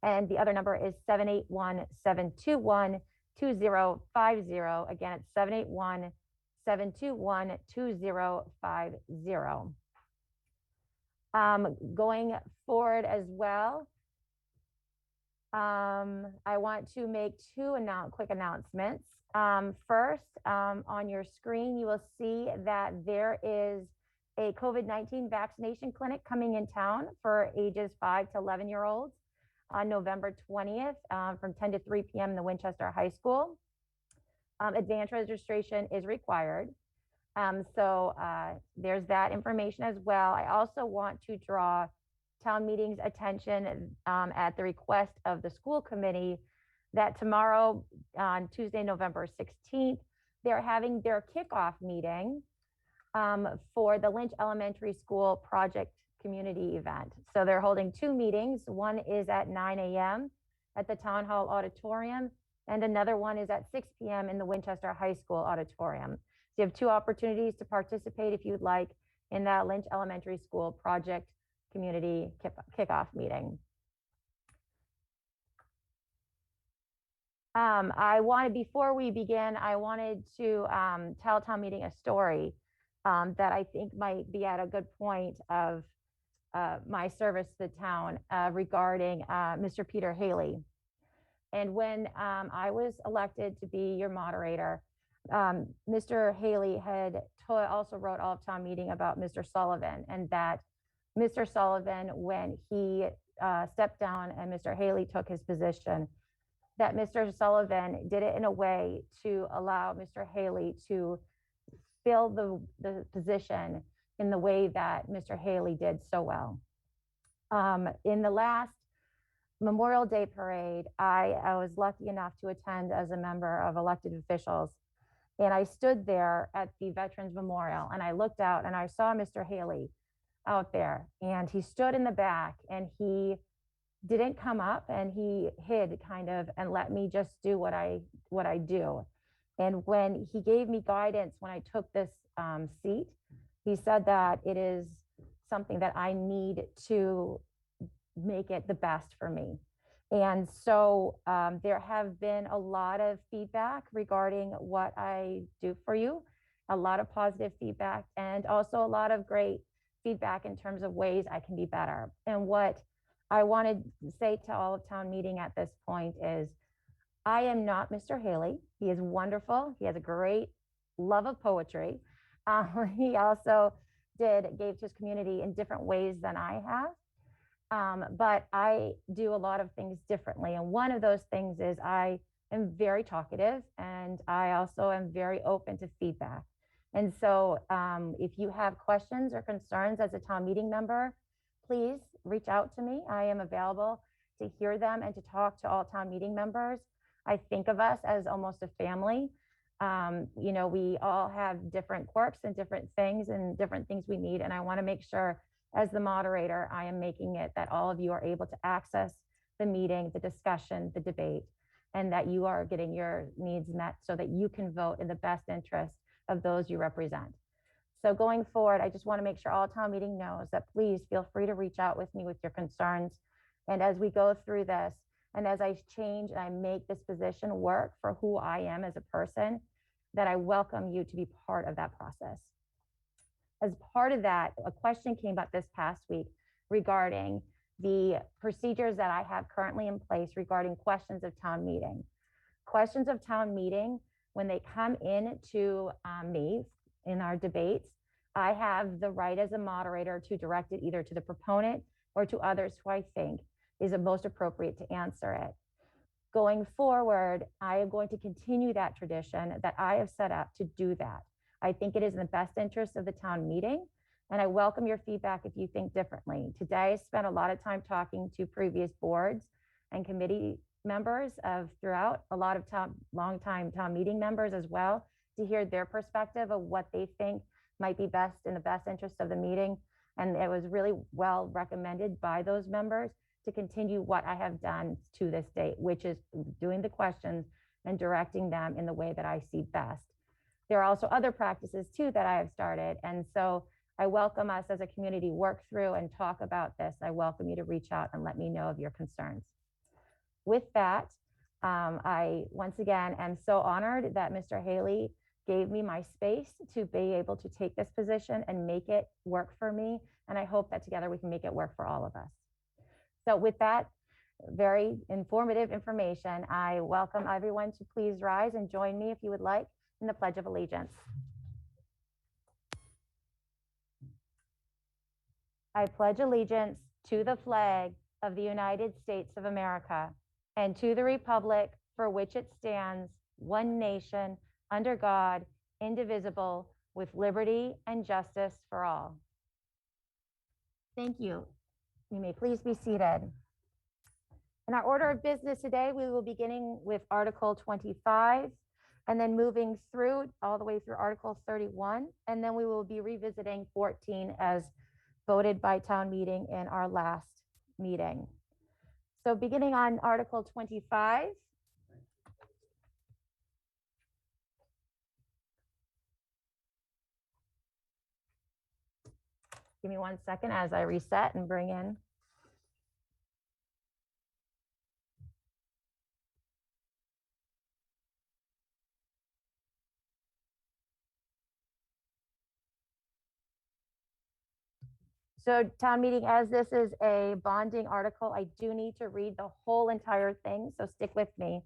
And the other number is 781-721-2050. Again, it's 781-721-2050. Going forward as well, I want to make two quick announcements. First, on your screen, you will see that there is a COVID-19 vaccination clinic coming in town for ages 5 to 11-year-olds on November 20th from 10 to 3 p.m. in the Winchester High School. Advance registration is required. So there's that information as well. I also want to draw town meeting's attention at the request of the school committee that tomorrow on Tuesday, November 16th, they're having their kickoff meeting for the Lynch Elementary School project community event. So they're holding two meetings. One is at 9 a.m. at the Town Hall Auditorium, and another one is at 6 p.m. in the Winchester High School Auditorium. So you have two opportunities to participate if you'd like in that Lynch Elementary School project community kickoff meeting. Before we begin, I wanted to tell town meeting a story that I think might be at a good point of my service to the town regarding Mr. Peter Haley. And when I was elected to be your moderator, Mr. Haley had also wrote all of town meeting about Mr. Sullivan, and that Mr. Sullivan, when he stepped down and Mr. Haley took his position, that Mr. Sullivan did it in a way to allow Mr. Haley to fill the position in the way that Mr. Haley did so well. In the last Memorial Day parade, I was lucky enough to attend as a member of elected officials. And I stood there at the Veterans Memorial and I looked out and I saw Mr. Haley out there, and he stood in the back and he didn't come up, and he hid kind of and let me just do what I do. And when he gave me guidance when I took this seat, he said that it is something that I need to make it the best for me. And so there have been a lot of feedback regarding what I do for you, a lot of positive feedback, and also a lot of great feedback in terms of ways I can be better. And what I wanted to say to all of town meeting at this point is, I am not Mr. Haley. He is wonderful. He has a great love of poetry. He also gave to his community in different ways than I have. But I do a lot of things differently. And one of those things is I am very talkative, and I also am very open to feedback. And so if you have questions or concerns as a town meeting member, please reach out to me. I am available to hear them and to talk to all town meeting members. I think of us as almost a family. You know, we all have different quirks and different things we need. And I want to make sure, as the moderator, I am making it that all of you are able to access the meeting, the discussion, the debate, and that you are getting your needs met so that you can vote in the best interest of those you represent. So going forward, I just want to make sure all town meeting knows that please feel free to reach out with me with your concerns. And as we go through this, and as I change and I make this position work for who I am as a person, that I welcome you to be part of that process. As part of that, a question came up this past week regarding the procedures that I have currently in place regarding questions of town meeting. Questions of town meeting, when they come in to me in our debates, I have the right as a moderator to direct it either to the proponent or to others who I think is the most appropriate to answer it. Going forward, I am going to continue that tradition that I have set up to do that. I think it is in the best interest of the town meeting, and I welcome your feedback if you think differently. Today, I spent a lot of time talking to previous boards and committee members throughout, a lot of long-time town meeting members as well, to hear their perspective of what they think might be best in the best interest of the meeting. And it was really well recommended by those members to continue what I have done to this date, which is doing the questions and directing them in the way that I see best. There are also other practices too that I have started. And so I welcome us as a community work through and talk about this. I welcome you to reach out and let me know of your concerns. with that, I once again am so honored that Mr. Haley gave me my space to be able to take this position and make it work for me. And I hope that together we can make it work for all of us. So with that very informative information, I welcome everyone to please rise and join me, if you would like, in the Pledge of Allegiance. I pledge allegiance to the flag of the United States of America and to the republic for which it stands, one nation, under God, indivisible, with liberty and justice for all. Thank you. You may please be seated. In our order of business today, we will be beginning with Article 25 and then moving through all the way through Article 31. And then we will be revisiting 14 as voted by town meeting in our last meeting. So beginning on Article 25. Give me 1 second as I reset and bring in. So town meeting, as this is a bonding article, I do need to read the whole entire thing, so stick with me.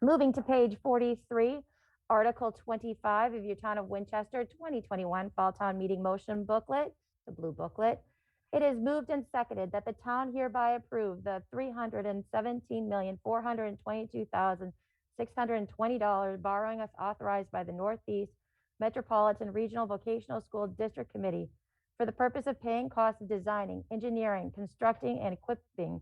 Moving to page 43, Article 25 of your Town of Winchester 2021 Fall Town Meeting Motion Booklet, the blue booklet. It is moved and seconded that the town hereby approve the $317,422,620 borrowing as authorized by the Northeast Metropolitan Regional Vocational School District Committee for the purpose of paying costs of designing, engineering, constructing, and equipping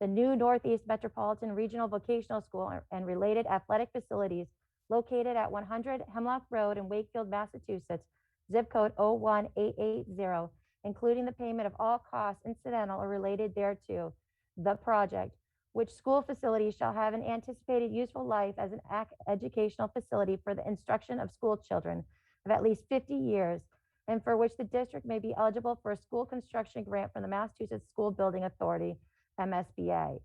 the new Northeast Metropolitan Regional Vocational School and related athletic facilities located at 100 Hemlock Road in Wakefield, Massachusetts, zip code 01880, including the payment of all costs incidental or related thereto. The project, which school facility shall have an anticipated useful life as an educational facility for the instruction of school children of at least 50 years, and for which the district may be eligible for a school construction grant from the Massachusetts School Building Authority, MSBA.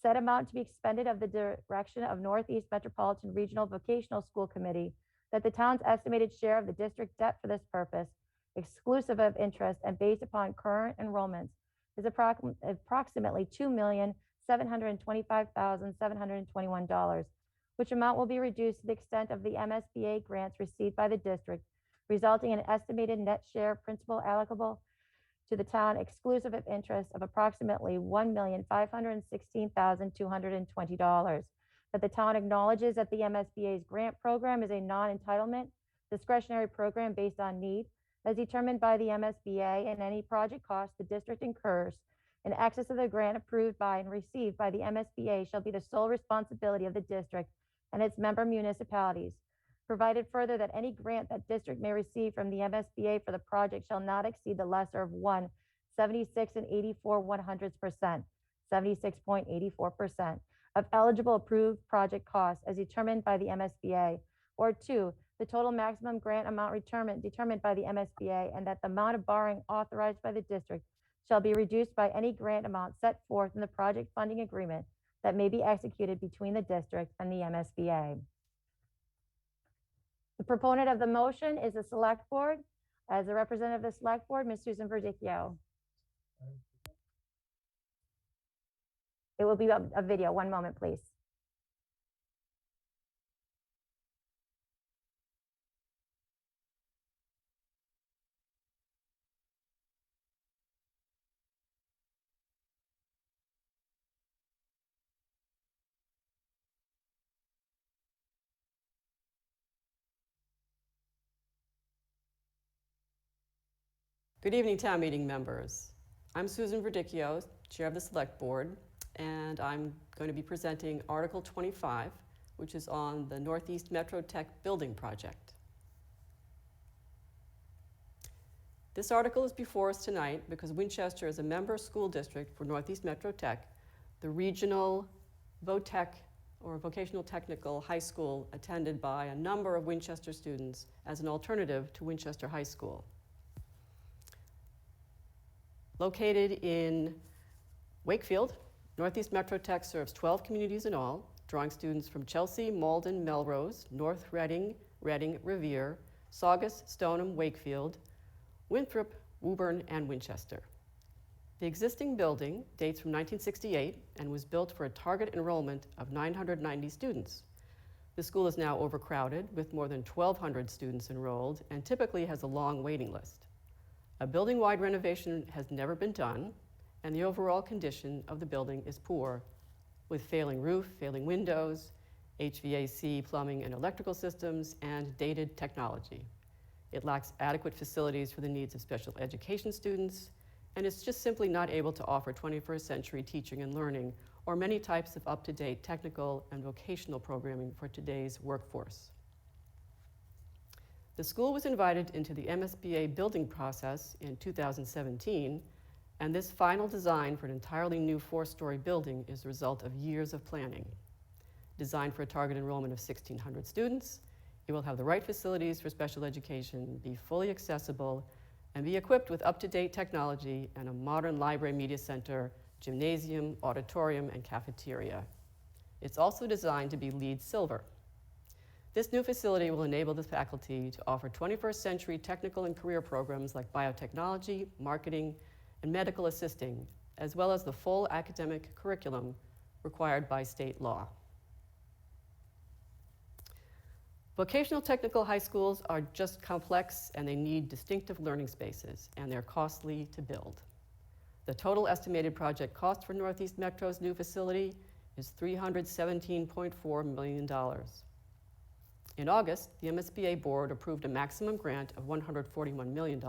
Said amount to be expended of the direction of Northeast Metropolitan Regional Vocational School Committee, that the town's estimated share of the district debt for this purpose, exclusive of interest and based upon current enrollments, is approximately $2,725,721, which amount will be reduced to the extent of the MSBA grants received by the district, resulting in an estimated net share principal allocable to the town exclusive of interest of approximately $1,516,220. That the town acknowledges that the MSBA's grant program is a non-entitlement discretionary program based on need as determined by the MSBA, and any project cost the district incurs in excess of the grant approved by and received by the MSBA shall be the sole responsibility of the district and its member municipalities. Provided further that any grant that district may receive from the MSBA for the project shall not exceed the lesser of 76 and 84/100%, 76.84% of eligible approved project costs as determined by the MSBA, or 2, the total maximum grant amount determined by the MSBA, and that the amount of borrowing authorized by the district shall be reduced by any grant amount set forth in the project funding agreement that may be executed between the district and the MSBA. The proponent of the motion is the select board. As a representative of the select board, Ms. Susan Verdicchio. It will be a video. One moment, please. Good evening, town meeting members. I'm Susan Verdicchio, Chair of the Select Board, and I'm going to be presenting Article 25, which is on the Northeast Metro Tech Building Project. This article is before us tonight because Winchester is a member school district for Northeast Metro Tech, the regional VOTech or vocational technical high school attended by a number of Winchester students as an alternative to Winchester High School. Located in Wakefield, Northeast Metro Tech serves 12 communities in all, drawing students from Chelsea, Malden, Melrose, North Reading, Revere, Saugus, Stoneham, Wakefield, Winthrop, Woburn, and Winchester. The existing building dates from 1968 and was built for a target enrollment of 990 students. The school is now overcrowded with more than 1,200 students enrolled and typically has a long waiting list. A building-wide renovation has never been done, and the overall condition of the building is poor, with failing roof, failing windows, HVAC, plumbing, and electrical systems, and dated technology. It lacks adequate facilities for the needs of special education students, and it's just simply not able to offer 21st century teaching and learning or many types of up-to-date technical and vocational programming for today's workforce. The school was invited into the MSBA building process in 2017, and this final design for an entirely new 4-story building is the result of years of planning. Designed for a target enrollment of 1,600 students, it will have the right facilities for special education, be fully accessible, and be equipped with up-to-date technology and a modern library media center, gymnasium, auditorium, and cafeteria. It's also designed to be LEED Silver. This new facility will enable the faculty to offer 21st century technical and career programs like biotechnology, marketing, and medical assisting, as well as the full academic curriculum required by state law. Vocational technical high schools are just complex and they need distinctive learning spaces, and they're costly to build. The total estimated project cost for Northeast Metro's new facility is $317.4 million. In August, the MSBA board approved a maximum grant of $141 million,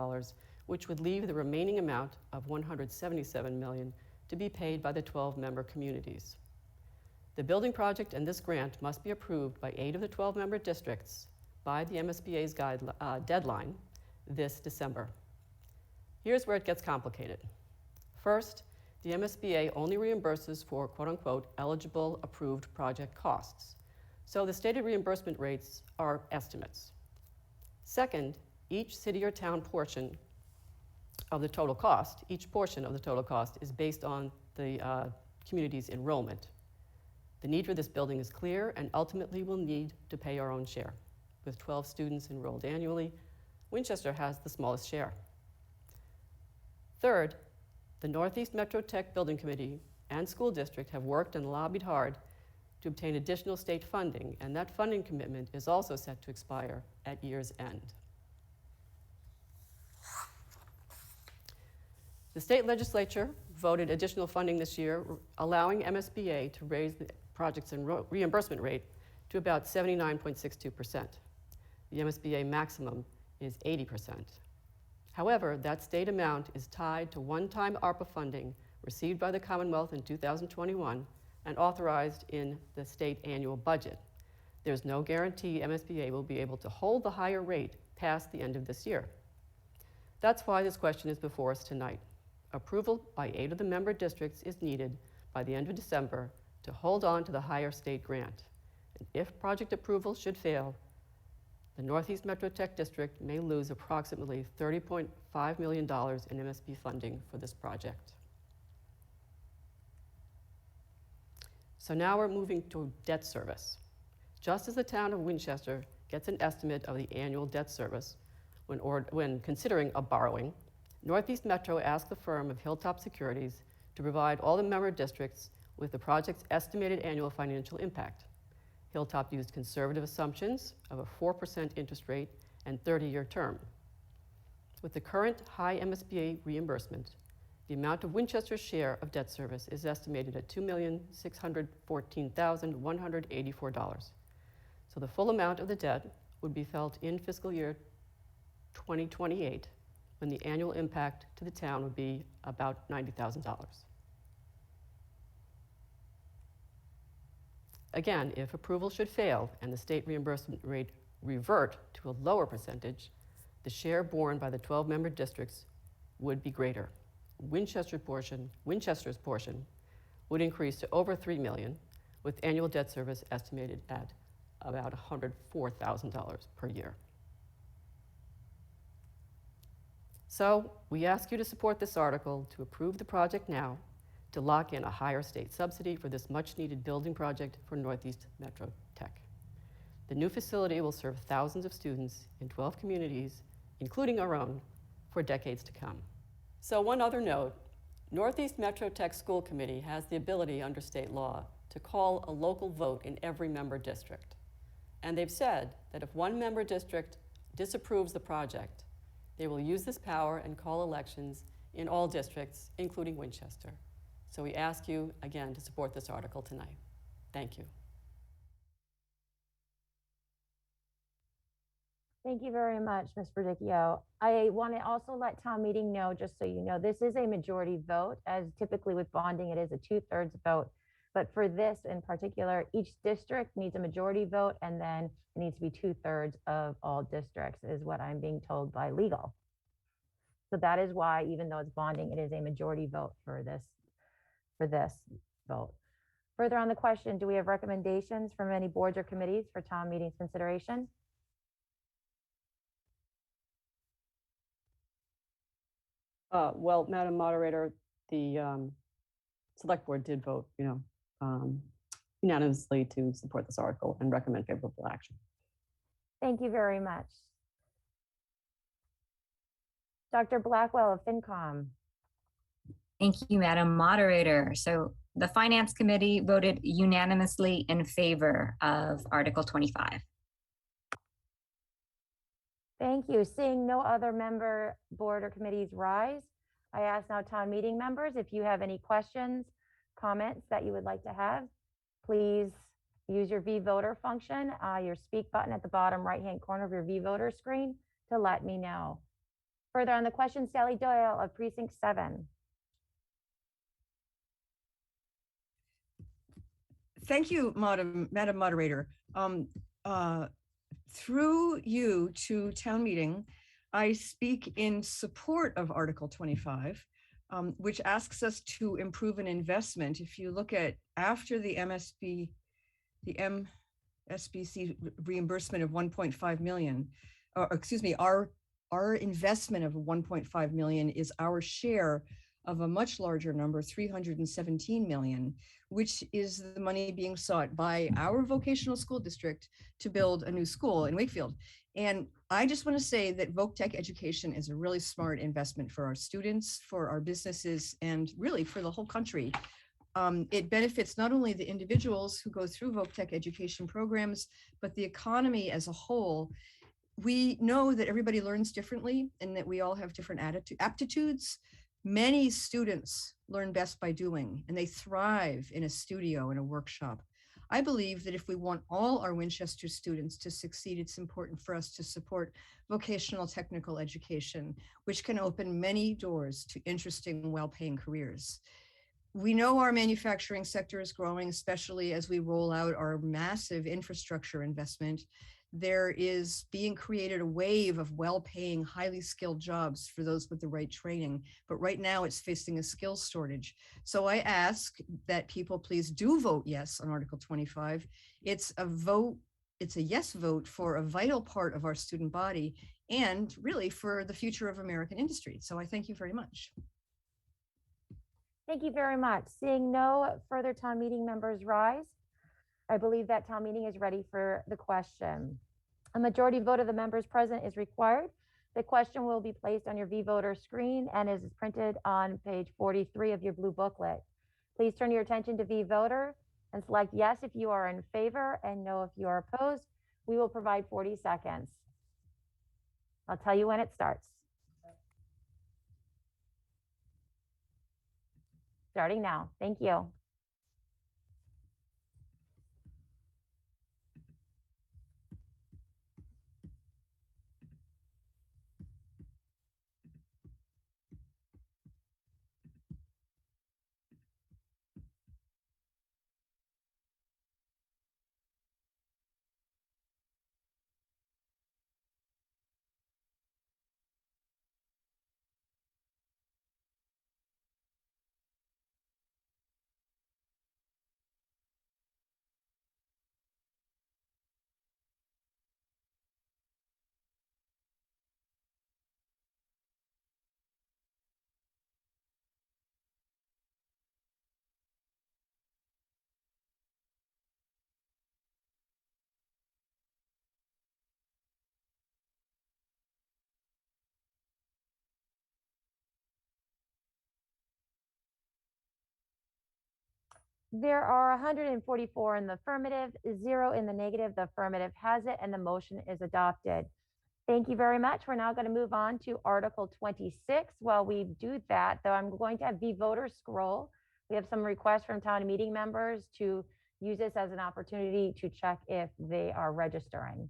which would leave the remaining amount of $177 million to be paid by the 12-member communities. The building project and this grant must be approved by 8 of the 12-member districts by the MSBA's deadline this December. Here's where it gets complicated. First, the MSBA only reimburses for quote-unquote eligible approved project costs. So the stated reimbursement rates are estimates. Second, each city or town portion of the total cost, each portion of the total cost is based on the community's enrollment. The need for this building is clear, and ultimately we'll need to pay our own share. With 12 students enrolled annually, Winchester has the smallest share. Third, the Northeast Metro Tech Building Committee and School District have worked and lobbied hard to obtain additional state funding, and that funding commitment is also set to expire at year's end. The state legislature voted additional funding this year, allowing MSBA to raise the project's reimbursement rate to about 79.62%. The MSBA maximum is 80%. However, that state amount is tied to one-time ARPA funding received by the Commonwealth in 2021 and authorized in the state annual budget. There's no guarantee MSBA will be able to hold the higher rate past the end of this year. That's why this question is before us tonight. Approval by 8 of the member districts is needed by the end of December to hold on to the higher state grant. And if project approval should fail, the Northeast Metro Tech District may lose approximately $30.5 million in MSB funding for this project. So now we're moving to debt service. Just as the town of Winchester gets an estimate of the annual debt service when considering a borrowing, Northeast Metro asked the firm of Hilltop Securities to provide all the member districts with the project's estimated annual financial impact. Hilltop used conservative assumptions of a 4% interest rate and 30-year term. With the current high MSBA reimbursement, the amount of Winchester's share of debt service is estimated at $2,614,184. So the full amount of the debt would be felt in fiscal year 2028, when the annual impact to the town would be about $90,000. Again, if approval should fail and the state reimbursement rate revert to a lower percentage, the share borne by the 12-member districts would be greater. Winchester's portion would increase to over $3 million, with annual debt service estimated at about $104,000 per year. So we ask you to support this article to approve the project now, to lock in a higher state subsidy for this much-needed building project for Northeast Metro Tech. The new facility will serve thousands of students in 12 communities, including our own, for decades to come. So one other note, Northeast Metro Tech School Committee has the ability under state law to call a local vote in every member district. And they've said that if one member district disapproves the project, they will use this power and call elections in all districts, including Winchester. So we ask you, again, to support this article tonight. Thank you. Thank you very much, Ms. Verdicchio. I want to also let town meeting know, just so you know, this is a majority vote, as typically with bonding, it is a 2/3 vote. But for this in particular, each district needs a majority vote, and then it needs to be 2/3 of all districts, is what I'm being told by legal. So that is why, even though it's bonding, it is a majority vote for this vote. Further on the question, do we have recommendations from any boards or committees for town meeting's consideration? Well, Madam Moderator, the Select Board did vote, unanimously to support this article and recommend favorable action. Thank you very much. Dr. Blackwell of FinCom. Thank you, Madam Moderator. So the Finance Committee voted unanimously in favor of Article 25. Thank you. Seeing no other member, board, or committees rise, I ask now town meeting members, if you have any questions, comments that you would like to have, please use your V-Voter function, your speak button at the bottom right-hand corner of your V-Voter screen to let me know. Further on the question, Sally Doyle of Precinct 7. Thank you, Madam Moderator. Through you to town meeting, I speak in support of Article 25, which asks us to improve an investment. If you look at after the MSBC reimbursement of 1.5 million, or excuse me, our investment of 1.5 million is our share of a much larger number, 317 million, which is the money being sought by our vocational school district to build a new school in Wakefield. And I just want to say that VocaTech education is a really smart investment for our students, for our businesses, and really for the whole country. It benefits not only the individuals who go through VocaTech education programs, but the economy as a whole. We know that everybody learns differently and that we all have different aptitudes. Many students learn best by doing, and they thrive in a studio, in a workshop. I believe that if we want all our Winchester students to succeed, it's important for us to support vocational technical education, which can open many doors to interesting, well-paying careers. We know our manufacturing sector is growing, especially as we roll out our massive infrastructure investment. There is being created a wave of well-paying, highly skilled jobs for those with the right training. But right now it's facing a skills shortage. So I ask that people please do vote yes on Article 25. It's a yes vote for a vital part of our student body and really for the future of American industry. So I thank you very much. Thank you very much. Seeing no further town meeting members rise, I believe that town meeting is ready for the question. A majority vote of the members present is required. The question will be placed on your V-Voter screen and is printed on page 43 of your blue booklet. Please turn your attention to V-Voter and select yes if you are in favor and no if you are opposed. We will provide 40 seconds. I'll tell you when it starts. Starting now. Thank you. There are 144 in the affirmative, 0 in the negative. The affirmative has it, and the motion is adopted. Thank you very much. We're now going to move on to Article 26. While we do that, though, I'm going to have the voter scroll. We have some requests from town meeting members to use this as an opportunity to check if they are registering.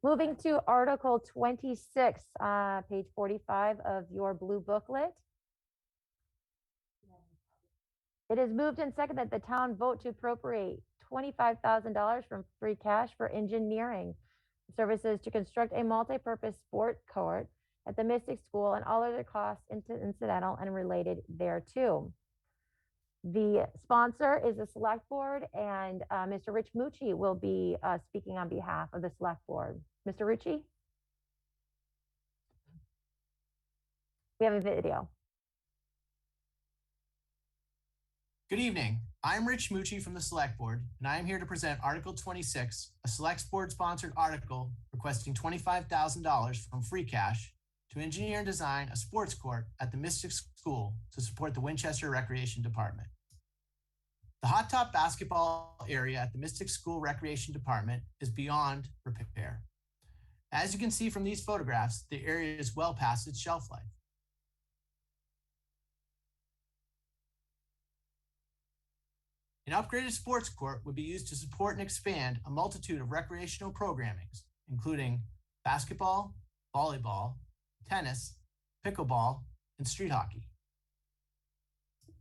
Moving to Article 26, page 45 of your blue booklet. It is moved and seconded that the town vote to appropriate $25,000 from free cash for engineering services to construct a multi-purpose sport court at the Mystic School and all other costs incidental and related thereto. The sponsor is the select board, and Mr. Rich Mucci will be speaking on behalf of the select board. Mr. Rucci? We have a video. Good evening. I'm Rich Mucci from the Select Board, and I am here to present Article 26, a Select Board-sponsored article requesting $25,000 from free cash to engineer and design a sports court at the Mystic School to support the Winchester Recreation Department. The hot top basketball area at the Mystic School Recreation Department is beyond repair. As you can see from these photographs, the area is well past its shelf life. An upgraded sports court would be used to support and expand a multitude of recreational programmings, including basketball, volleyball, tennis, pickleball, and street hockey.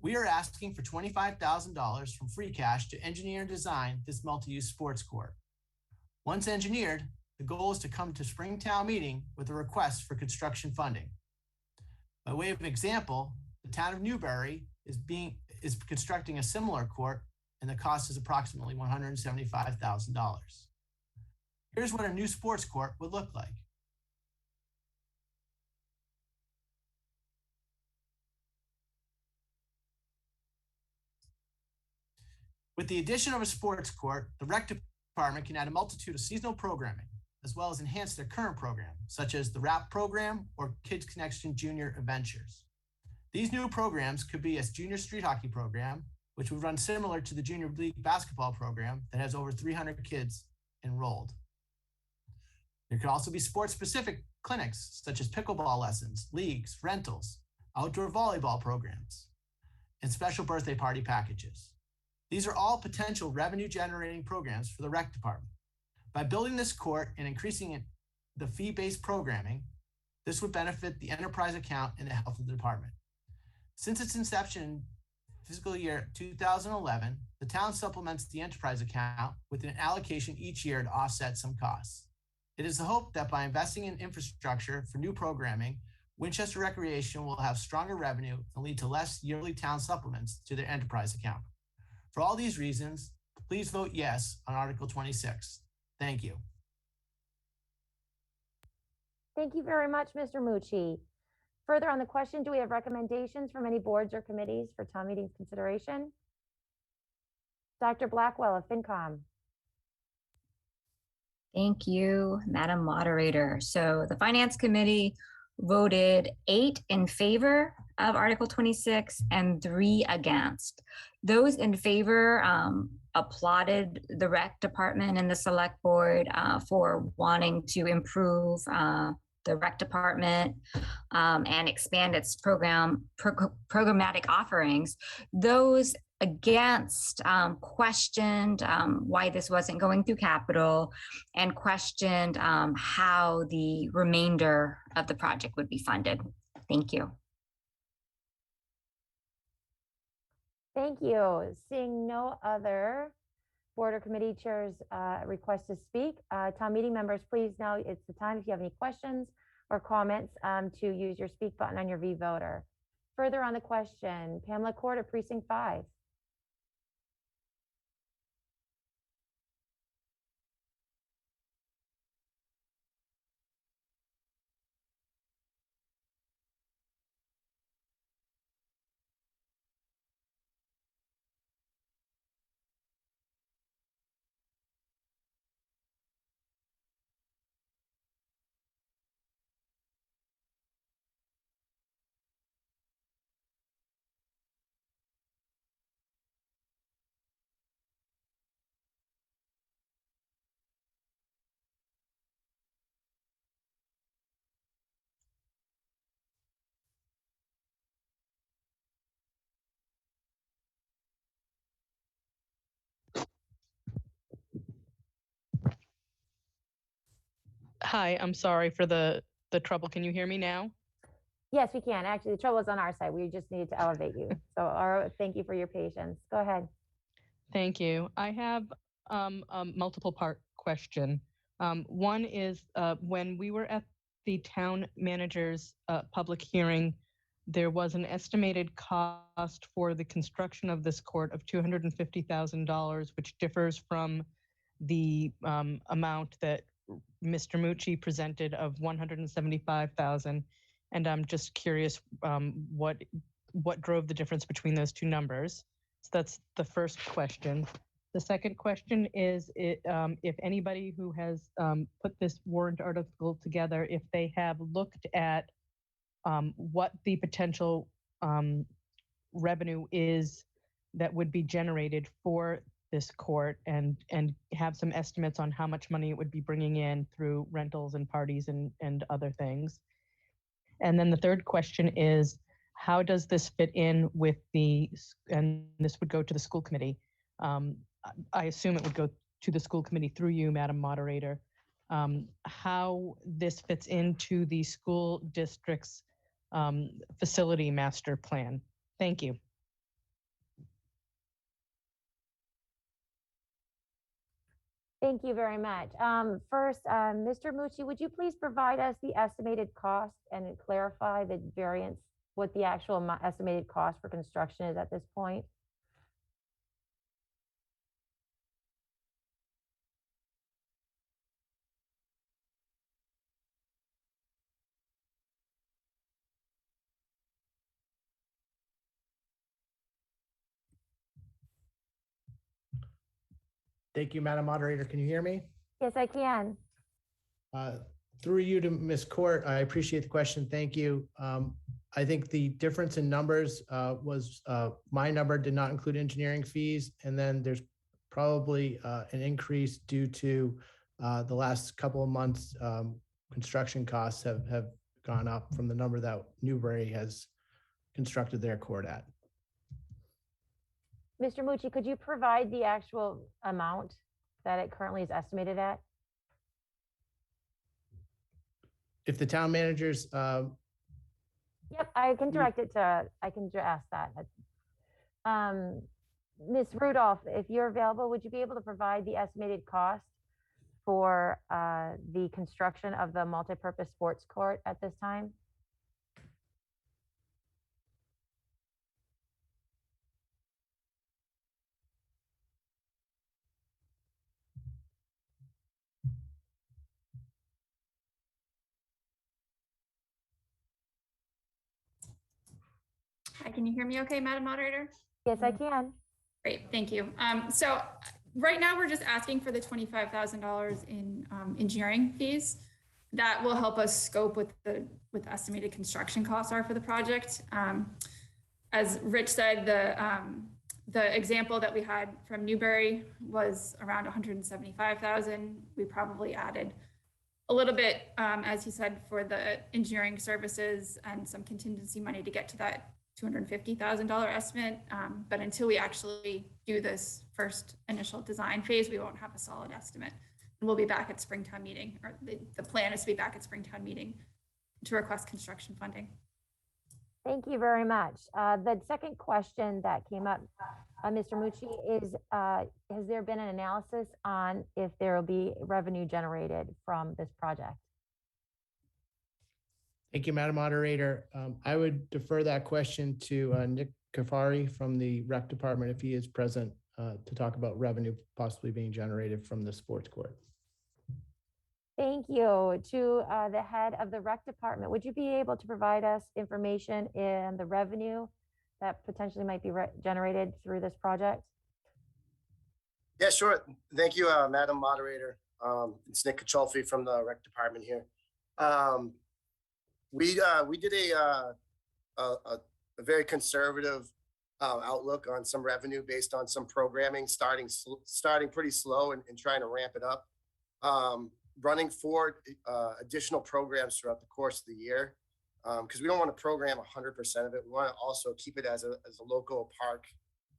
We are asking for $25,000 from free cash to engineer and design this multi-use sports court. Once engineered, the goal is to come to spring town meeting with a request for construction funding. By way of an example, the town of Newbury is constructing a similar court, and the cost is approximately $175,000. Here's what a new sports court would look like. With the addition of a sports court, the rec department can add a multitude of seasonal programming, as well as enhance their current program, such as the RAP program or Kids Connection Junior Adventures. These new programs could be a junior street hockey program, which would run similar to the junior league basketball program that has over 300 kids enrolled. There could also be sports-specific clinics, such as pickleball lessons, leagues, rentals, outdoor volleyball programs, and special birthday party packages. These are all potential revenue-generating programs for the rec department. By building this court and increasing the fee-based programming, this would benefit the enterprise account and the health of the department. Since its inception in fiscal year 2011, the town supplements the enterprise account with an allocation each year to offset some costs. It is the hope that by investing in infrastructure for new programming, Winchester Recreation will have stronger revenue and lead to less yearly town supplements to their enterprise account. For all these reasons, please vote yes on Article 26. Thank you. Thank you very much, Mr. Mucci. Further on the question, do we have recommendations from any boards or committees for town meeting consideration? Dr. Blackwell of FinCom. Thank you, Madam Moderator. So the Finance Committee voted 8 in favor of Article 26 and 3 against. Those in favor applauded the rec department and the select board for wanting to improve the rec department and expand its programmatic offerings. Those against questioned why this wasn't going through capital and questioned how the remainder of the project would be funded. Thank you. Thank you. Seeing no other board or committee chairs request to speak, town meeting members, please know it's the time if you have any questions or comments to use your speak button on your V-Voter. Further on the question, Pamela Court of Precinct 5. Hi, I'm sorry for the trouble. Can you hear me now? Yes, we can. Actually, the trouble is on our side. We just needed to elevate you. So thank you for your patience. Go ahead. Thank you. I have a multiple part question. One is when we were at the town manager's public hearing, there was an estimated cost for the construction of this court of $250,000, which differs from the amount that Mr. Mucci presented of $175,000. And I'm just curious what drove the difference between those two numbers. So that's the first question. The second question is if anybody who has put this warrant article together, if they have looked at what the potential revenue is that would be generated for this court and have some estimates on how much money it would be bringing in through rentals and parties and other things. And then the third question is, how does this fit in with and this would go to the school committee. I assume it would go to the school committee through you, Madam Moderator. How this fits into the school district's facility master plan. Thank you. Thank you very much. First, Mr. Mucci, would you please provide us the estimated cost and clarify the variance, what the actual estimated cost for construction is at this point? Thank you, Madam Moderator. Can you hear me? Yes, I can. Through you to Ms. Court, I appreciate the question. Thank you. I think the difference in numbers was my number did not include engineering fees. And then there's probably an increase due to the last couple of months construction costs have gone up from the number that Newbury has constructed their court at. Mr. Mucci, could you provide the actual amount that it currently is estimated at? If the town managers, Yep, I can direct it to, I can ask that. Ms. Rudolph, if you're available, would you be able to provide the estimated cost for the construction of the multipurpose sports court at this time? Hi, can you hear me okay, Madam Moderator? Yes, I can. Great, thank you. So right now we're just asking for the $25,000 in engineering fees. That will help us scope what the estimated construction costs are for the project. As Rich said, the example that we had from Newbury was around 175,000. We probably added a little bit, as he said, for the engineering services and some contingency money to get to that $250,000 estimate. But until we actually do this first initial design phase, we won't have a solid estimate. And we'll be back at Springtown meeting, or the plan is to be back at Springtown meeting to request construction funding. Thank you very much. The second question that came up, Mr. Mucci, is has there been an analysis on if there will be revenue generated from this project? thank you, Madam Moderator. I would defer that question to Nick Kafari from the Rec Department if he is present to talk about revenue possibly being generated from the sports court. Thank you. To the head of the Rec Department, would you be able to provide us information in the revenue that potentially might be generated through this project? Yeah, sure. Thank you, Madam Moderator. It's Nick Kacholfi from the Rec Department here. We did a very conservative outlook on some revenue based on some programming, starting pretty slow and trying to ramp it up. Running forward additional programs throughout the course of the year, because we don't want to program 100% of it. We want to also keep it as a local park,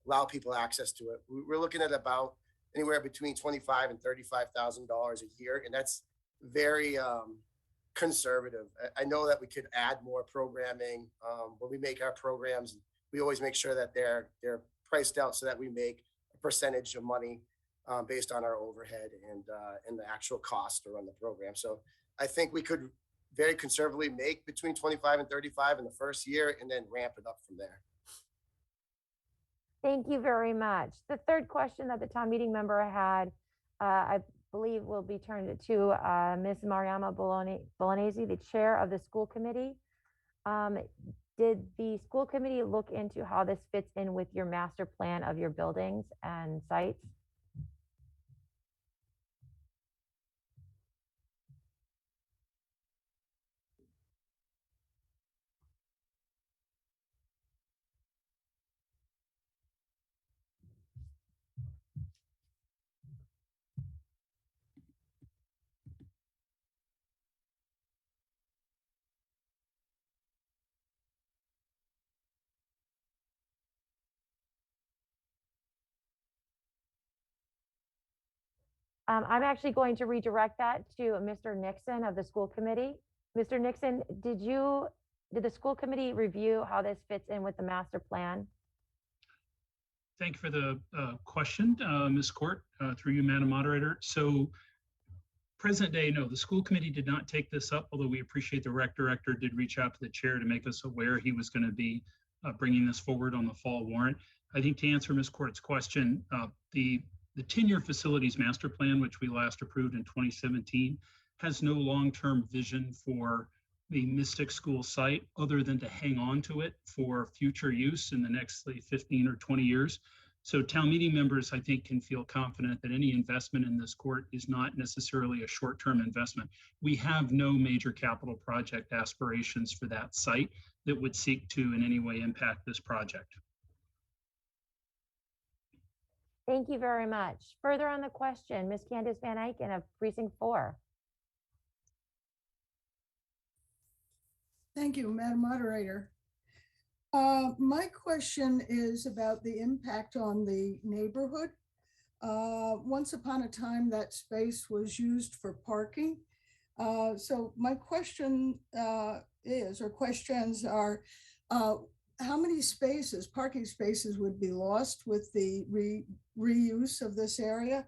allow people access to it. We're looking at about anywhere between $25,000 and $35,000 a year, and that's very conservative. I know that we could add more programming. When we make our programs, we always make sure that they're priced out so that we make a percentage of money based on our overhead and the actual cost to run the program. So I think we could very conservatively make between 25 and 35 in the first year and then ramp it up from there. Thank you very much. The third question that the town meeting member had, I believe will be turned to Ms. Mariama Bolognese, the chair of the school committee. Did the school committee look into how this fits in with your master plan of your buildings and sites? I'm actually going to redirect that to Mr. Nixon of the school committee. Mr. Nixon, did the school committee review how this fits in with the master plan? Thank you for the question, Ms. Court, through you, Madam Moderator. So present day, no, the school committee did not take this up, although we appreciate the rec director did reach out to the chair to make us aware he was going to be bringing this forward on the fall warrant. I think to answer Ms. Court's question, the 10-year facilities master plan, which we last approved in 2017, has no long-term vision for the Mystic School site other than to hang on to it for future use in the next 15 or 20 years. So town meeting members, I think, can feel confident that any investment in this court is not necessarily a short-term investment. We have no major capital project aspirations for that site that would seek to in any way impact this project. Thank you very much. Further on the question, Ms. Candace Van Eycken of Precinct 4. Thank you, Madam Moderator. My question is about the impact on the neighborhood. Once upon a time, that space was used for parking. So my question questions are, how many spaces, parking spaces would be lost with the reuse of this area?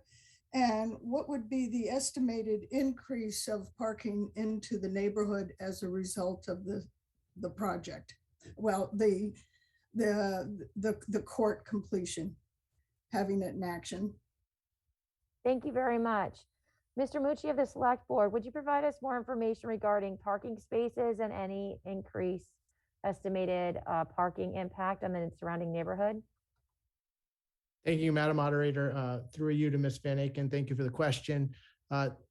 And what would be the estimated increase of parking into the neighborhood as a result of the project? Well, the court completion, having it in action. Thank you very much. Mr. Mucci of the Select Board, would you provide us more information regarding parking spaces and any increase estimated parking impact on the surrounding neighborhood? Thank you, Madam Moderator. Through you to Ms. Van Eycken, thank you for the question.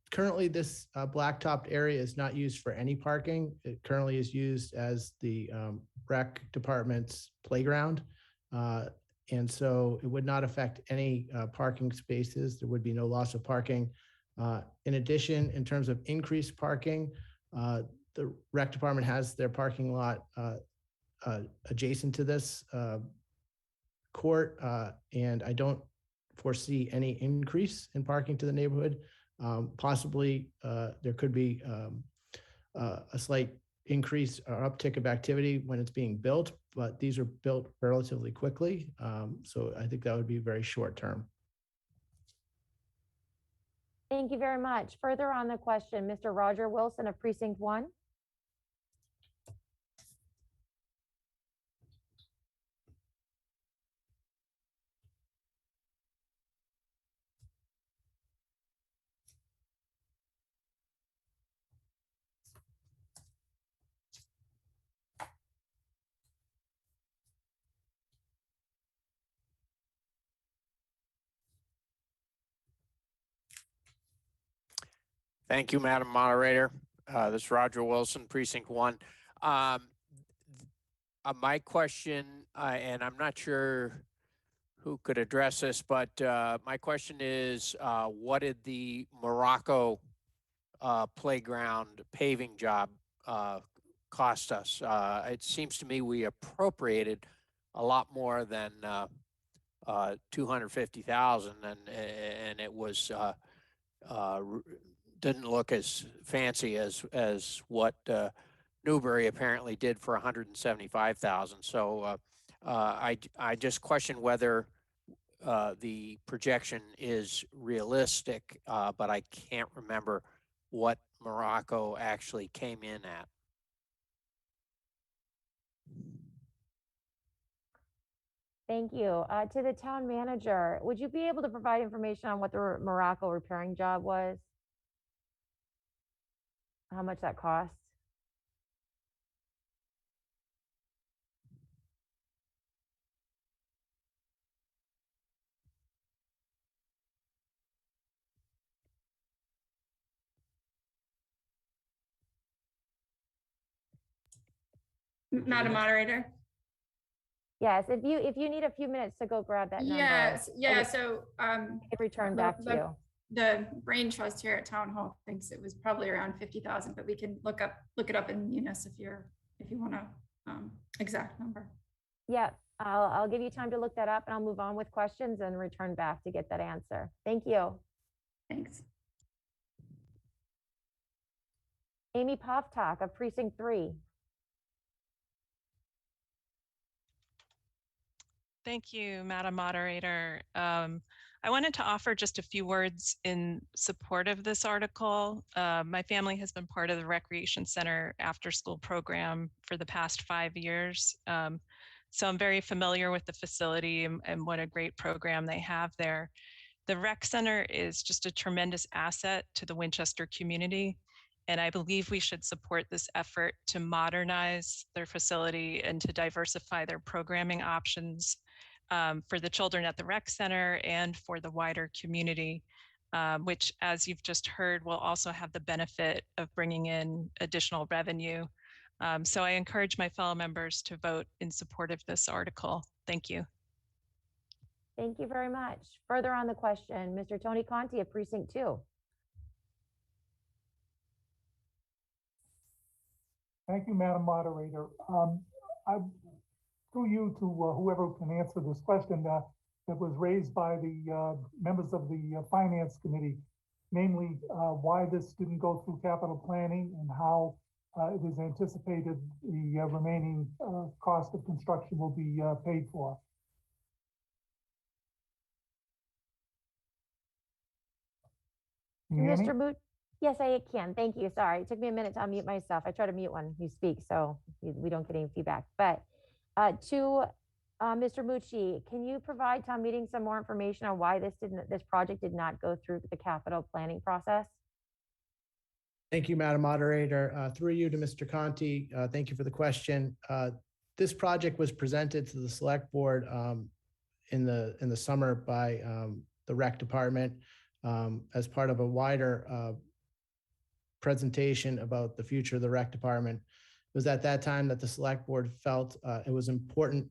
Currently, this blacktopped area is not used for any parking. It currently is used as the rec department's playground. And so it would not affect any parking spaces. There would be no loss of parking. In addition, in terms of increased parking, the rec department has their parking lot adjacent to this court, and I don't foresee any increase in parking to the neighborhood. Possibly there could be a slight increase or uptick of activity when it's being built, but these are built relatively quickly. So I think that would be very short term. Thank you very much. Further on the question, Mr. Roger Wilson of Precinct 1. Thank you, Madam Moderator. This is Roger Wilson, Precinct 1. My question, and I'm not sure who could address this, but my question is, what did the Morocco playground paving job cost us? It seems to me we appropriated a lot more than $250,000, and it was didn't look as fancy as what Newbury apparently did for 175,000. So I just question whether the projection is realistic, but I can't remember what Morocco actually came in at. Thank you. To the town manager, would you be able to provide information on what the Morocco repairing job was? How much that cost? Madam Moderator. Yes, if you need a few minutes to go grab that number. Yes, I yeah, would- so, I could return back to you. The brain trust here at Town Hall thinks it was probably around 50,000, but we can look it up in Munis if you want to, exact number. Yeah, I'll give you time to look that up and I'll move on with questions and return back to get that answer. Thank you. Thanks. Amy Poftak of Precinct 3. Thank you, Madam Moderator. I wanted to offer just a few words in support of this article. My family has been part of the Recreation Center after-school program for the past 5 years. So I'm very familiar with the facility and what a great program they have there. The Rec Center is just a tremendous asset to the Winchester community. And I believe we should support this effort to modernize their facility and to diversify their programming options for the children at the Rec Center and for the wider community, which, as you've just heard, will also have the benefit of bringing in additional revenue. So I encourage my fellow members to vote in support of this article. Thank you. Thank you very much. Further on the question, Mr. Tony Conti of Precinct 2. Thank you, Madam Moderator. Through you to whoever can answer this question that was raised by the members of the Finance Committee, namely why this didn't go through capital planning and how it is anticipated the remaining cost of construction will be paid for. Can you hear me? Mr. Moot, yes, I can. Thank you. Sorry, it took me a minute to unmute myself. I try to mute when you speak, so we don't get any feedback. But to Mr. Mucci, can you provide town meeting some more information on why this project did not go through the capital planning process? Thank you, Madam Moderator. Through you to Mr. Conti, thank you for the question. This project was presented to the Select Board in the summer by the Rec Department as part of a wider presentation about the future of the Rec Department. It was at that time that the Select Board felt it was important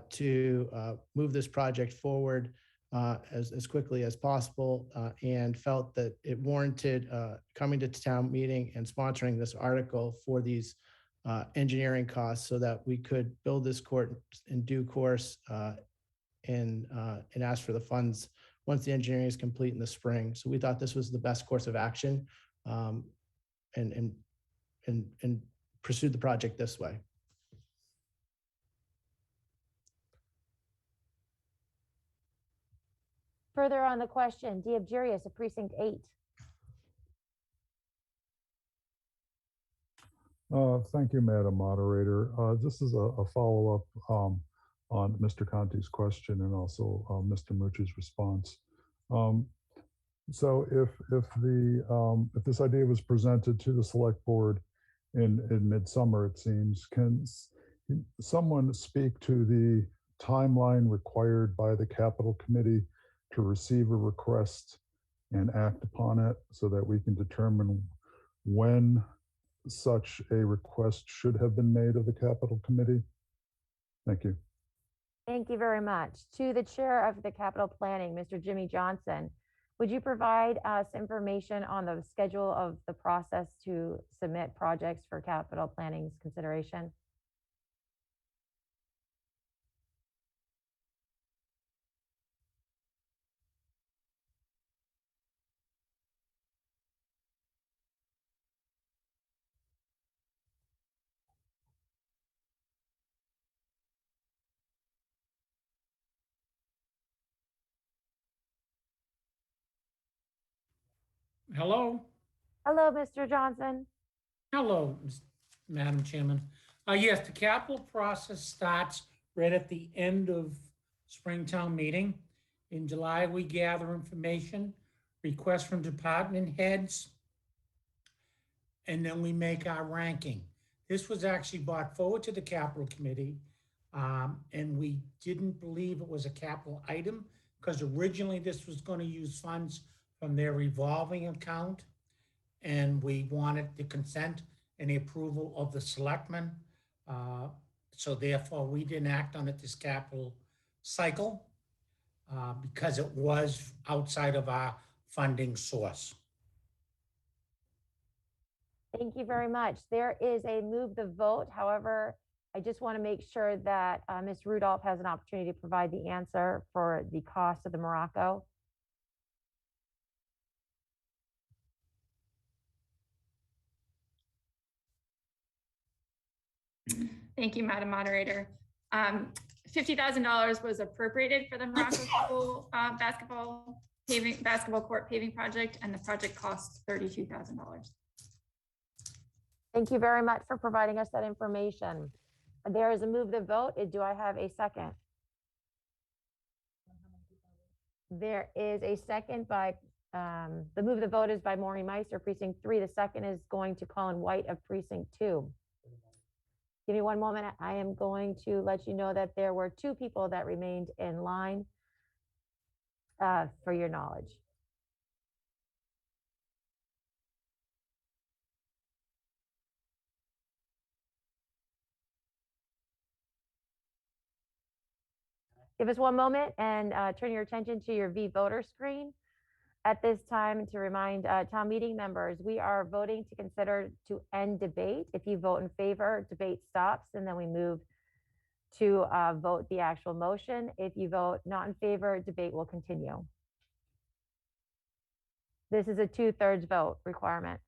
to move this project forward as quickly as possible and felt that it warranted coming to town meeting and sponsoring this article for these engineering costs so that we could build this court in due course and ask for the funds once the engineering is complete in the spring. So we thought this was the best course of action and pursued the project this way. Further on the question, Diabjurius of Precinct 8. Thank you, Madam Moderator. This is a follow-up on Mr. Conti's question and also Mr. Mucci's response. So if this idea was presented to the Select Board in midsummer, it seems, can someone speak to the timeline required by the Capital Committee to receive a request and act upon it so that we can determine when such a request should have been made of the Capital Committee? Thank you. Thank you very much. To the Chair of the Capital Planning, Mr. Jimmy Johnson, would you provide us information on the schedule of the process to submit projects for capital planning's consideration? Hello? Hello, Mr. Johnson. Hello, Madam Chairman. Yes, the capital process starts right at the end of Springtown meeting. In July, we gather information, requests from department heads, and then we make our ranking. This was actually brought forward to the capital committee, and we didn't believe it was a capital item because originally this was going to use funds from their revolving account, and we wanted the consent and the approval of the selectmen. So therefore, we didn't act on it this capital cycle because it was outside of our funding source. Thank you very much. There is a move the vote. However, I just want to make sure that Ms. Rudolph has an opportunity to provide the answer for the cost of the Morocco. Thank you, Madam Moderator. $50,000 was appropriated for the Morocco School basketball court paving project, and the project cost $32,000. Thank you very much for providing us that information. There is a move the vote. Do I have a second? There is a second by, the move the vote is by Maureen Meister, Precinct 3. The second is going to Colin White of Precinct 2. Give me one moment. I am going to let you know that there were 2 people that remained in line for your knowledge. Give us one moment and turn your attention to your V-voter screen. At this time, to remind town meeting members, we are voting to consider to end debate. If you vote in favor, debate stops, and then we move to vote the actual motion. If you vote not in favor, debate will continue. This is a 2/3 vote requirement.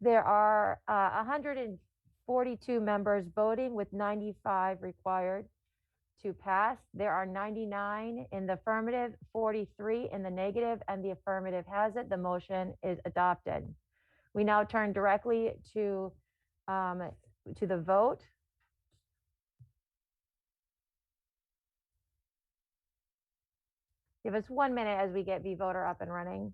There are 142 members voting with 95 required to pass. There are 99 in the affirmative, 43 in the negative, and the affirmative has it. The motion is adopted. We now turn directly to the vote. Give us 1 minute as we get V-voter up and running.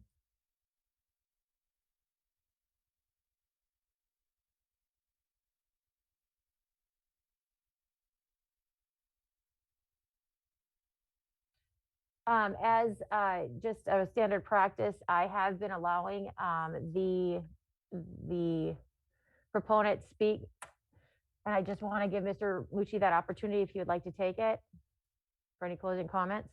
As just a standard practice, I have been allowing the proponent speak. And I just want to give Mr. Mucci that opportunity if you would like to take it for any closing comments.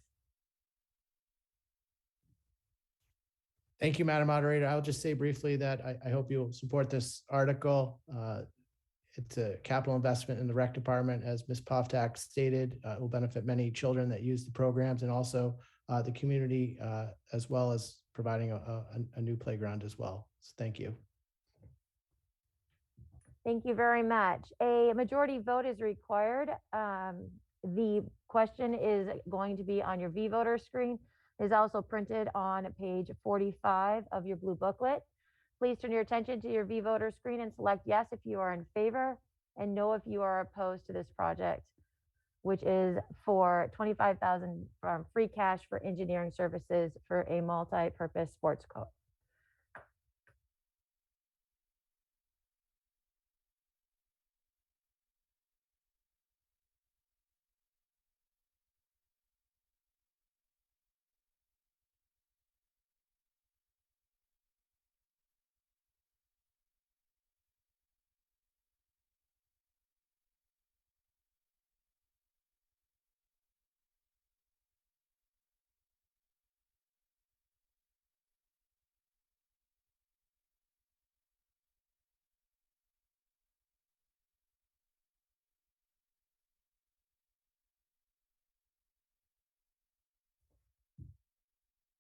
Thank you, Madam Moderator. I'll just say briefly that I hope you'll support this article. It's a capital investment in the rec department, as Ms. Poftak stated. It will benefit many children that use the programs and also the community, as well as providing a new playground as well. So thank you. Thank you very much. A majority vote is required. The question is going to be on your V-voter screen. It is also printed on page 45 of your blue booklet. Please turn your attention to your V-voter screen and select yes if you are in favor and no if you are opposed to this project, which is for $25,000 free cash for engineering services for a multi-purpose sports court.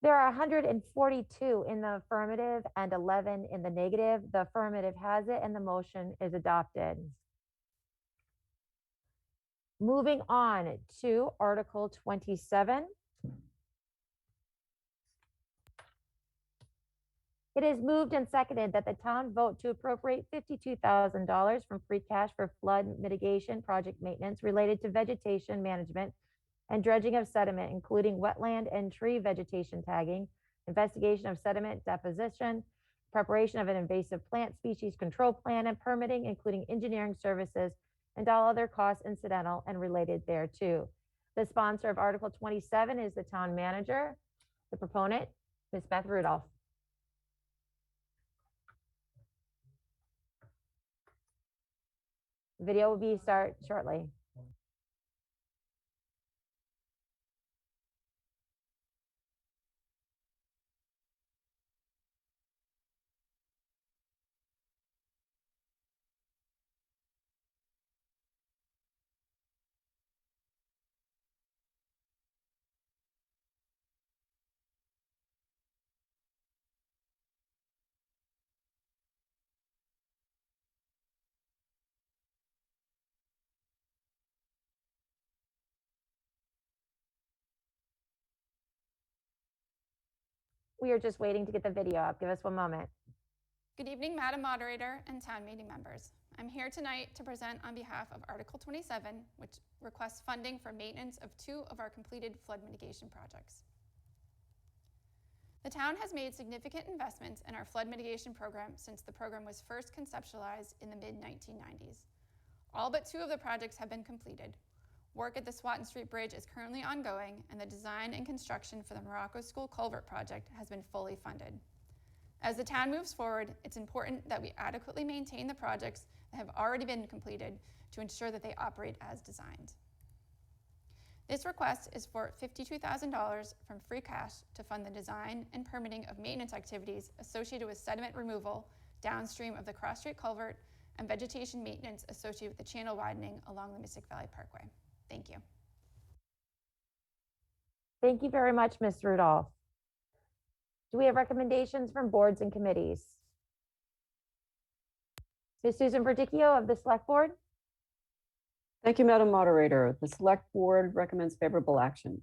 There are 142 in the affirmative and 11 in the negative. The affirmative has it and the motion is adopted. Moving on to Article 27. It is moved and seconded that the town vote to appropriate $52,000 from free cash for flood mitigation project maintenance related to vegetation management and dredging of sediment, including wetland and tree vegetation tagging, investigation of sediment deposition, preparation of an invasive plant species control plan, and permitting, including engineering services and all other costs incidental and related thereto. The sponsor of Article 27 is the town manager. The proponent, Ms. Beth Rudolph. Video will start shortly. We are just waiting to get the video up. Give us one moment. Good evening, Madam Moderator and town meeting members. I'm here tonight to present on behalf of Article 27, which requests funding for maintenance of 2 of our completed flood mitigation projects. The town has made significant investments in our flood mitigation program since the program was first conceptualized in the mid-1990s. All but 2 of the projects have been completed. Work at the Swatton Street Bridge is currently ongoing, and the design and construction for the Morocco School Culvert project has been fully funded. As the town moves forward, it's important that we adequately maintain the projects that have already been completed to ensure that they operate as designed. This request is for $52,000 from free cash to fund the design and permitting of maintenance activities associated with sediment removal downstream of the Cross Street Culvert and vegetation maintenance associated with the channel widening along the Mystic Valley Parkway. Thank you. Thank you very much, Ms. Rudolph. Do we have recommendations from boards and committees? Ms. Susan Verdicchio of the Select Board. Thank you, Madam Moderator. The Select Board recommends favorable action.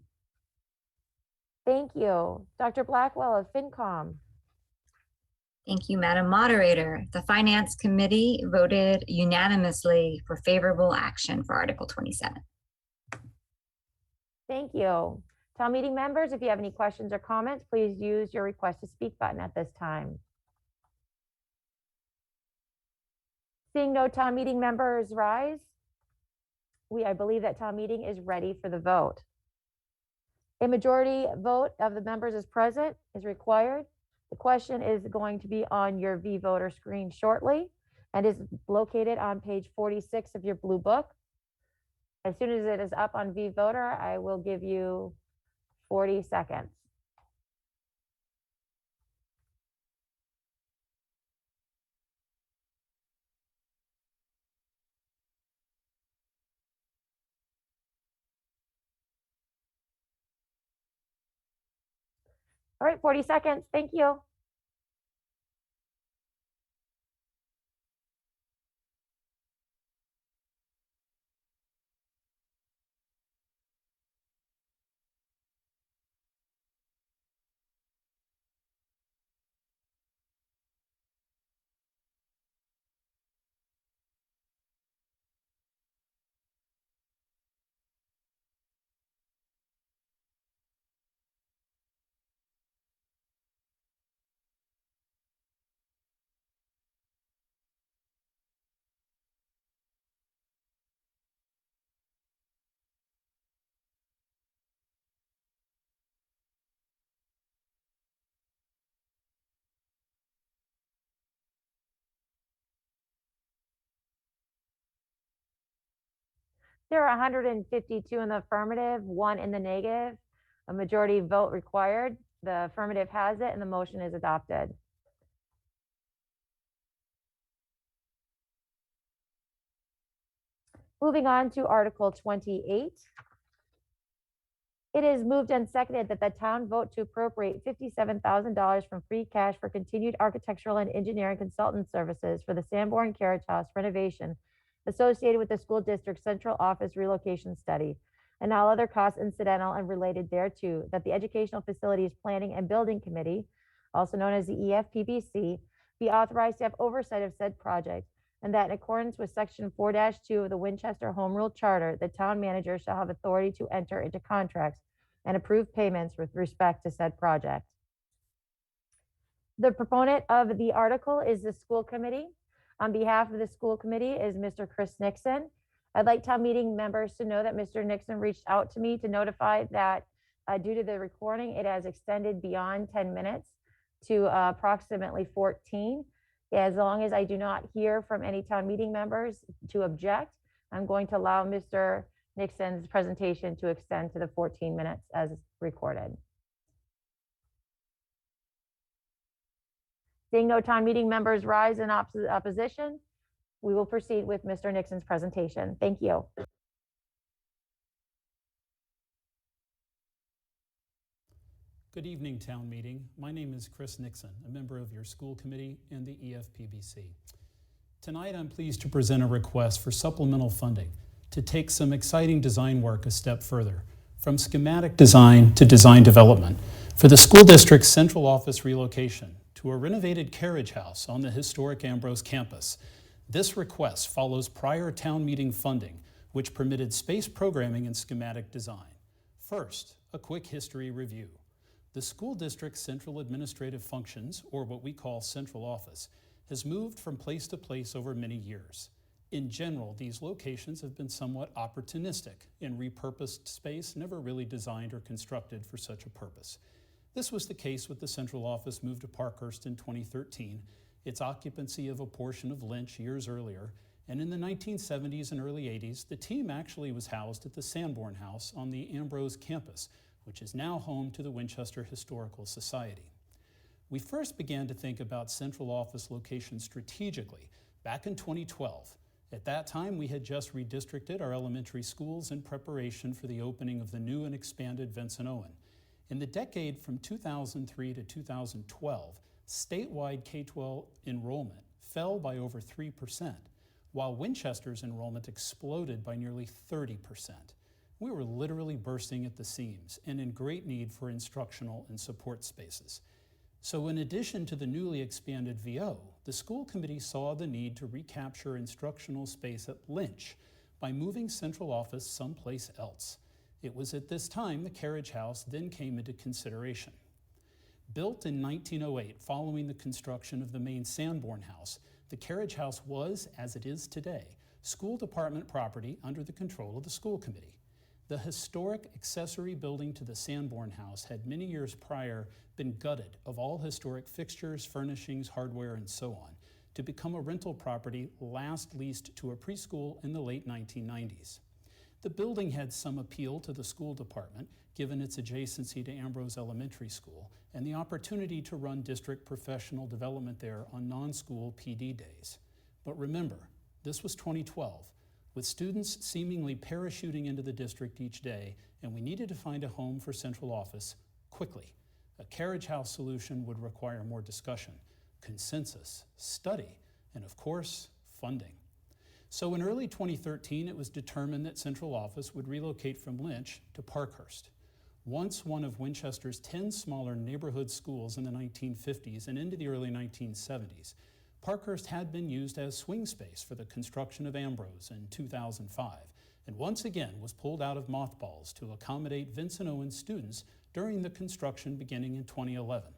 Thank you. Dr. Blackwell of FinCom. Thank you, Madam Moderator. The Finance Committee voted unanimously for favorable action for Article 27. Thank you. Town meeting members, if you have any questions or comments, please use your request to speak button at this time. Seeing no town meeting members rise, I believe that town meeting is ready for the vote. A majority vote of the members is present is required. The question is going to be on your V-Voter screen shortly and is located on page 46 of your blue book. As soon as it is up on V-Voter, I will give you 40 seconds. All right, 40 seconds. Thank you. There are 152 in the affirmative, 1 in the negative. A majority vote required. The affirmative has it and the motion is adopted. Moving on to Article 28. It is moved and seconded that the town vote to appropriate $57,000 from free cash for continued architectural and engineering consultant services for the Sanborn Carriage House renovation associated with the school district's central office relocation study and all other costs incidental and related thereto, that the Educational Facilities Planning and Building Committee, also known as the EFPBC, be authorized to have oversight of said project, and that in accordance with Section 4-2 of the Winchester Home Rule Charter, the town manager shall have authority to enter into contracts and approve payments with respect to said project. The proponent of the article is the school committee. On behalf of the school committee is Mr. Chris Nixon. I'd like town meeting members to know that Mr. Nixon reached out to me to notify that due to the recording, it has extended beyond 10 minutes to approximately 14. As long as I do not hear from any town meeting members to object, I'm going to allow Mr. Nixon's presentation to extend to the 14 minutes as recorded. Seeing no town meeting members rise in opposition, we will proceed with Mr. Nixon's presentation. Thank you. Good evening, town meeting. My name is Chris Nixon, a member of your school committee and the EFPBC. Tonight, I'm pleased to present a request for supplemental funding to take some exciting design work a step further, from schematic design to design development, for the school district's central office relocation to a renovated carriage house on the historic Ambrose campus. This request follows prior town meeting funding, which permitted space programming and schematic design. First, a quick history review. The school district's central administrative functions, or what we call central office, has moved from place to place over many years. In general, these locations have been somewhat opportunistic in repurposed space, never really designed or constructed for such a purpose. This was the case with the central office move to Parkhurst in 2013, its occupancy of a portion of Lynch years earlier, and in the 1970s and early 80s, the team actually was housed at the Sanborn House on the Ambrose campus, which is now home to the Winchester Historical Society. We first began to think about central office location strategically back in 2012. At that time, we had just redistricted our elementary schools in preparation for the opening of the new and expanded Vincent Owen. In the decade from 2003 to 2012, statewide K-12 enrollment fell by over 3%, while Winchester's enrollment exploded by nearly 30%. We were literally bursting at the seams and in great need for instructional and support spaces. So in addition to the newly expanded VO, the school committee saw the need to recapture instructional space at Lynch by moving central office someplace else. It was at this time the Carriage House then came into consideration. Built in 1908 following the construction of the main Sanborn House, the Carriage House was, as it is today, school department property under the control of the school committee. The historic accessory building to the Sanborn House had many years prior been gutted of all historic fixtures, furnishings, hardware, and so on, to become a rental property last leased to a preschool in the late 1990s. The building had some appeal to the school department, given its adjacency to Ambrose Elementary School, and the opportunity to run district professional development there on non-school PD days. But remember, this was 2012. With students seemingly parachuting into the district each day, and we needed to find a home for central office quickly. A carriage house solution would require more discussion, consensus, study, and of course, funding. So in early 2013, it was determined that central office would relocate from Lynch to Parkhurst. Once one of Winchester's 10 smaller neighborhood schools in the 1950s and into the early 1970s, Parkhurst had been used as swing space for the construction of Ambrose in 2005, and once again was pulled out of mothballs to accommodate Vincent Owen students during the construction beginning in 2011.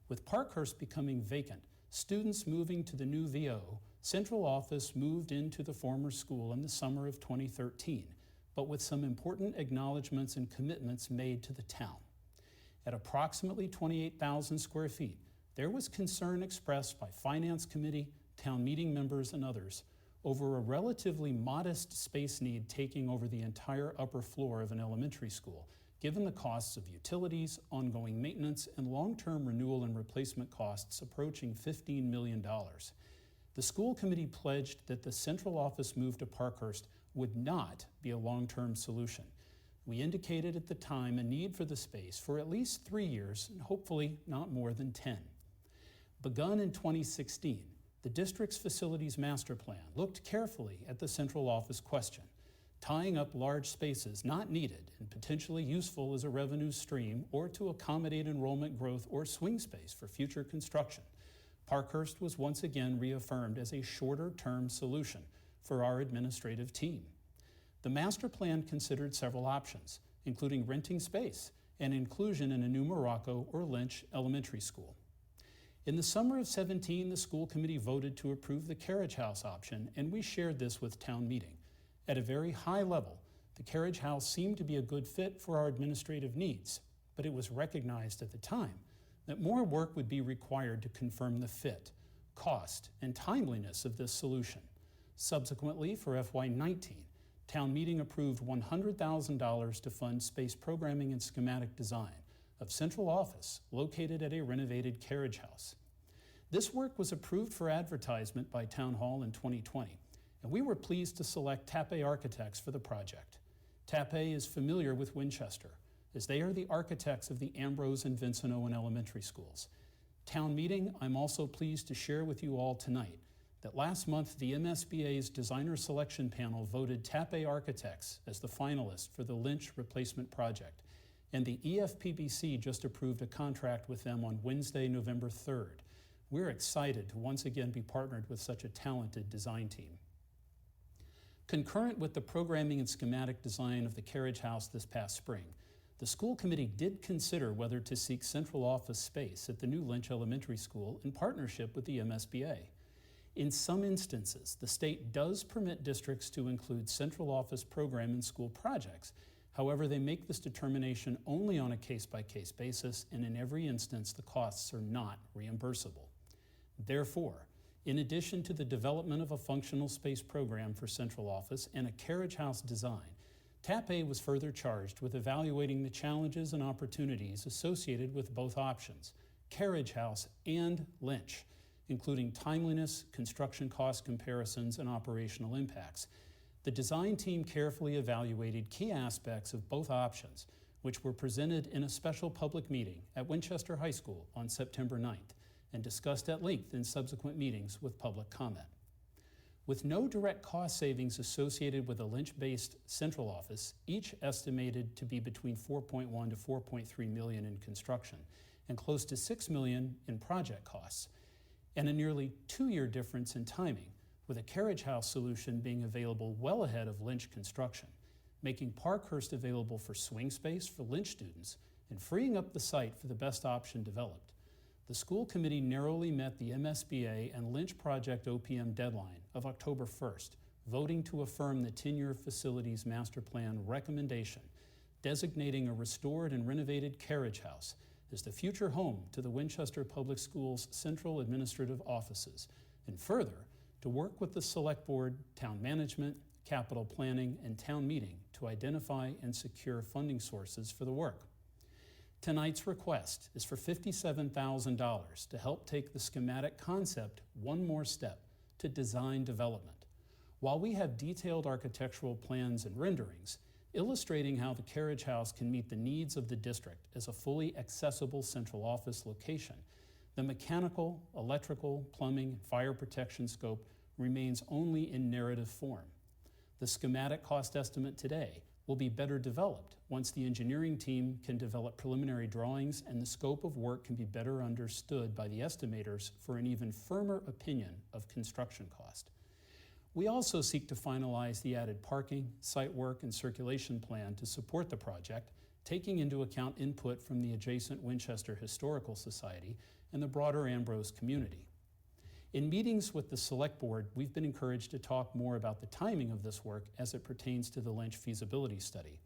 With Parkhurst becoming vacant, students moving to the new VO, central office moved into the former school in the summer of 2013, but with some important acknowledgments and commitments made to the town. At approximately 28,000 square feet, there was concern expressed by Finance Committee, town meeting members, and others over a relatively modest space need taking over the entire upper floor of an elementary school, given the costs of utilities, ongoing maintenance, and long-term renewal and replacement costs approaching $15 million. The school committee pledged that the central office move to Parkhurst would not be a long-term solution. We indicated at the time a need for the space for at least 3 years and hopefully not more than 10. Begun in 2016, the district's facilities master plan looked carefully at the central office question, tying up large spaces not needed and potentially useful as a revenue stream or to accommodate enrollment growth or swing space for future construction. Parkhurst was once again reaffirmed as a shorter-term solution for our administrative team. The master plan considered several options, including renting space and inclusion in a new Morocco or Lynch elementary school. In the summer of 17, the school committee voted to approve the Carriage House option, and we shared this with town meeting. At a very high level, the Carriage House seemed to be a good fit for our administrative needs, but it was recognized at the time that more work would be required to confirm the fit, cost, and timeliness of this solution. Subsequently, for FY19, town meeting approved $100,000 to fund space programming and schematic design of central office located at a renovated Carriage House. This work was approved for advertisement by Town Hall in 2020, and we were pleased to select Tappe Architects for the project. Tappe is familiar with Winchester, as they are the architects of the Ambrose and Vincent Owen elementary schools. Town meeting, I'm also pleased to share with you all tonight that last month the MSBA's designer selection panel voted Tappe Architects as the finalist for the Lynch replacement project, and the EFPBC just approved a contract with them on Wednesday, November 3rd. We're excited to once again be partnered with such a talented design team. Concurrent with the programming and schematic design of the Carriage House this past spring, the school committee did consider whether to seek central office space at the new Lynch Elementary School in partnership with the MSBA. In some instances, the state does permit districts to include central office program in school projects. However, they make this determination only on a case-by-case basis, and in every instance, the costs are not reimbursable. Therefore, in addition to the development of a functional space program for central office and a Carriage House design, Tappe was further charged with evaluating the challenges and opportunities associated with both options, Carriage House and Lynch, including timeliness, construction cost comparisons, and operational impacts. The design team carefully evaluated key aspects of both options, which were presented in a special public meeting at Winchester High School on September 9th and discussed at length in subsequent meetings with public comment. With no direct cost savings associated with a Lynch-based central office, each estimated to be between $4.1 to $4.3 million in construction and close to $6 million in project costs, and a nearly 2-year difference in timing, with a Carriage House solution being available well ahead of Lynch construction, making Parkhurst available for swing space for Lynch students and freeing up the site for the best option developed. The school committee narrowly met the MSBA and Lynch project OPM deadline of October 1st, voting to affirm the 10-year facilities master plan recommendation, designating a restored and renovated Carriage House as the future home to the Winchester Public Schools central administrative offices, and further, to work with the Select Board, Town Management, Capital Planning, and Town Meeting to identify and secure funding sources for the work. Tonight's request is for $57,000 to help take the schematic concept one more step to design development. While we have detailed architectural plans and renderings illustrating how the Carriage House can meet the needs of the district as a fully accessible central office location, the mechanical, electrical, plumbing, and fire protection scope remains only in narrative form. The schematic cost estimate today will be better developed once the engineering team can develop preliminary drawings and the scope of work can be better understood by the estimators for an even firmer opinion of construction cost. We also seek to finalize the added parking, site work, and circulation plan to support the project, taking into account input from the adjacent Winchester Historical Society and the broader Ambrose community. In meetings with the Select Board, we've been encouraged to talk more about the timing of this work as it pertains to the Lynch feasibility study.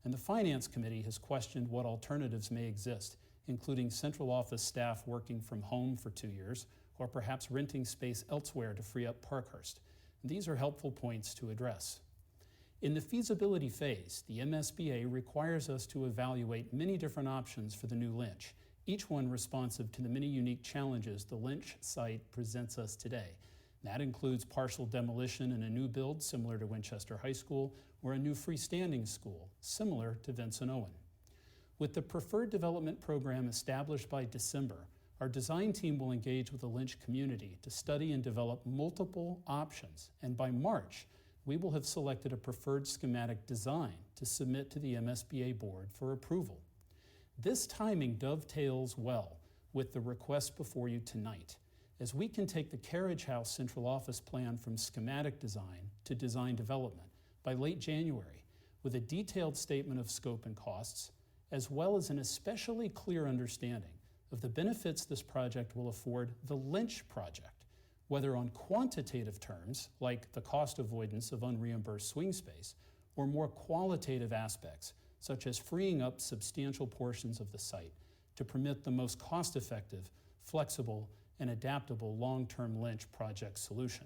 And the Finance Committee has questioned what alternatives may exist, including central office staff working from home for 2 years, or perhaps renting space elsewhere to free up Parkhurst. These are helpful points to address. In the feasibility phase, the MSBA requires us to evaluate many different options for the new Lynch, each one responsive to the many unique challenges the Lynch site presents us today. That includes partial demolition and a new build similar to Winchester High School, or a new freestanding school similar to Vincent Owen. With the Preferred Development Program established by December, our design team will engage with the Lynch community to study and develop multiple options, and by March, we will have selected a preferred schematic design to submit to the MSBA board for approval. This timing dovetails well with the request before you tonight, as we can take the Carriage House central office plan from schematic design to design development by late January, with a detailed statement of scope and costs, as well as an especially clear understanding of the benefits this project will afford the Lynch project, whether on quantitative terms, like the cost avoidance of unreimbursed swing space, or more qualitative aspects, such as freeing up substantial portions of the site to permit the most cost-effective, flexible, and adaptable long-term Lynch project solution.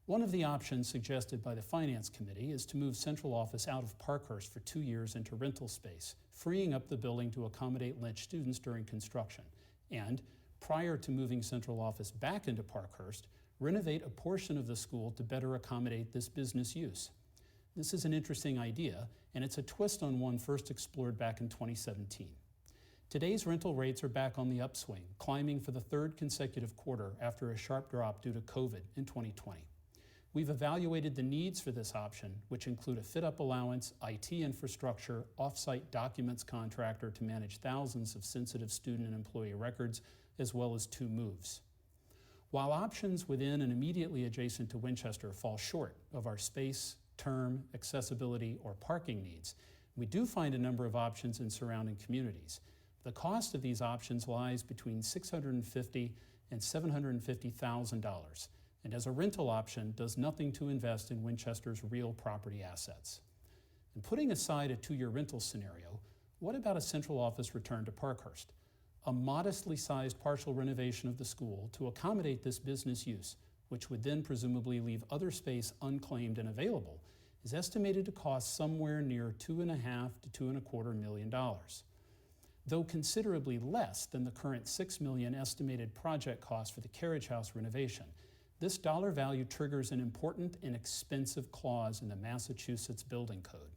One of the options suggested by the Finance Committee is to move central office out of Parkhurst for 2 years into rental space, freeing up the building to accommodate Lynch students during construction, and, prior to moving central office back into Parkhurst, renovate a portion of the school to better accommodate this business use. This is an interesting idea, and it's a twist on one first explored back in 2017. Today's rental rates are back on the upswing, climbing for the third consecutive quarter after a sharp drop due to COVID in 2020. We've evaluated the needs for this option, which include a fit-up allowance, IT infrastructure, off-site documents contractor to manage thousands of sensitive student and employee records, as well as 2 moves. While options within and immediately adjacent to Winchester fall short of our space, term, accessibility, or parking needs, we do find a number of options in surrounding communities. The cost of these options lies between $650,000 and $750,000, and as a rental option, does nothing to invest in Winchester's real property assets. And putting aside a 2-year rental scenario, what about a central office return to Parkhurst? A modestly sized partial renovation of the school to accommodate this business use, which would then presumably leave other space unclaimed and available, is estimated to cost somewhere near $2.5 to $2.25 million. Though considerably less than the current $6 million estimated project cost for the Carriage House renovation, this dollar value triggers an important and expensive clause in the Massachusetts Building Code.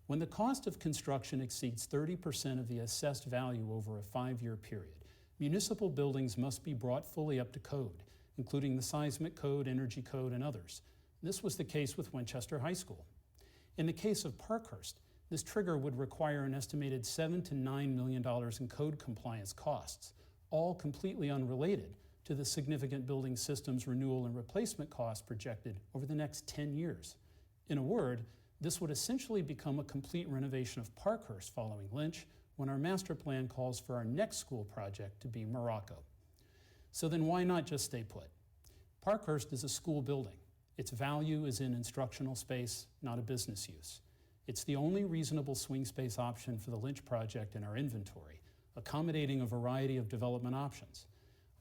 When the cost of construction exceeds 30% of the assessed value over a 5-year period, municipal buildings must be brought fully up to code, including the seismic code, energy code, and others. This was the case with Winchester High School. In the case of Parkhurst, this trigger would require an estimated $7 to $9 million in code compliance costs, all completely unrelated to the significant building systems renewal and replacement costs projected over the next 10 years. In a word, this would essentially become a complete renovation of Parkhurst following Lynch, when our master plan calls for our next school project to be Morocco. So then why not just stay put? Parkhurst is a school building. Its value is in instructional space, not a business use. It's the only reasonable swing space option for the Lynch project in our inventory, accommodating a variety of development options.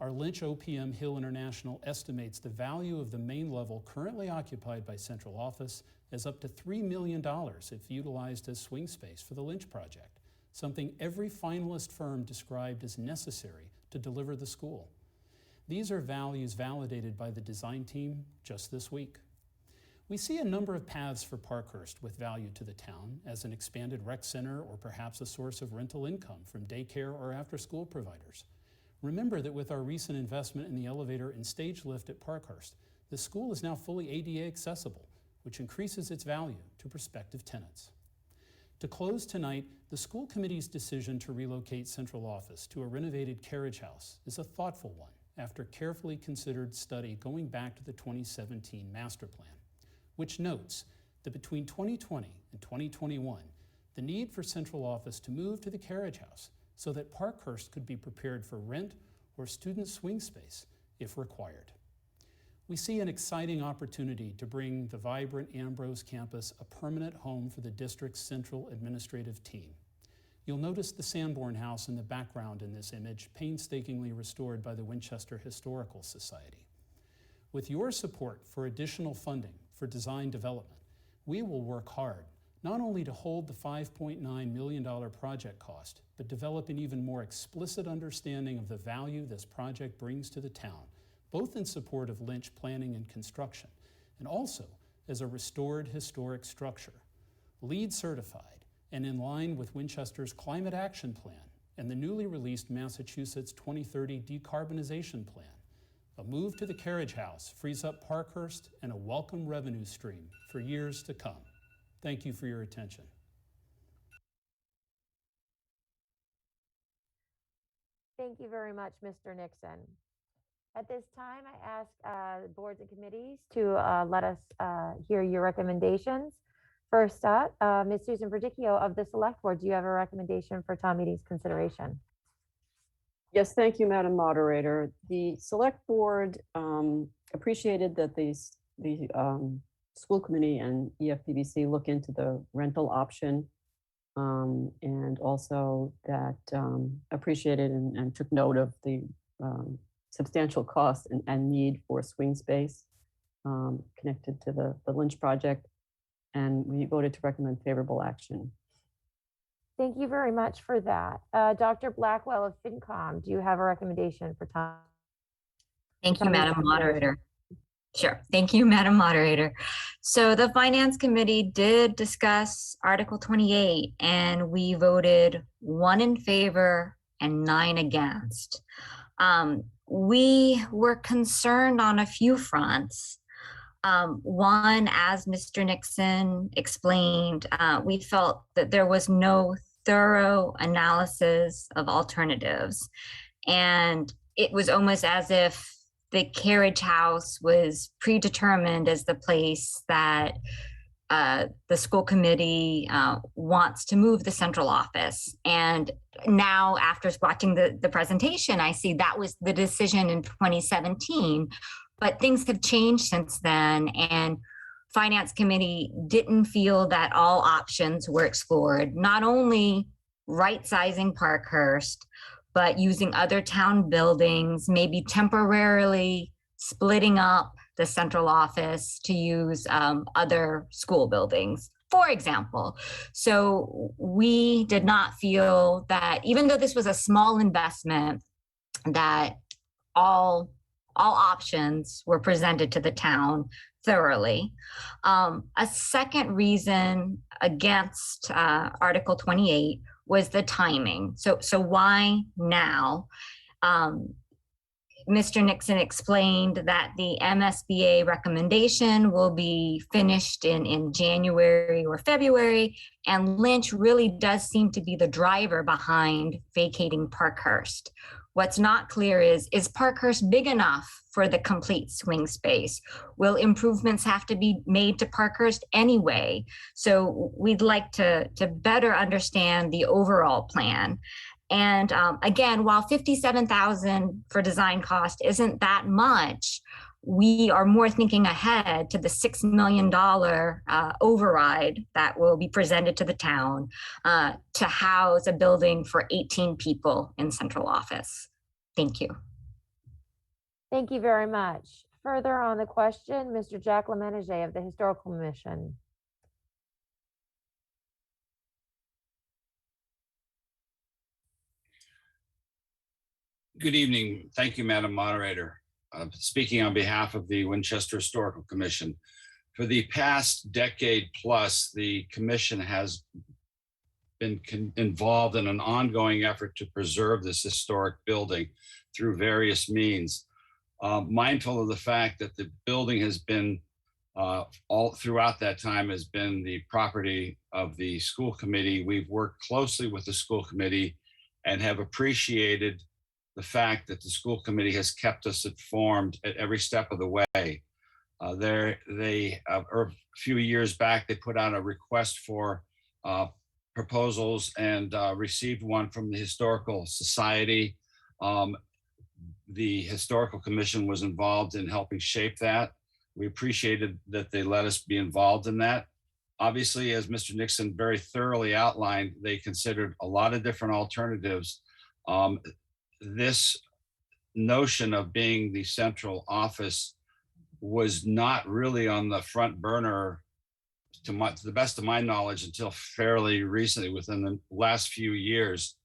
Our Lynch OPM Hill International estimates the value of the main level currently occupied by central office as up to $3 million if utilized as swing space for the Lynch project, something every finalist firm described as necessary to deliver the school. These are values validated by the design team just this week. We see a number of paths for Parkhurst with value to the town as an expanded rec center or perhaps a source of rental income from daycare or after-school providers. Remember that with our recent investment in the elevator and stage lift at Parkhurst, the school is now fully ADA accessible, which increases its value to prospective tenants. To close tonight, the school committee's decision to relocate central office to a renovated Carriage House is a thoughtful one after carefully considered study going back to the 2017 master plan, which notes that between 2020 and 2021, the need for central office to move to the Carriage House so that Parkhurst could be prepared for rent or student swing space if required. We see an exciting opportunity to bring the vibrant Ambrose campus a permanent home for the district's central administrative team. You'll notice the Sanborn House in the background in this image, painstakingly restored by the Winchester Historical Society. With your support for additional funding for design development, we will work hard not only to hold the $5.9 million project cost, but develop an even more explicit understanding of the value this project brings to the town both in support of Lynch planning and construction, and also as a restored historic structure, LEED certified and in line with Winchester's Climate Action Plan and the newly released Massachusetts 2030 Decarbonization Plan. A move to the Carriage House frees up Parkhurst and a welcome revenue stream for years to come. Thank you for your attention. Thank you very much, Mr. Nixon. At this time, I ask boards and committees to let us hear your recommendations. First up, Ms. Susan Verdicchio of the Select Board, do you have a recommendation for town meeting's consideration? Yes, thank you, Madam Moderator. The Select Board appreciated that the school committee and EFPBC look into the rental option, and also that appreciated and took note of the substantial cost and need for swing space connected to the Lynch project, and we voted to recommend favorable action. Thank you very much for that. Dr. Blackwell of FinCom, do you have a recommendation for Tom? Thank you, Madam Moderator. Sure. Thank you, Madam Moderator. So the Finance Committee did discuss Article 28, and we voted 1 in favor and 9 against. We were concerned on a few fronts. One, as Mr. Nixon explained, we felt that there was no thorough analysis of alternatives. And it was almost as if the Carriage House was predetermined as the place that the school committee wants to move the central office. And now, after watching the presentation, I see that was the decision in 2017, but things have changed since then. And Finance Committee didn't feel that all options were explored, not only right-sizing Parkhurst, but using other town buildings, maybe temporarily splitting up the central office to use other school buildings, for example. So we did not feel that, even though this was a small investment, that all options were presented to the town thoroughly. A second reason against Article 28 was the timing. So why now? Mr. Nixon explained that the MSBA recommendation will be finished in January or February, and Lynch really does seem to be the driver behind vacating Parkhurst. What's not clear is Parkhurst big enough for the complete swing space? Will improvements have to be made to Parkhurst anyway? So we'd like to better understand the overall plan. And again, while $57,000 for design cost isn't that much, we are more thinking ahead to the $6 million override that will be presented to the town to house a building for 18 people in central office. Thank you. Thank you very much. Further on the question, Mr. Jack Lemenege of the Historical Commission. Good evening. Thank you, Madam Moderator. Speaking on behalf of the Winchester Historical Commission. For the past decade plus, the commission has been involved in an ongoing effort to preserve this historic building through various means. Mindful of the fact that the building has been, all throughout that time, has been the property of the school committee, we've worked closely with the school committee and have appreciated the fact that the school committee has kept us informed at every step of the way. A few years back, they put out a request for proposals and received one from the Historical Society. The Historical Commission was involved in helping shape that. We appreciated that they let us be involved in that. Obviously, as Mr. Nixon very thoroughly outlined, they considered a lot of different alternatives. This notion of being the central office was not really on the front burner, to the best of my knowledge, until fairly recently, within the last few years.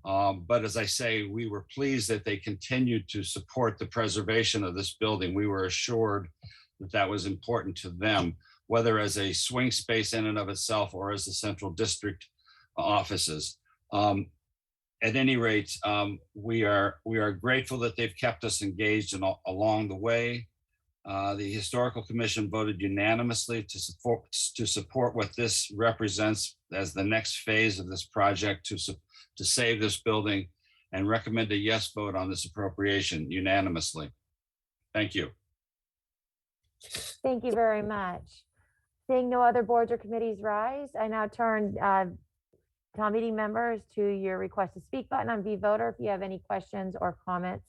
But as I say, we were pleased that they continued to support the preservation of this building. We were assured that that was important to them, whether as a swing space in and of itself or as the central district offices. At any rate, we are grateful that they've kept us engaged along the way. The Historical Commission voted unanimously to support what this represents as the next phase of this project to save this building, and recommend a yes vote on this appropriation unanimously. Thank you. Thank you very much. Seeing no other boards or committees rise, I now turn town meeting members to your request to speak button on VVoter if you have any questions or comments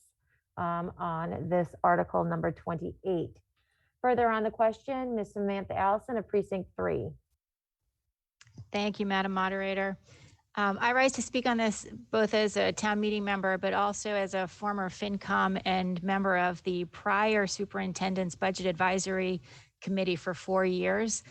on this article number 28. Further on the question, Ms. Samantha Allison of Precinct 3. Thank you, Madam Moderator. I rise to speak on this both as a town meeting member, but also as a former FinCom and member of the prior Superintendent's Budget Advisory Committee for 4 years.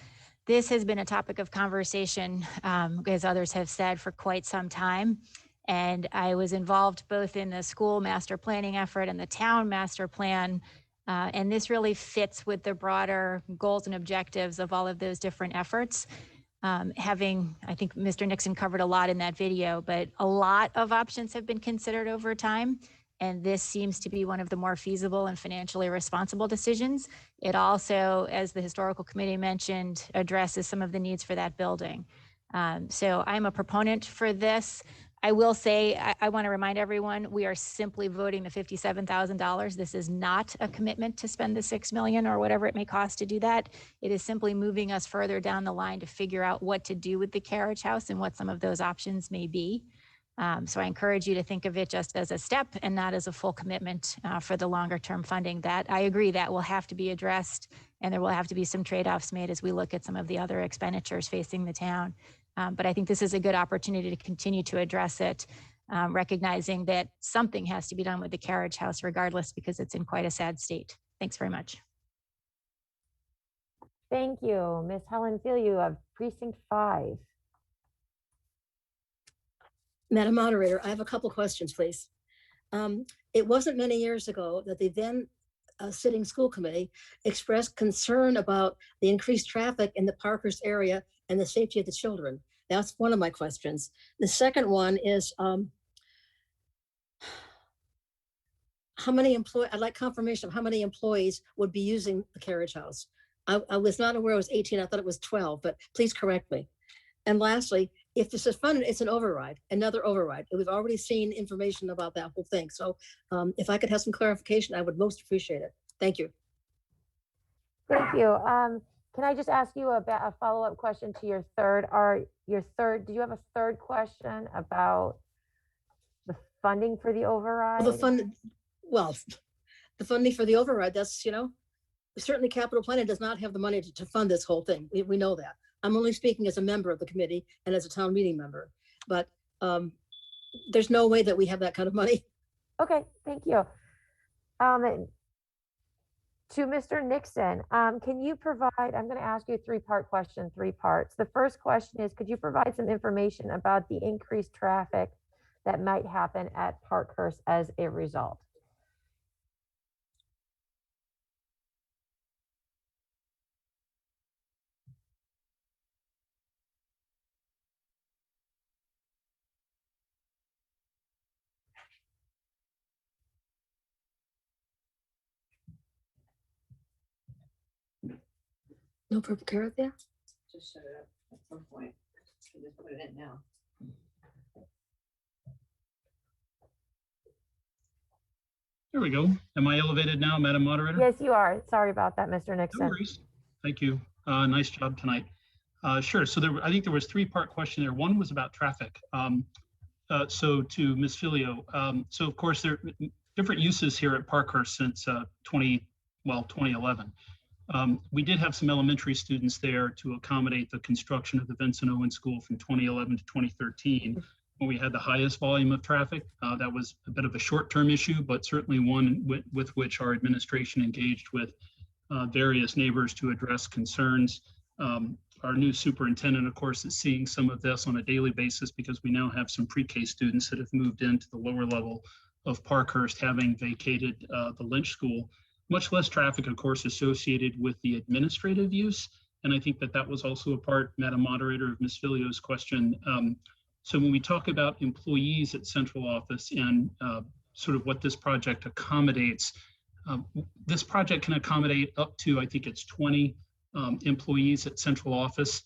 This has been a topic of conversation, as others have said, for quite some time. And I was involved both in the school master planning effort and the town master plan. And this really fits with the broader goals and objectives of all of those different efforts. I think Mr. Nixon covered a lot in that video, but a lot of options have been considered over time. And this seems to be one of the more feasible and financially responsible decisions. It also, as the Historical Committee mentioned, addresses some of the needs for that building. So I'm a proponent for this. I will say, I want to remind everyone, we are simply voting the $57,000. This is not a commitment to spend the $6 million or whatever it may cost to do that. It is simply moving us further down the line to figure out what to do with the carriage house and what some of those options may be. So I encourage you to think of it just as a step and not as a full commitment for the longer term funding. That I agree that will have to be addressed, and there will have to be some trade-offs made as we look at some of the other expenditures facing the town. But I think this is a good opportunity to continue to address it, recognizing that something has to be done with the carriage house regardless, because it's in quite a sad state. Thanks very much. Thank you. Ms. Helen Filiu of Precinct 5. Madam Moderator, I have a couple questions, please. It wasn't many years ago that the then sitting school committee expressed concern about the increased traffic in the Parkhurst area and the safety of the children. That's one of my questions. The second one is how many employees, I'd like confirmation of how many employees would be using the carriage house. I was not aware it was 18, I thought it was 12, but please correct me. And lastly, if this is funded, it's an override, another override. We've already seen information about that whole thing. So if I could have some clarification, I would most appreciate it. Thank you. Thank you. Can I just ask you about a follow-up question to your third? Do you have a third question about the funding for the override? The funding for the override, that's, certainly capital planning does not have the money to fund this whole thing. We know that. I'm only speaking as a member of the committee and as a town meeting member, but there's no way that we have that kind of money. Okay, thank you. To Mr. Nixon, can you provide, I'm going to ask you a three-part question, 3 parts. The first question is, could you provide some information about the increased traffic that might happen at Parkhurst as a result? No purple carrot there? Just set it up at some point. You just put it in now. There we go. Am I elevated now, Madam Moderator? Yes, you are. Sorry about that, Mr. Nixon. No worries. Thank you. Nice job tonight. Sure. So I think there was 3-part question there. One was about traffic. So to Ms. Filio, so of course there are different uses here at Parkhurst since 2011. We did have some elementary students there to accommodate the construction of the Vincent Owen School from 2011 to 2013, when we had the highest volume of traffic. That was a bit of a short-term issue, but certainly one with which our administration engaged with various neighbors to address concerns. our new superintendent, of course, is seeing some of this on a daily basis because we now have some pre-K students that have moved into the lower level of Parkhurst, having vacated the Lynch School. Much less traffic, of course, associated with the administrative use. And I think that that was also a part, Madam Moderator, of Ms. Filio's question. So when we talk about employees at central office and sort of what this project accommodates, this project can accommodate up to, I think it's 20 employees at central office.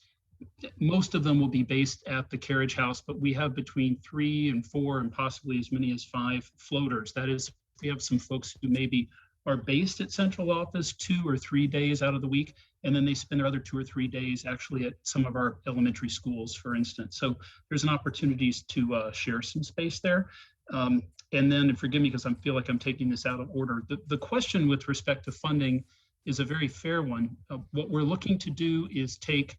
Most of them will be based at the Carriage House, but we have between 3 and 4 and possibly as many as 5 floaters. That is, we have some folks who maybe are based at central office 2 or 3 days out of the week, and then they spend their other 2 or 3 days actually at some of our elementary schools, for instance. So there's an opportunities to share some space there. And then, and forgive me because I feel like I'm taking this out of order, the question with respect to funding is a very fair one. What we're looking to do is take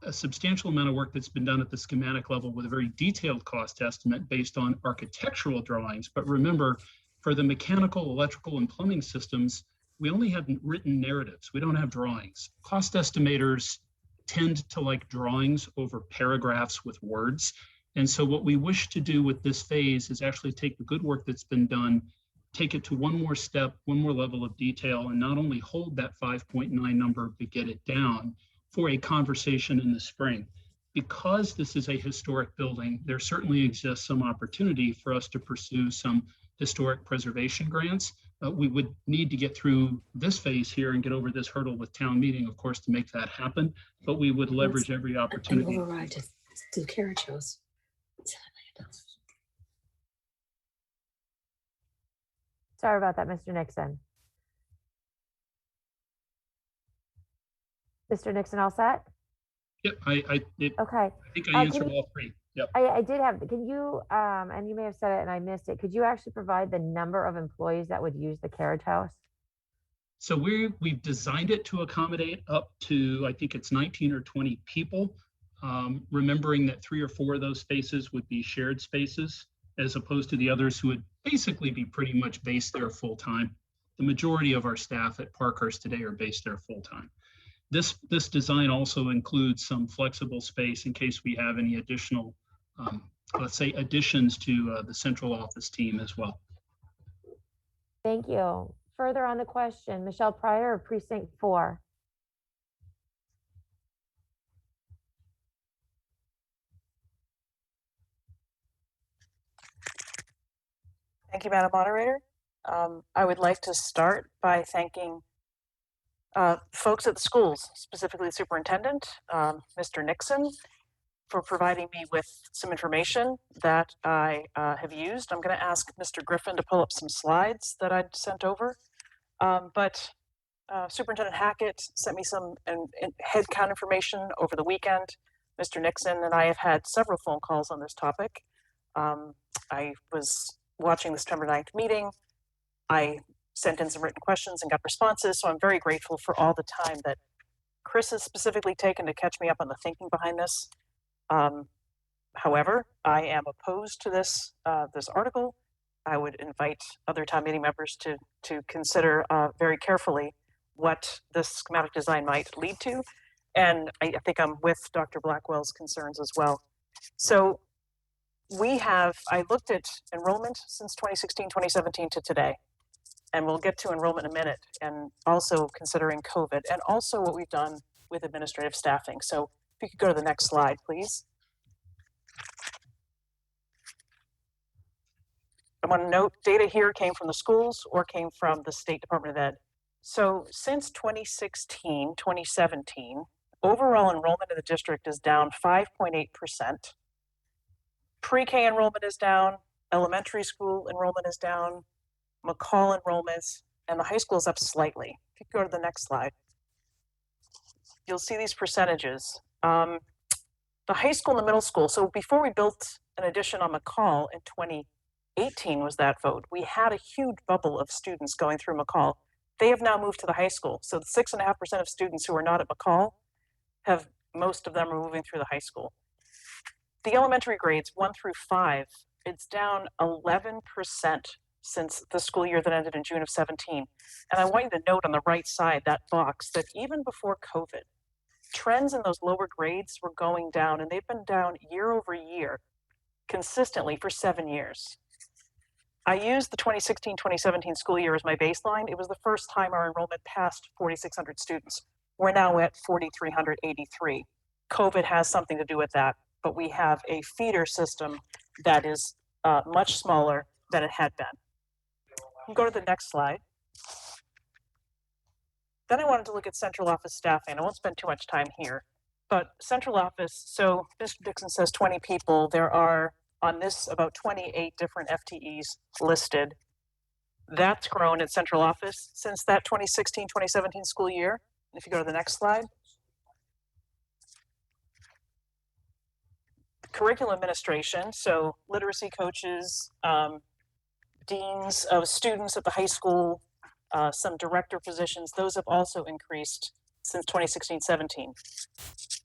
a substantial amount of work that's been done at the schematic level with a very detailed cost estimate based on architectural drawings. But remember, for the mechanical, electrical, and plumbing systems, we only have written narratives. We don't have drawings. Cost estimators tend to like drawings over paragraphs with words. And so what we wish to do with this phase is actually take the good work that's been done, take it to one more step, one more level of detail, and not only hold that 5.9 number, but get it down for a conversation in the spring. Because this is a historic building, there certainly exists some opportunity for us to pursue some historic preservation grants. We would need to get through this phase here and get over this hurdle with town meeting, of course, to make that happen, but we would leverage every opportunity. An override to Carriage House. Sorry about that, Mr. Nixon. Mr. Nixon, all set? Yep, I think I answered all 3. Yep. I did have, can you, and you may have said it and I missed it, could you actually provide the number of employees that would use the Carriage House? So we've designed it to accommodate up to, I think it's 19 or 20 people, remembering that 3 or 4 of those spaces would be shared spaces, as opposed to the others who would basically be pretty much based there full time. The majority of our staff at Parkhurst today are based there full time. This design also includes some flexible space in case we have any additional, let's say, additions to the central office team as well. Thank you. Further on the question, Michelle Pryor of Precinct 4. Thank you, Madam Moderator. I would like to start by thanking folks at the schools, specifically the superintendent, Mr. Nixon, for providing me with some information that I have used. I'm going to ask Mr. Griffin to pull up some slides that I'd sent over. But Superintendent Hackett sent me some headcount information over the weekend. Mr. Nixon and I have had several phone calls on this topic. I was watching the September 9th meeting. I sent in some written questions and got responses, so I'm very grateful for all the time that Chris has specifically taken to catch me up on the thinking behind this. However, I am opposed to this article. I would invite other town meeting members to consider very carefully what this schematic design might lead to. And I think I'm with Dr. Blackwell's concerns as well. So I looked at enrollment since 2016, 2017 to today. And we'll get to enrollment in a minute, and also considering COVID, and also what we've done with administrative staffing. So if you could go to the next slide, please. I want to note data here came from the schools or came from the State Department of Ed. So since 2016, 2017, overall enrollment in the district is down 5.8%. Pre-K enrollment is down, elementary school enrollment is down, McCall enrollments, and the high school is up slightly. If you go to the next slide, you'll see these percentages. The high school and the middle school, so before we built an addition on McCall in 2018 was that vote, we had a huge bubble of students going through McCall. They have now moved to the high school. So the 6.5% of students who are not at McCall, most of them are moving through the high school. The elementary grades 1 through 5, it's down 11% since the school year that ended in June of 17. And I want you to note on the right side, that box, that even before COVID, trends in those lower grades were going down, and they've been down year over year consistently for 7 years. I used the 2016-2017 school year as my baseline. It was the first time our enrollment passed 4,600 students. We're now at 4,383. COVID has something to do with that, but we have a feeder system that is much smaller than it had been. Go to the next slide. Then I wanted to look at central office staffing. I won't spend too much time here, but central office, so Mr. Dixon says 20 people. There are on this about 28 different FTEs listed. That's grown at central office since that 2016-2017 school year. If you go to the next slide. Curriculum administration, so literacy coaches, deans of students at the high school, some director positions, those have also increased since 2016-17.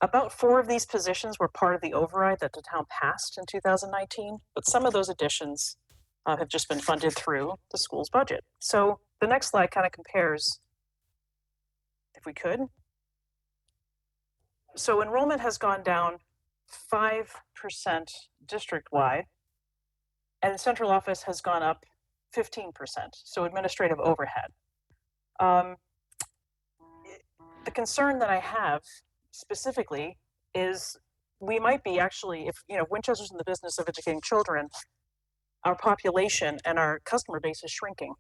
About 4 of these positions were part of the override that the town passed in 2019, but some of those additions have just been funded through the school's budget. So the next slide kind of compares, if we could. So enrollment has gone down 5% district-wide, and central office has gone up 15%, so administrative overhead. The concern that I have specifically is we might be actually, if Winchester's in the business of educating children, our population and our customer base is shrinking.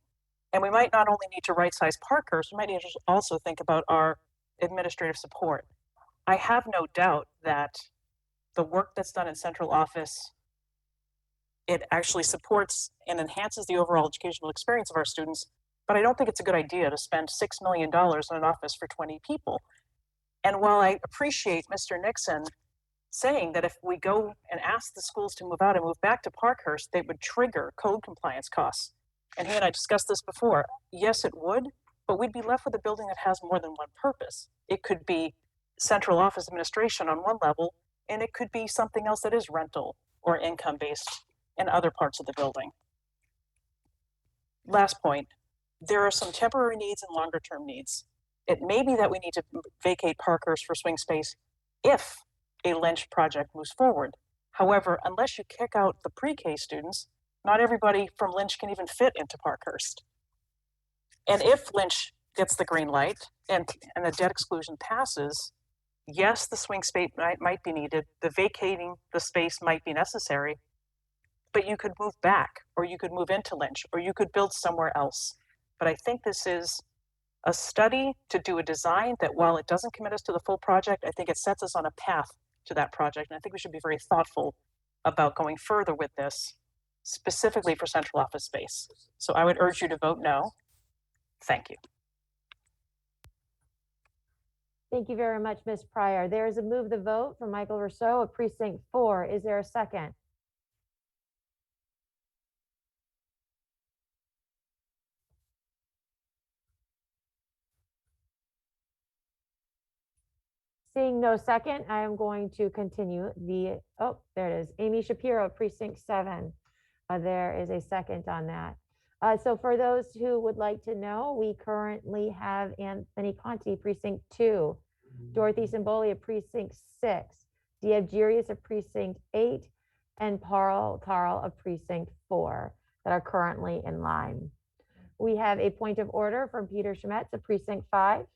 And we might not only need to right-size Parkhurst, we might need to also think about our administrative support. I have no doubt that the work that's done in central office, it actually supports and enhances the overall educational experience of our students, but I don't think it's a good idea to spend $6 million on an office for 20 people. And while I appreciate Mr. Nixon saying that if we go and ask the schools to move out and move back to Parkhurst, they would trigger code compliance costs. And he and I discussed this before. Yes, it would, but we'd be left with a building that has more than one purpose. It could be central office administration on one level, and it could be something else that is rental or income-based in other parts of the building. Last point, there are some temporary needs and longer-term needs. It may be that we need to vacate Parkhurst for swing space if a Lynch project moves forward. However, unless you kick out the pre-K students, not everybody from Lynch can even fit into Parkhurst. And if Lynch gets the green light and the debt exclusion passes, yes, the swing space might be needed, the vacating the space might be necessary, but you could move back, or you could move into Lynch, or you could build somewhere else. But I think this is a study to do a design that, while it doesn't commit us to the full project, I think it sets us on a path to that project. And I think we should be very thoughtful about going further with this, specifically for central office space. So I would urge you to vote no. Thank you. Thank you very much, Ms. Pryor. There is a move the vote from Michael Rousseau of Precinct 4. Is there a second? Seeing no second, I am going to continue the, oh, there it is. Amy Shapiro, Precinct 7. There is a second on that. So for those who would like to know, we currently have Anthony Conti, Precinct 2, Dorothy Simboli of Precinct 6, Diab Jirius of Precinct 8, and Carl of Precinct 4 that are currently in line. We have a point of order from Peter Schemetz of Precinct 5.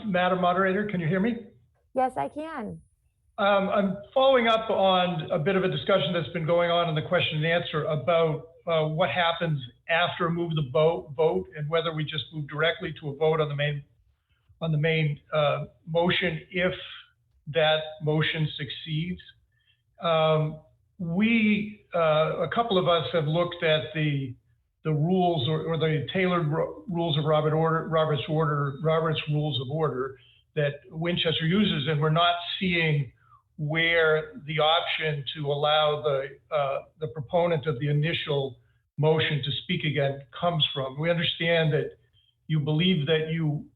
Madam Moderator, can you hear me? Yes, I can. I'm following up on a bit of a discussion that's been going on in the question and answer about what happens after a move the vote and whether we just move directly to a vote on the main motion if that motion succeeds. A couple of us have looked at the rules or the tailored rules of Robert's Rules of Order that Winchester uses, and we're not seeing where the option to allow the proponent of the initial motion to speak again comes from. We understand that you believe that you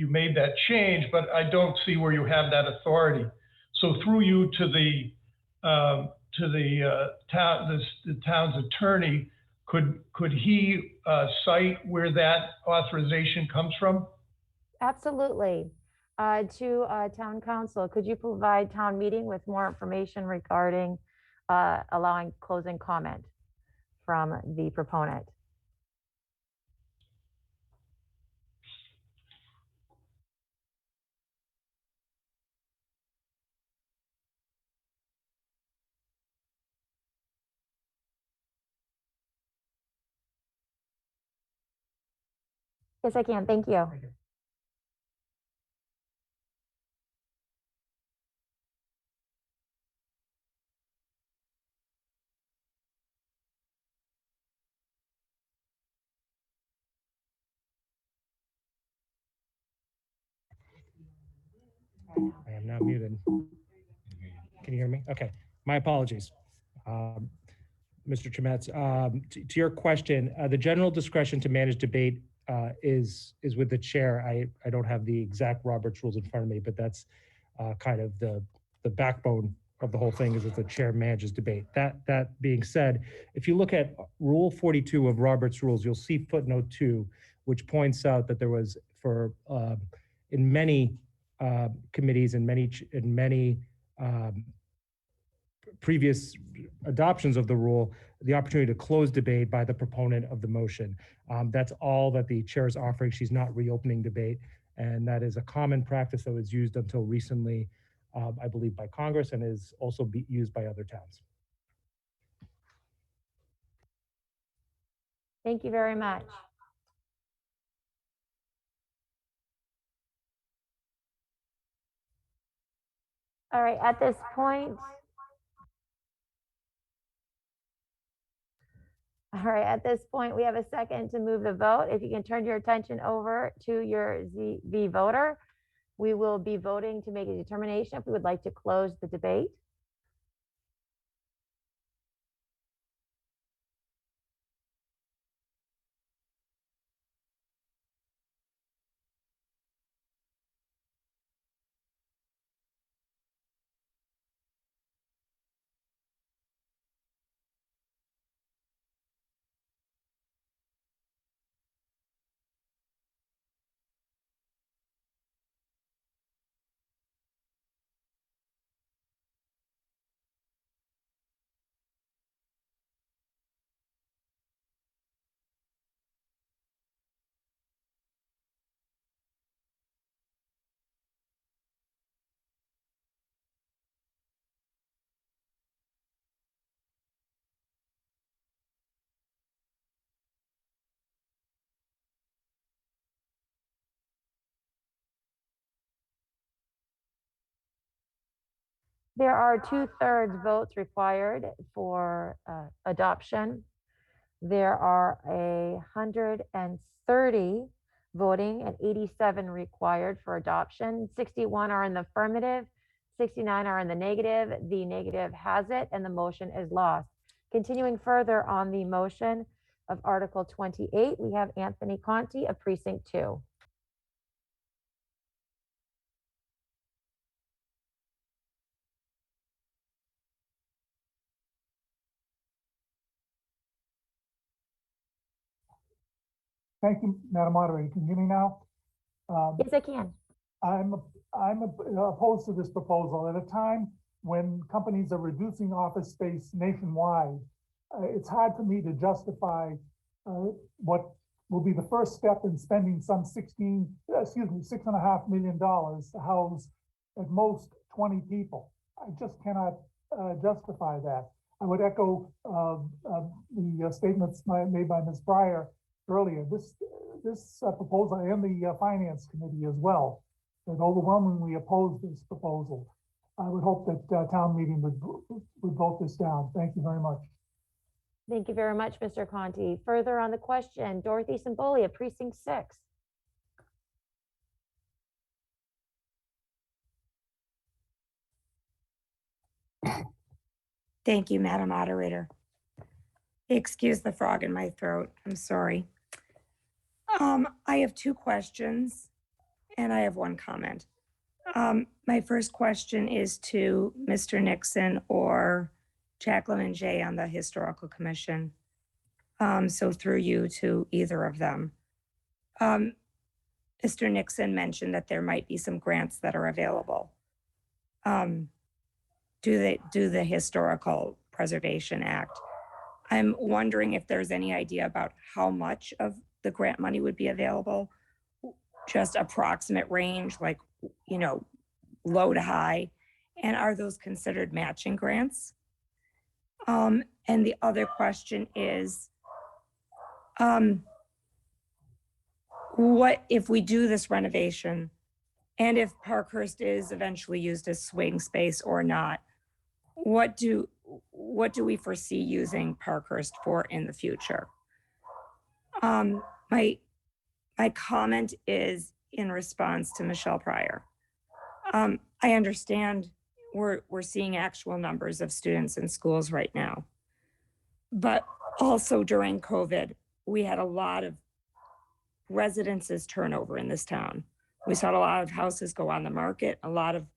made that change, but I don't see where you have that authority. So through you to the to the town's attorney, could he cite where that authorization comes from? Absolutely. To town council, could you provide town meeting with more information regarding allowing closing comment from the proponent? Yes, I can. Thank you. I am now muted. Can you hear me? Okay, my apologies. Mr. Chemetz, to your question, the general discretion to manage debate is with the chair. I don't have the exact Robert's rules in front of me, but that's kind of the backbone of the whole thing is that the chair manages debate. That being said, if you look at Rule 42 of Robert's rules, you'll see footnote 2, which points out that there was in many committees and many previous adoptions of the rule, the opportunity to close debate by the proponent of the motion. That's all that the chair is offering. She's not reopening debate. And that is a common practice that was used until recently, I believe, by Congress, and is also used by other towns. Thank you very much. All right, at this point, we have a second to move the vote. If you can turn your attention over to your ZV voter, we will be voting to make a determination if we would like to close the debate. There are 2/3 votes required for adoption. There are 130 voting and 87 required for adoption. 61 are in the affirmative, 69 are in the negative. The negative has it, and the motion is lost. Continuing further on the motion of Article 28, we have Anthony Conti of Precinct 2. Thank you, Madam Moderator. Can you hear me now? Yes, I can. I'm opposed to this proposal at a time when companies are reducing office space nationwide. It's hard for me to justify what will be the first step in spending some $6.5 million to house at most 20 people. I just cannot justify that. I would echo the statements made by Ms. Breyer earlier. This proposal, and the Finance Committee as well, that overwhelmingly oppose this proposal. I would hope that town meeting would vote this down. Thank you very much. Thank you very much, Mr. Conti. Further on the question, Dorothy Simbolia, Precinct 6. Thank you, Madam Moderator. Excuse the frog in my throat. I'm sorry. I have 2 questions and I have 1 comment. My first question is to Mr. Nixon or Jacqueline Jay on the Historical Commission. So through you to either of them. Mr. Nixon mentioned that there might be some grants that are available. Do the Historical Preservation Act. I'm wondering if there's any idea about how much of the grant money would be available, just approximate range, like, you know, low to high, and are those considered matching grants? And the other question is, what if we do this renovation and if Parkhurst is eventually used as swing space or not, what do we foresee using Parkhurst for in the future? My comment is in response to Michelle Pryor. I understand we're seeing actual numbers of students in schools right now, but also during COVID, we had a lot of residences turnover in this town. We saw a lot of houses go on the market, a lot of,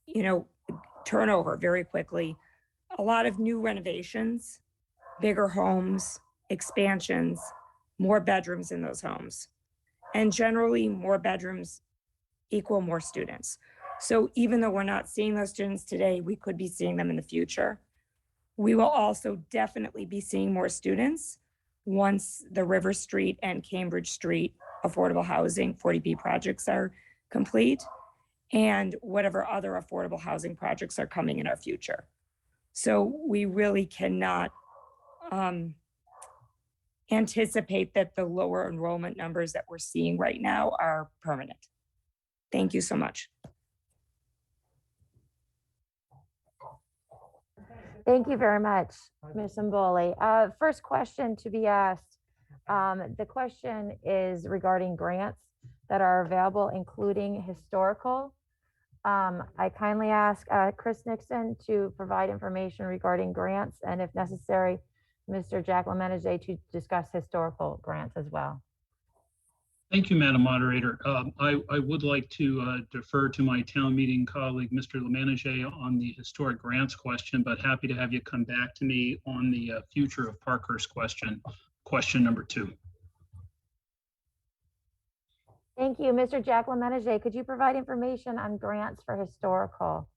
you know, turnover very quickly, a lot of new renovations, bigger homes, expansions, more bedrooms in those homes. And generally more bedrooms equal more students. So even though we're not seeing those students today, we could be seeing them in the future. We will also definitely be seeing more students once the River Street and Cambridge Street affordable housing 40B projects are complete, and whatever other affordable housing projects are coming in our future. So we really cannot anticipate that the lower enrollment numbers that we're seeing right now are permanent. Thank you so much. Thank you very much, Ms. Mboli. First question to be asked. The question is regarding grants that are available, including historical. I kindly ask Chris Nixon to provide information regarding grants, and if necessary, Mr. Jack Lemenege to discuss historical grants as well. Thank you, Madam Moderator. I would like to defer to my town meeting colleague, Mr. Lemenege, on the historic grants question, but happy to have you come back to me on the future of Parkhurst question number 2. Thank you. Mr. Jack Lemenege, could you provide information on grants for historical?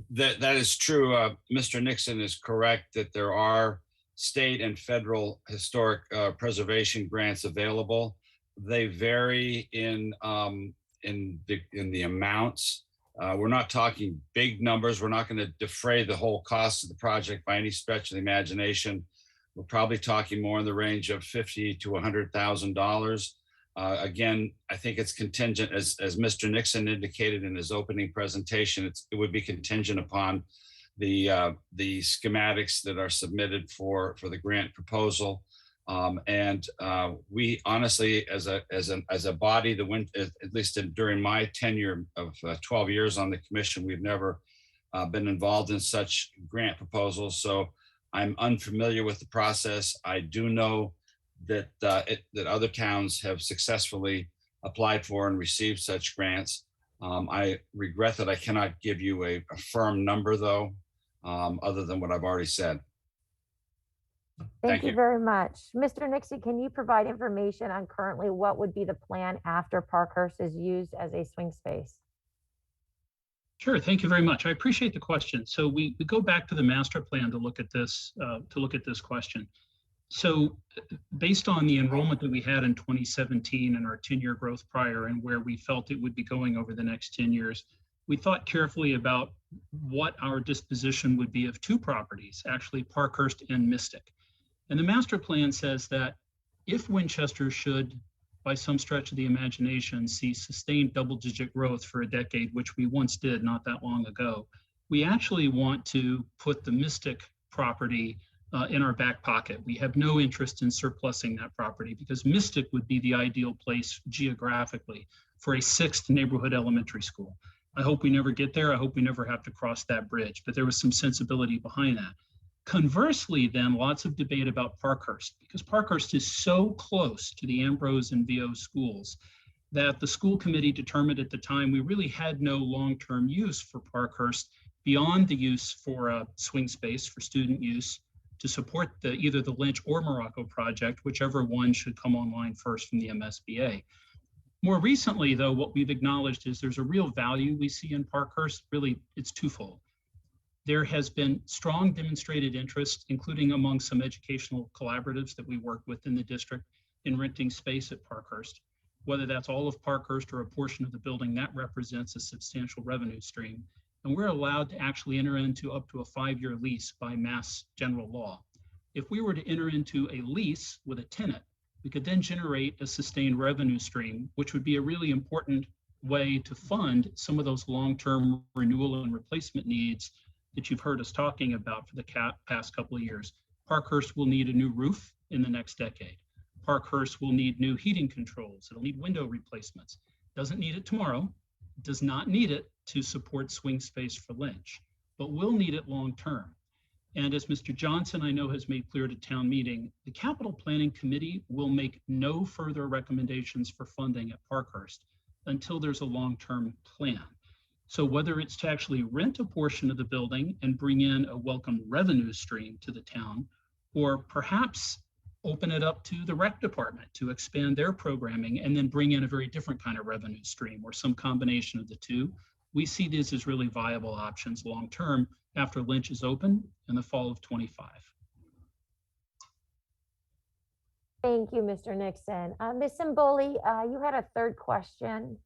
That is true. Mr. Nixon is correct that there are state and federal historic preservation grants available. They vary in the amounts. We're not talking big numbers. We're not going to defray the whole cost of the project by any stretch of the imagination. We're probably talking more in the range of $50,000 to $100,000. Again, I think it's contingent, as Mr. Nixon indicated in his opening presentation, it would be contingent upon the schematics that are submitted for the grant proposal. We honestly, as a body, at least during my tenure of 12 years on the commission, we've never been involved in such grant proposals. So I'm unfamiliar with the process. I do know that other towns have successfully applied for and received such grants. I regret that I cannot give you a firm number, though, other than what I've already said. Thank you very much. Mr. Nixon, can you provide information on currently what would be the plan after Parkhurst is used as a swing space? Sure, thank you very much. I appreciate the question. So we go back to the master plan to look at this question. So based on the enrollment that we had in 2017 and our 10-year growth prior and where we felt it would be going over the next 10 years, we thought carefully about what our disposition would be of 2 properties, actually Parkhurst and Mystic. And the master plan says that if Winchester should, by some stretch of the imagination, see sustained double-digit growth for a decade, which we once did not that long ago, we actually want to put the Mystic property in our back pocket. We have no interest in surplusing that property because Mystic would be the ideal place geographically for a 6th neighborhood elementary school. I hope we never get there. I hope we never have to cross that bridge, but there was some sensibility behind that. Conversely, then, lots of debate about Parkhurst because Parkhurst is so close to the Ambrose and VO schools that the school committee determined at the time we really had no long-term use for Parkhurst beyond the use for a swing space for student use to support either the Lynch or Morocco project, whichever one should come online first from the MSBA. More recently, though, what we've acknowledged is there's a real value we see in Parkhurst. Really, it's twofold. There has been strong demonstrated interest, including among some educational collaboratives that we work with in the district, in renting space at Parkhurst. Whether that's all of Parkhurst or a portion of the building, that represents a substantial revenue stream. And we're allowed to actually enter into up to a 5-year lease by Mass General Law. If we were to enter into a lease with a tenant, we could then generate a sustained revenue stream, which would be a really important way to fund some of those long-term renewal and replacement needs that you've heard us talking about for the past couple of years. Parkhurst will need a new roof in the next decade. Parkhurst will need new heating controls. It'll need window replacements. Doesn't need it tomorrow, does not need it to support swing space for Lynch, but will need it long-term. And as Mr. Johnson, I know, has made clear to town meeting, the Capital Planning Committee will make no further recommendations for funding at Parkhurst until there's a long-term plan. So whether it's to actually rent a portion of the building and bring in a welcome revenue stream to the town, or perhaps open it up to the rec department to expand their programming and then bring in a very different kind of revenue stream or some combination of the two, we see these as really viable options long-term after Lynch is open in the fall of 25. Thank you, Mr. Nixon. Ms. Simboli, you had a third question.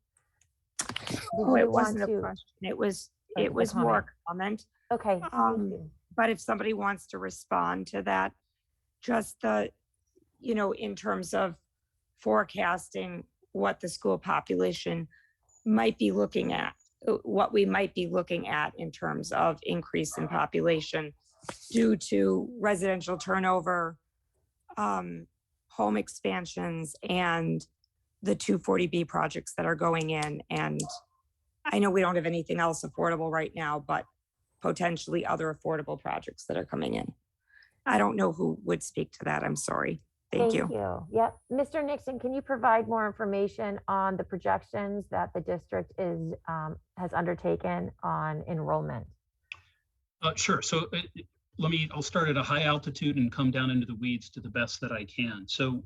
Oh, it wasn't a question. It was more a comment. Okay. But if somebody wants to respond to that, just in terms of forecasting what the school population might be looking at, what we might be looking at in terms of increase in population due to residential turnover, home expansions, and the 240B projects that are going in. And I know we don't have anything else affordable right now, but potentially other affordable projects that are coming in. I don't know who would speak to that. I'm sorry. Thank you. Yep. Mr. Nixon, can you provide more information on the projections that the district has undertaken on enrollment? Sure. So I'll start at a high altitude and come down into the weeds to the best that I can. So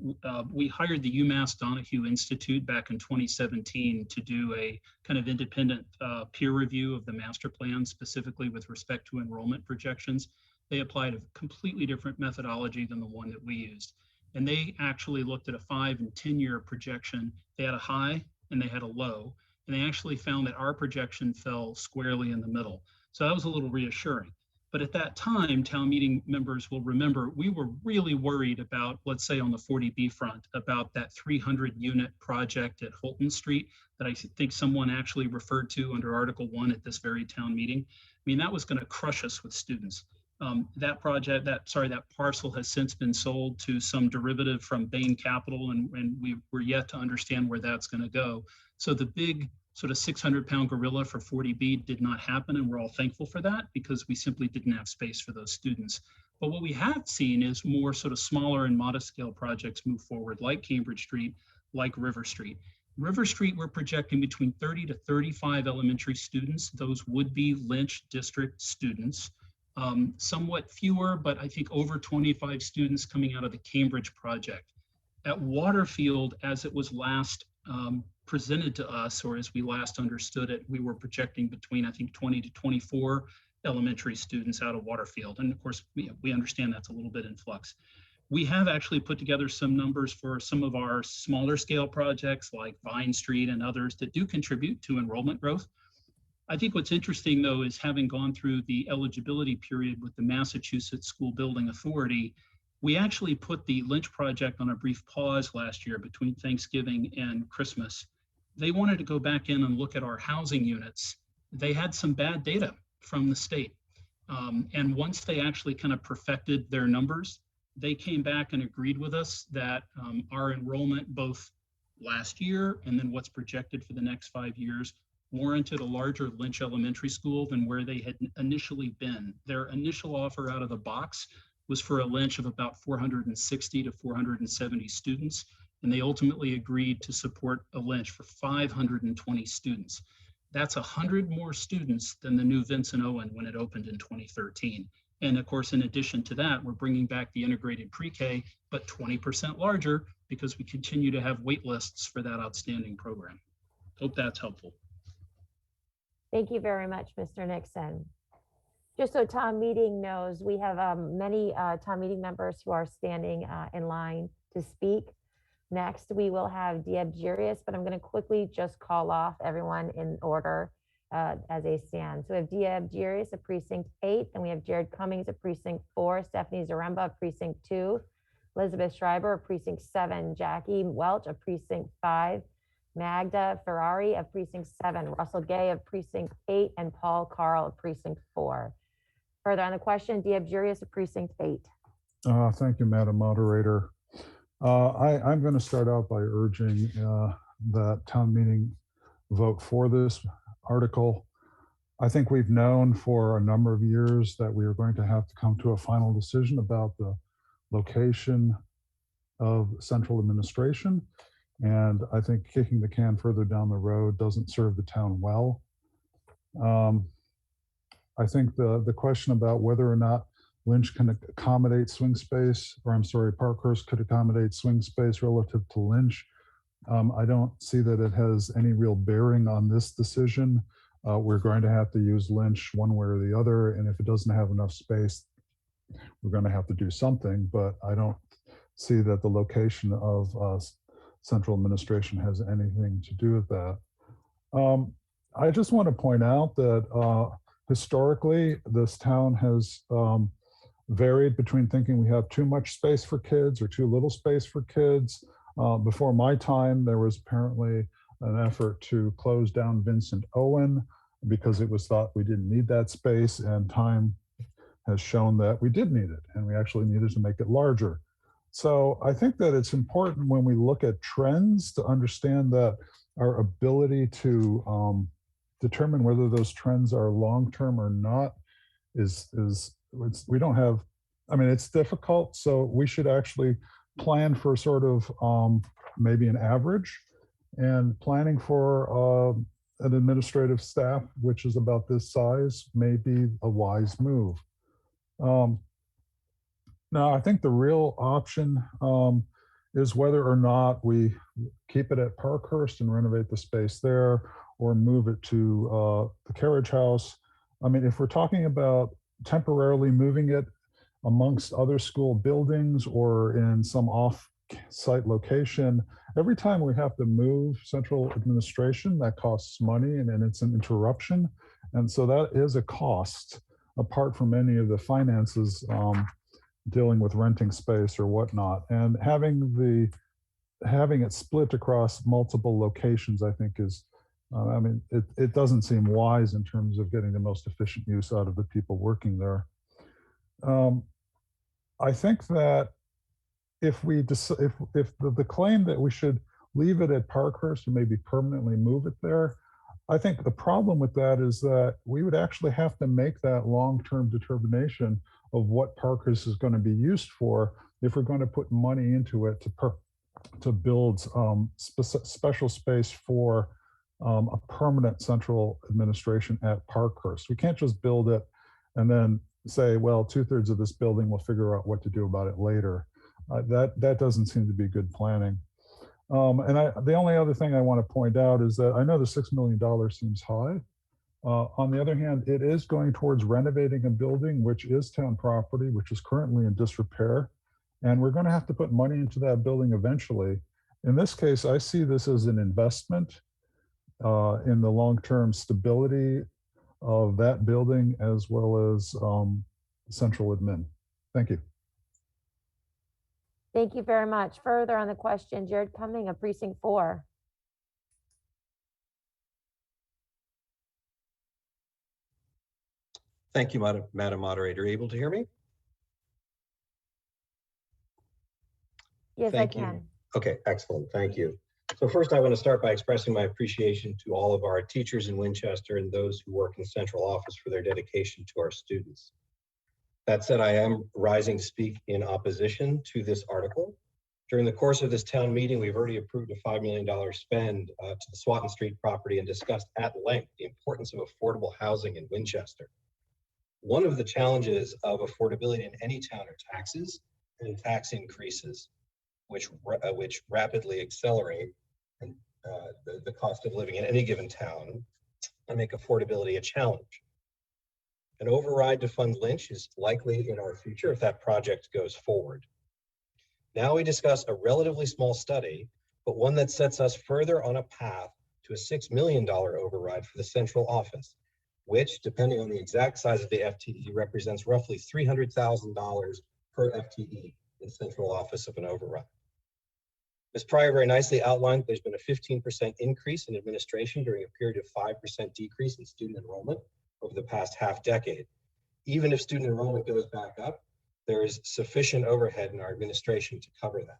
we hired the UMass Donahue Institute back in 2017 to do a kind of independent peer review of the master plan, specifically with respect to enrollment projections. They applied a completely different methodology than the one that we used. And they actually looked at a 5 and 10-year projection. They had a high and they had a low. And they actually found that our projection fell squarely in the middle. So that was a little reassuring. But at that time, town meeting members will remember, we were really worried about, let's say on the 40B front, about that 300 unit project at Holton Street that I think someone actually referred to under Article 1 at this very town meeting. I mean, that was going to crush us with students. That parcel has since been sold to some derivative from Bain Capital, and we're yet to understand where that's going to go. So the big sort of 600-pound gorilla for 40B did not happen, and we're all thankful for that because we simply didn't have space for those students. But what we have seen is more sort of smaller and modest scale projects move forward, like Cambridge Street, like River Street. River Street, we're projecting between 30 to 35 elementary students. Those would be Lynch District students. Somewhat fewer, but I think over 25 students coming out of the Cambridge project. At Waterfield, as it was last presented to us, or as we last understood it, we were projecting between, I think, 20 to 24 elementary students out of Waterfield. And of course, we understand that's a little bit in flux. We have actually put together some numbers for some of our smaller scale projects like Vine Street and others that do contribute to enrollment growth. I think what's interesting, though, is having gone through the eligibility period with the Massachusetts School Building Authority, we actually put the Lynch project on a brief pause last year between Thanksgiving and Christmas. They wanted to go back in and look at our housing units. They had some bad data from the state. And once they actually kind of perfected their numbers, they came back and agreed with us that our enrollment both last year and then what's projected for the next 5 years warranted a larger Lynch Elementary School than where they had initially been. Their initial offer out of the box was for a Lynch of about 460 to 470 students, and they ultimately agreed to support a Lynch for 520 students. That's 100 more students than the new Vincent Owen when it opened in 2013. And of course, in addition to that, we're bringing back the integrated pre-K, but 20% larger because we continue to have wait lists for that outstanding program. Hope that's helpful. Thank you very much, Mr. Nixon. Just so town meeting knows, we have many town meeting members who are standing in line to speak. Next, we will have Dieb Jirius, but I'm going to quickly just call off everyone in order as they stand. So we have Dieb Jirius of Precinct 8, and we have Jared Cummings of Precinct 4, Stephanie Zaremba of Precinct 2, Elizabeth Schreiber of Precinct 7, Jackie Welch of Precinct 5, Magda Ferrari of Precinct 7, Russell Gay of Precinct 8, and Paul Carl of Precinct 4. Further on the question, Dieb Jirius of Precinct 8. Thank you, Madam Moderator. I'm going to start out by urging that town meeting vote for this article. I think we've known for a number of years that we are going to have to come to a final decision about the location of central administration. And I think kicking the can further down the road doesn't serve the town well. I think the question about whether or not Lynch can accommodate swing space, or I'm sorry, Parkhurst could accommodate swing space relative to Lynch. I don't see that it has any real bearing on this decision. We're going to have to use Lynch one way or the other, and if it doesn't have enough space, we're going to have to do something, but I don't see that the location of central administration has anything to do with that. I just want to point out that historically, this town has varied between thinking we have too much space for kids or too little space for kids. Before my time, there was apparently an effort to close down Vincent Owen because it was thought we didn't need that space, and time has shown that we did need it, and we actually needed to make it larger. So I think that it's important when we look at trends to understand that our ability to determine whether those trends are long-term or not we don't have, I mean, it's difficult. So we should actually plan for sort of maybe an average, and planning for an administrative staff, which is about this size, may be a wise move. Now, I think the real option is whether or not we keep it at Parkhurst and renovate the space there, or move it to the Carriage House. I mean, if we're talking about temporarily moving it amongst other school buildings or in some off-site location, every time we have to move central administration, that costs money, and it's an interruption. And so that is a cost, apart from any of the finances dealing with renting space or whatnot. And having it split across multiple locations, I think is, I mean, it doesn't seem wise in terms of getting the most efficient use out of the people working there. I think that if the claim that we should leave it at Parkhurst or maybe permanently move it there, I think the problem with that is that we would actually have to make that long-term determination of what Parkhurst is going to be used for if we're going to put money into it to build special space for a permanent central administration at Parkhurst. We can't just build it and then say, well, 2/3 of this building, we'll figure out what to do about it later. That doesn't seem to be good planning. And the only other thing I want to point out is that I know the $6 million seems high. On the other hand, it is going towards renovating a building, which is town property, which is currently in disrepair. And we're going to have to put money into that building eventually. In this case, I see this as an investment in the long-term stability of that building as well as central admin. Thank you. Thank you very much. Further on the question, Jared Cumming of Precinct 4. Thank you, Madam Moderator. Able to hear me? Yes, Thank I can. you. Okay, excellent. Thank you. So first, I want to start by expressing my appreciation to all of our teachers in Winchester and those who work in central office for their dedication to our students. That said, I am rising to speak in opposition to this article. During the course of this town meeting, we've already approved a $5 million spend to the Swanton Street property and discussed at length the importance of affordable housing in Winchester. One of the challenges of affordability in any town are taxes and tax increases, which rapidly accelerate the cost of living in any given town and make affordability a challenge. An override to fund Lynch is likely in our future if that project goes forward. Now we discuss a relatively small study, but one that sets us further on a path to a $6 million override for the central office, which, depending on the exact size of the FTE, represents roughly $300,000 per FTE in central office of an override. Ms. Pryor very nicely outlined there's been a 15% increase in administration during a period of 5% decrease in student enrollment over the past half decade. Even if student enrollment goes back up, there is sufficient overhead in our administration to cover that.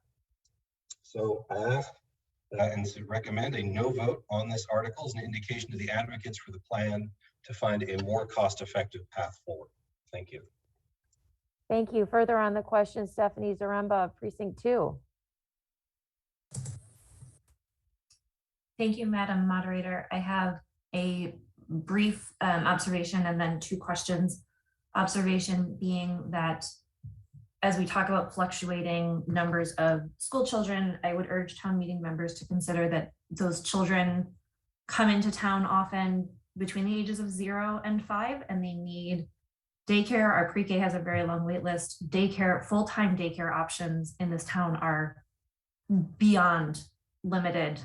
So I ask and to recommend a no vote on this article as an indication to the advocates for the plan to find a more cost-effective path forward. Thank you. Thank you. Further on the question, Stephanie Zaremba of Precinct 2. Thank you, Madam Moderator. I have a brief observation and then two questions. Observation being that as we talk about fluctuating numbers of school children, I would urge town meeting members to consider that those children come into town often between the ages of 0 and 5, and they need daycare. Our pre-K has a very long wait list. Daycare, full-time daycare options in this town are beyond limited.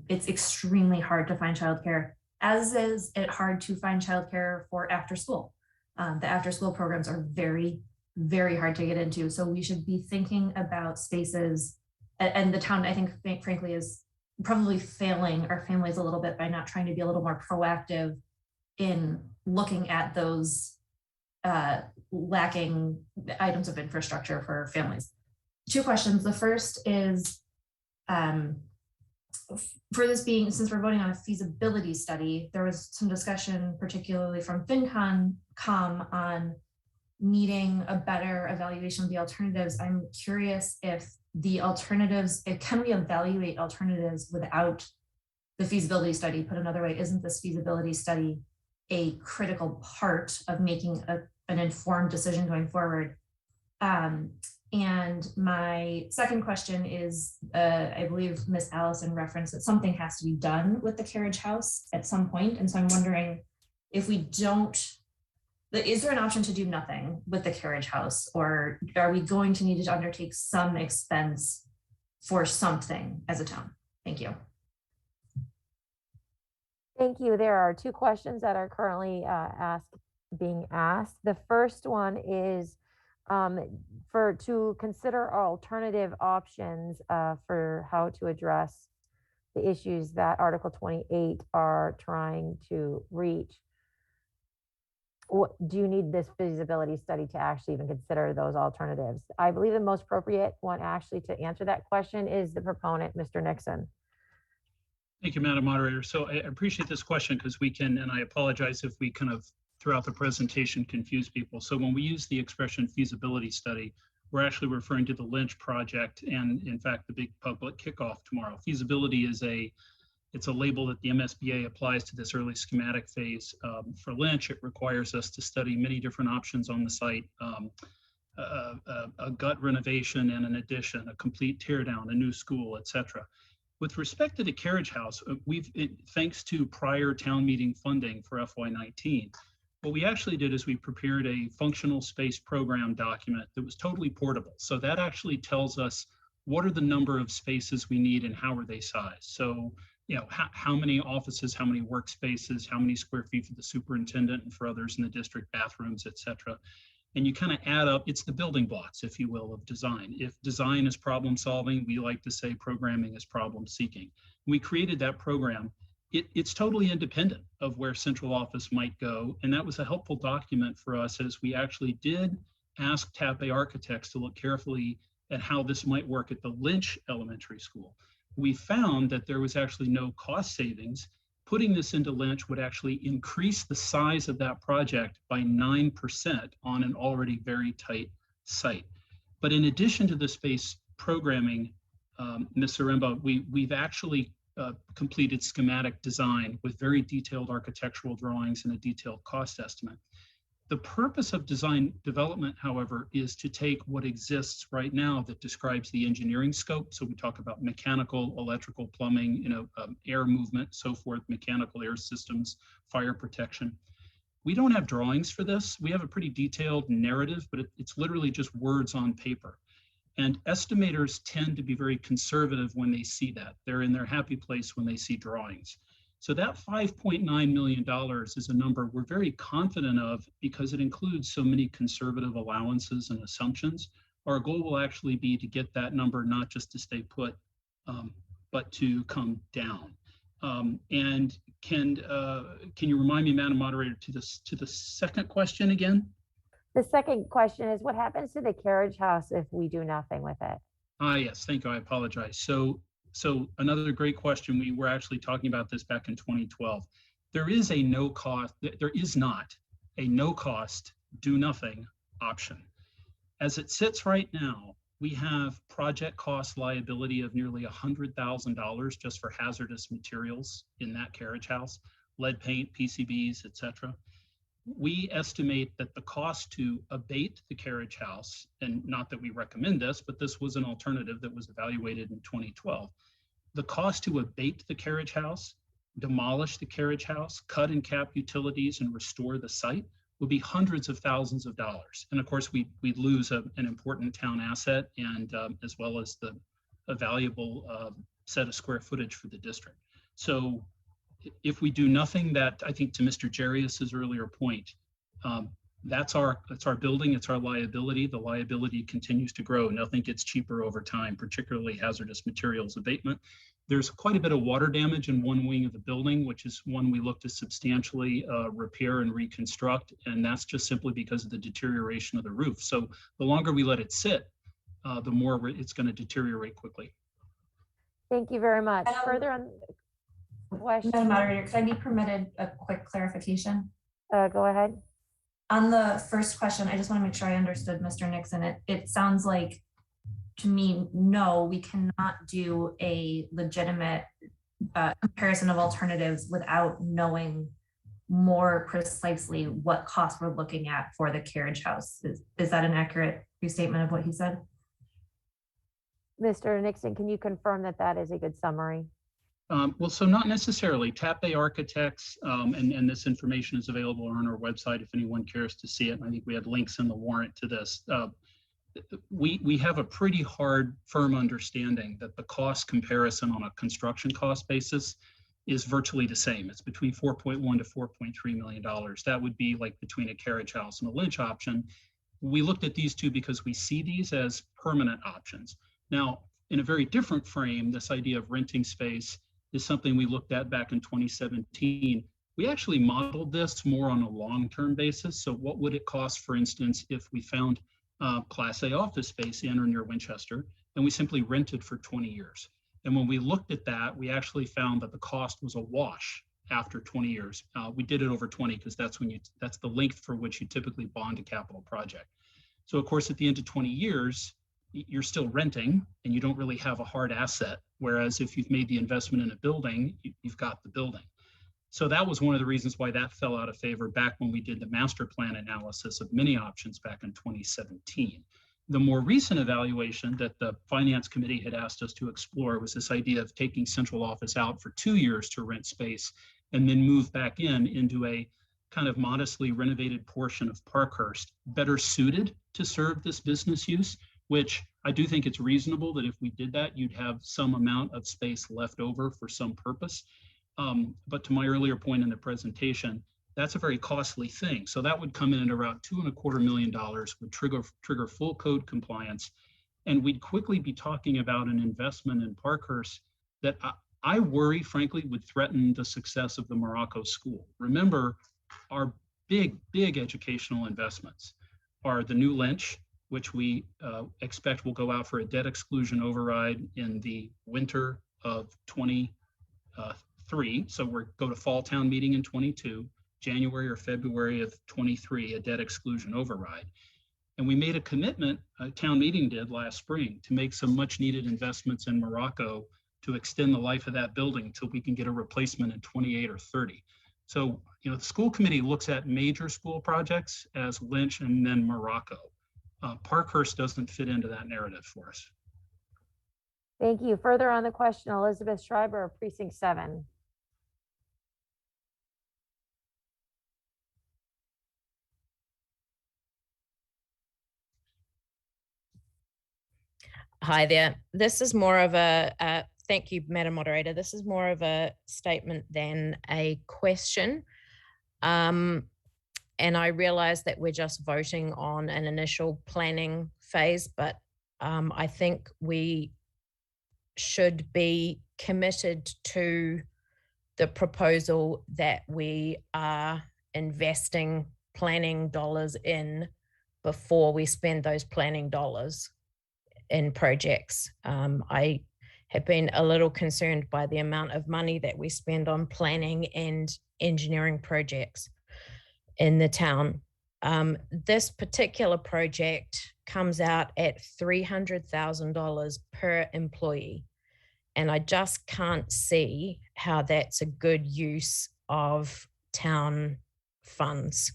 It's extremely hard to find childcare, as is it hard to find childcare for after school. The after school programs are very, very hard to get into. So we should be thinking about spaces, and the town, I think, frankly, is probably failing our families a little bit by not trying to be a little more proactive in looking at those lacking items of infrastructure for families. Two questions. The first is, for this being, since we're voting on a feasibility study, there was some discussion, particularly from FinCom on needing a better evaluation of the alternatives. I'm curious if the alternatives, can we evaluate alternatives without the feasibility study? Put another way, isn't this feasibility study a critical part of making an informed decision going forward? And my second question is, I believe Ms. Allison referenced that something has to be done with the Carriage House at some point. And so I'm wondering if we don't, is there an option to do nothing with the Carriage House, or are we going to need to undertake some expense for something as a town? Thank you. Thank you. There are two questions that are currently being asked. The first one is to consider alternative options for how to address the issues that Article 28 are trying to reach. What, do you need this feasibility study to actually even consider those alternatives? I believe the most appropriate one actually to answer that question is the proponent, Mr. Nixon. Thank you, Madam Moderator. So I appreciate this question because we can, and I apologize if we kind of throughout the presentation confuse people. So when we use the expression feasibility study, we're actually referring to the Lynch project and in fact the big public kickoff tomorrow. Feasibility is it's a label that the MSBA applies to this early schematic phase. For Lynch, it requires us to study many different options on the site, a gut renovation and an addition, a complete tear down, a new school, etc. With respect to the Carriage House, thanks to prior town meeting funding for FY19, what we actually did is we prepared a functional space program document that was totally portable. So that actually tells us what are the number of spaces we need and how are they sized. So, you know, how many offices, how many workspaces, how many square feet for the superintendent and for others in the district, bathrooms, etc. And you kind of add up, it's the building blocks, if you will, of design. If design is problem solving, we like to say programming is problem seeking. We created that program. It's totally independent of where central office might go. And that was a helpful document for us as we actually did ask TAPE architects to look carefully at how this might work at the Lynch Elementary School. We found that there was actually no cost savings. Putting this into Lynch would actually increase the size of that project by 9% on an already very tight site. But in addition to the space programming, Ms. Zaremba, we've actually completed schematic design with very detailed architectural drawings and a detailed cost estimate. The purpose of design development, however, is to take what exists right now that describes the engineering scope. So we talk about mechanical, electrical, plumbing, air movement, so forth, mechanical air systems, fire protection. We don't have drawings for this. We have a pretty detailed narrative, but it's literally just words on paper. And estimators tend to be very conservative when they see that. They're in their happy place when they see drawings. So that $5.9 million is a number we're very confident of because it includes so many conservative allowances and assumptions. Our goal will actually be to get that number not just to stay put, but to come down. And can you remind me, Madam Moderator, to the second question again? The second question is, what happens to the carriage house if we do nothing with it? Yes, thank you. I apologize. So another great question. We were actually talking about this back in 2012. There is not a no cost, do nothing option. As it sits right now, we have project cost liability of nearly $100,000 just for hazardous materials in that carriage house, lead paint, PCBs, etc. We estimate that the cost to abate the carriage house, and not that we recommend this, but this was an alternative that was evaluated in 2012. The cost to abate the carriage house, demolish the carriage house, cut and cap utilities, and restore the site would be hundreds of thousands of dollars. And of course, we'd lose an important town asset and as well as a valuable set of square footage for the district. So if we do nothing, that I think to Mr. Jarius's earlier point, that's our building, it's our liability. The liability continues to grow. Nothing gets cheaper over time, particularly hazardous materials abatement. There's quite a bit of water damage in one wing of the building, which is one we look to substantially repair and reconstruct. And that's just simply because of the deterioration of the roof. So the longer we let it sit, the more it's going to deteriorate quickly. Thank you very much. Further on the question. Madam Moderator, could I be permitted a quick clarification? Go ahead. On the first question, I just want to make sure I understood Mr. Nixon. It sounds like to me, no, we cannot do a legitimate comparison of alternatives without knowing more precisely what costs we're looking at for the carriage house. Is that an accurate restatement of what he said? Mr. Nixon, can you confirm that that is a good summary? Well, so not necessarily. TAPE Architects, and this information is available on our website if anyone cares to see it. And I think we had links in the warrant to this. We have a pretty hard, firm understanding that the cost comparison on a construction cost basis is virtually the same. It's between $4.1 to $4.3 million. That would be like between a carriage house and a Lynch option. We looked at these two because we see these as permanent options. Now, in a very different frame, this idea of renting space is something we looked at back in 2017. We actually modeled this more on a long-term basis. So what would it cost, for instance, if we found Class A office space in or near Winchester, and we simply rented for 20 years. And when we looked at that, we actually found that the cost was a wash after 20 years. We did it over 20 because that's the length for which you typically bond a capital project. So of course, at the end of 20 years, you're still renting and you don't really have a hard asset. Whereas if you've made the investment in a building, you've got the building. So that was one of the reasons why that fell out of favor back when we did the master plan analysis of many options back in 2017. The more recent evaluation that the Finance Committee had asked us to explore was this idea of taking central office out for 2 years to rent space and then move back into a kind of modestly renovated portion of Parkhurst, better suited to serve this business use, which I do think it's reasonable that if we did that, you'd have some amount of space left over for some purpose. But to my earlier point in the presentation, that's a very costly thing. So that would come in at around $2.25 million, would trigger full code compliance. And we'd quickly be talking about an investment in Parkhurst that I worry, frankly, would threaten the success of the Morocco School. Remember, our big educational investments are the new Lynch, which we expect will go out for a debt exclusion override in the winter of 23. So we're go to fall town meeting in 22, January or February of 23, a debt exclusion override. And we made a commitment, a town meeting did last spring, to make some much needed investments in Morocco to extend the life of that building until we can get a replacement in 28 or 30. So, you know, the school committee looks at major school projects as Lynch and then Morocco. Parkhurst doesn't fit into that narrative for us. Thank you. Further on the question, Elizabeth Schreiber of Precinct 7. Hi there. This is more of a thank you, Madam Moderator. This is more of a statement than a question. And I realize that we're just voting on an initial planning phase, but I think we should be committed to the proposal that we are investing planning dollars in before we spend those planning dollars in projects. I have been a little concerned by the amount of money that we spend on planning and engineering projects in the town. This particular project comes out at $300,000 per employee. And I just can't see how that's a good use of town funds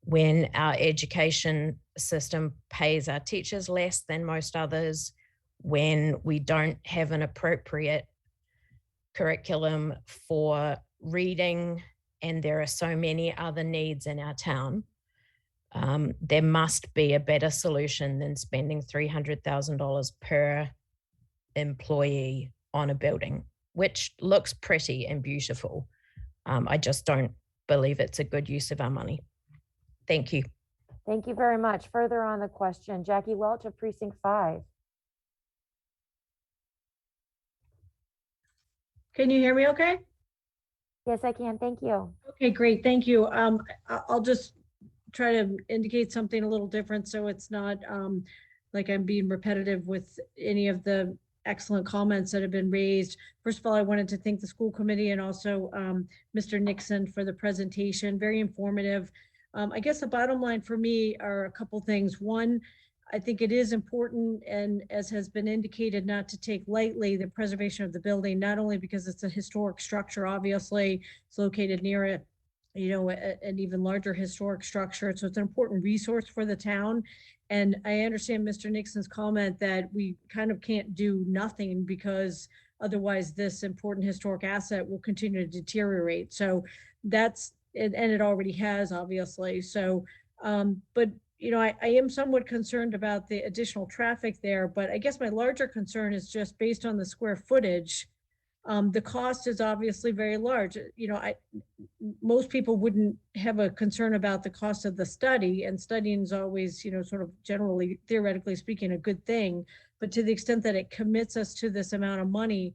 when our education system pays our teachers less than most others, when we don't have an appropriate curriculum for reading, and there are so many other needs in our town. There must be a better solution than spending $300,000 per employee on a building, which looks pretty and beautiful. I just don't believe it's a good use of our money. Thank you. Thank you very much. Further on the question, Jackie Welch of Precinct 5. Can you hear me okay? Yes, I can. Thank you. Okay, great. Thank you. I'll just try to indicate something a little different so it's not like I'm being repetitive with any of the excellent comments that have been raised. First of all, I wanted to thank the school committee and also Mr. Nixon for the presentation. Very informative. I guess the bottom line for me are a couple things. One, I think it is important, and as has been indicated, not to take lightly the preservation of the building, not only because it's a historic structure, obviously it's located near it, you know, an even larger historic structure. So it's an important resource for the town. And I understand Mr. Nixon's comment that we kind of can't do nothing because otherwise this important historic asset will continue to deteriorate. So that's, and it already has, obviously. So, but you know, I am somewhat concerned about the additional traffic there, but I guess my larger concern is just based on the square footage. The cost is obviously very large. You know, most people wouldn't have a concern about the cost of the study, and studying is always, you know, sort of generally, theoretically speaking, a good thing. But to the extent that it commits us to this amount of money,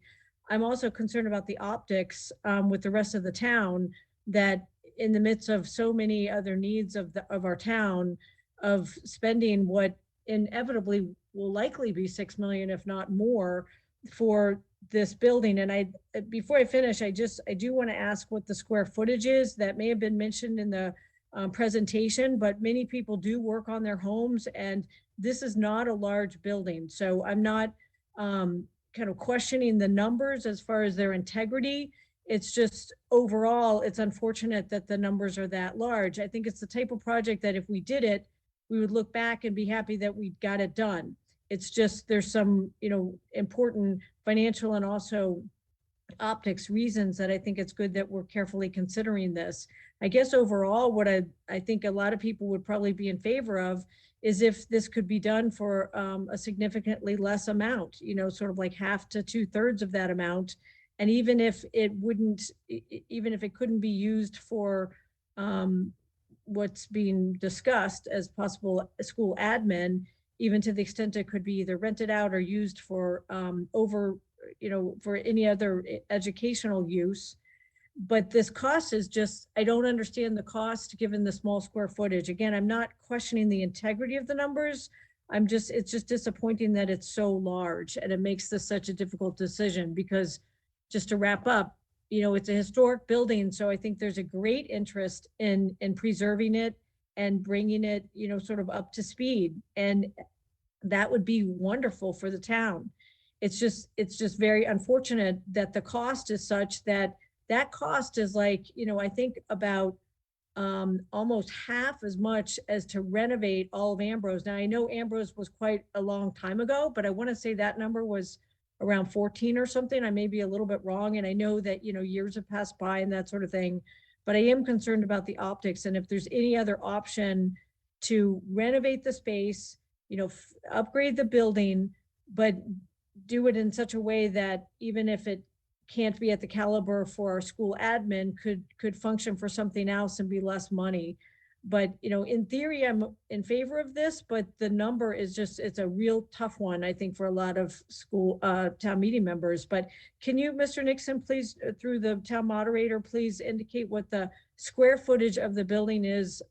I'm also concerned about the optics with the rest of the town, that in the midst of so many other needs of our town, of spending what inevitably will likely be 6 million, if not more, for this building. And before I finish, I do want to ask what the square footage is. That may have been mentioned in the presentation, but many people do work on their homes, and this is not a large building. So I'm not kind of questioning the numbers as far as their integrity. It's just overall, it's unfortunate that the numbers are that large. I think it's the type of project that if we did it, we would look back and be happy that we got it done. It's just, there's some, you know, important financial and also optics reasons that I think it's good that we're carefully considering this. I guess overall, what I think a lot of people would probably be in favor of is if this could be done for a significantly less amount, you know, sort of like half to 2/3 of that amount. And even if it couldn't be used for what's being discussed as possible school admin, even to the extent it could be either rented out or used for for any other educational use. But this cost is just, I don't understand the cost given the small square footage. Again, I'm not questioning the integrity of the numbers. It's just disappointing that it's so large, and it makes this such a difficult decision because, just to wrap up, you know, it's a historic building. So I think there's a great interest in preserving it and bringing it, sort of up to speed. And that would be wonderful for the town. It's just very unfortunate that the cost is such that cost is like, I think about almost half as much as to renovate all of Ambrose. Now, I know Ambrose was quite a long time ago, but I want to say that number was around 14 or something. I may be a little bit wrong. And I know that, years have passed by and that sort of thing, but I am concerned about the optics. And if there's any other option to renovate the space, upgrade the building, but do it in such a way that even if it can't be at the caliber for our school admin, could function for something else and be less money. But, in theory, I'm in favor of this, but the number is it's a real tough one, I think, for a lot of school town meeting members. But can you, Mr. Nixon, please, through the town moderator, please indicate what the square footage of the building is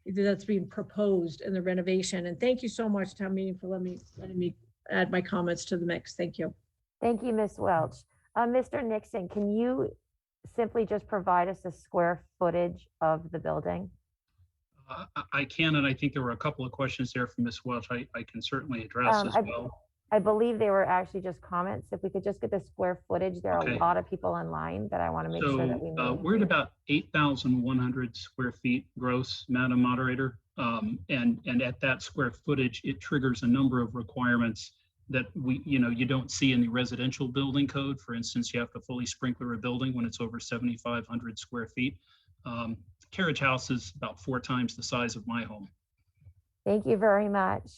that's being proposed in the renovation? And thank you so much, town meeting, for letting me add my comments to the mix. Thank you. Thank you, Ms. Welch. Mr. Nixon, can you simply just provide us the square footage of the building? I can, and I think there were a couple of questions there from Ms. Welch. I can certainly address as well. I believe they were actually just comments. If we could just get the square footage, there are Okay. a lot of people in line that I want to make sure that we know. We're at about 8,100 square feet gross, Madam Moderator. And at that square footage, it triggers a number of requirements that you don't see in the residential building code. For instance, you have to fully sprinkler a building when it's over 7,500 square feet. Carriage House is about 4 times the size of my home. Thank you very much.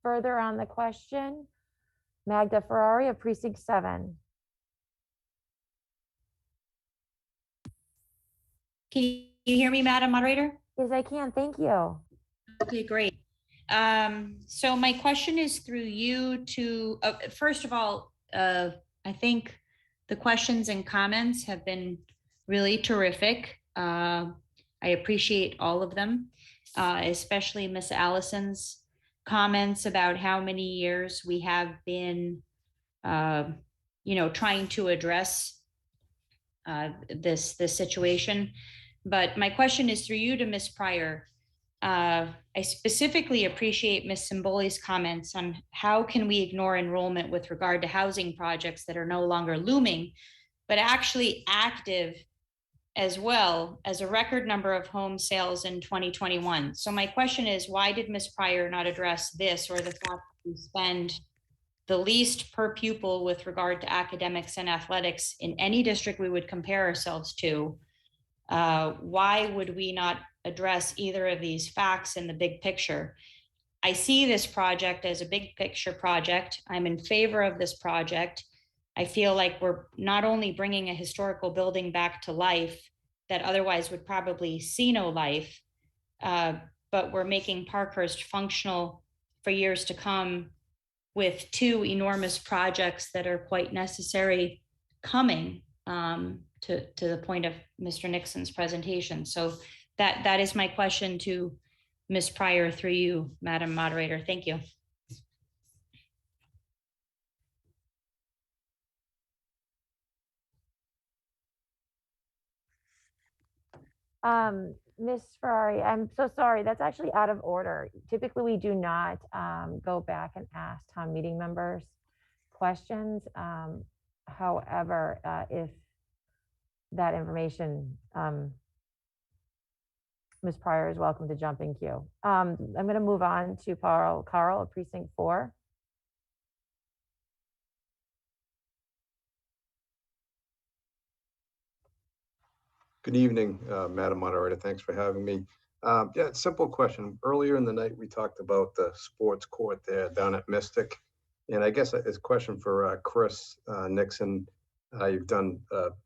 Further on the question, Magda Ferrari of Precinct 7. Can you hear me, Madam Moderator? Yes, I can. Thank you. Okay, great. So my question is through you to, first of all, I think the questions and comments have been really terrific. I appreciate all of them, especially Miss Allison's comments about how many years we have been, trying to address this situation. But my question is through you to Miss Pryor. I specifically appreciate Ms. Simboli's comments on how can we ignore enrollment with regard to housing projects that are no longer looming, but actually active as well as a record number of home sales in 2021. So my question is, why did Ms. Pryor not address this or the fact that we spend the least per pupil with regard to academics and athletics in any district we would compare ourselves to? Why would we not address either of these facts in the big picture? I see this project as a big picture project. I'm in favor of this project. I feel like we're not only bringing a historical building back to life that otherwise would probably see no life, but we're making Parkhurst functional for years to come with 2 enormous projects that are quite necessary coming to the point of Mr. Nixon's presentation. So that is my question to Ms. Pryor through you, Madam Moderator. Thank you. Ms. Ferrari, I'm so sorry. That's actually out of order. Typically, we do not go back and ask town meeting members questions. However, if that information, Ms. Pryor is welcome to jump in queue. I'm going to move on to Carl of Precinct 4. Good evening, Madam Moderator. Thanks for having me. Yeah, simple question. Earlier in the night, we talked about the sports court there down at Mystic. And I guess it's a question for Chris Nixon. You've done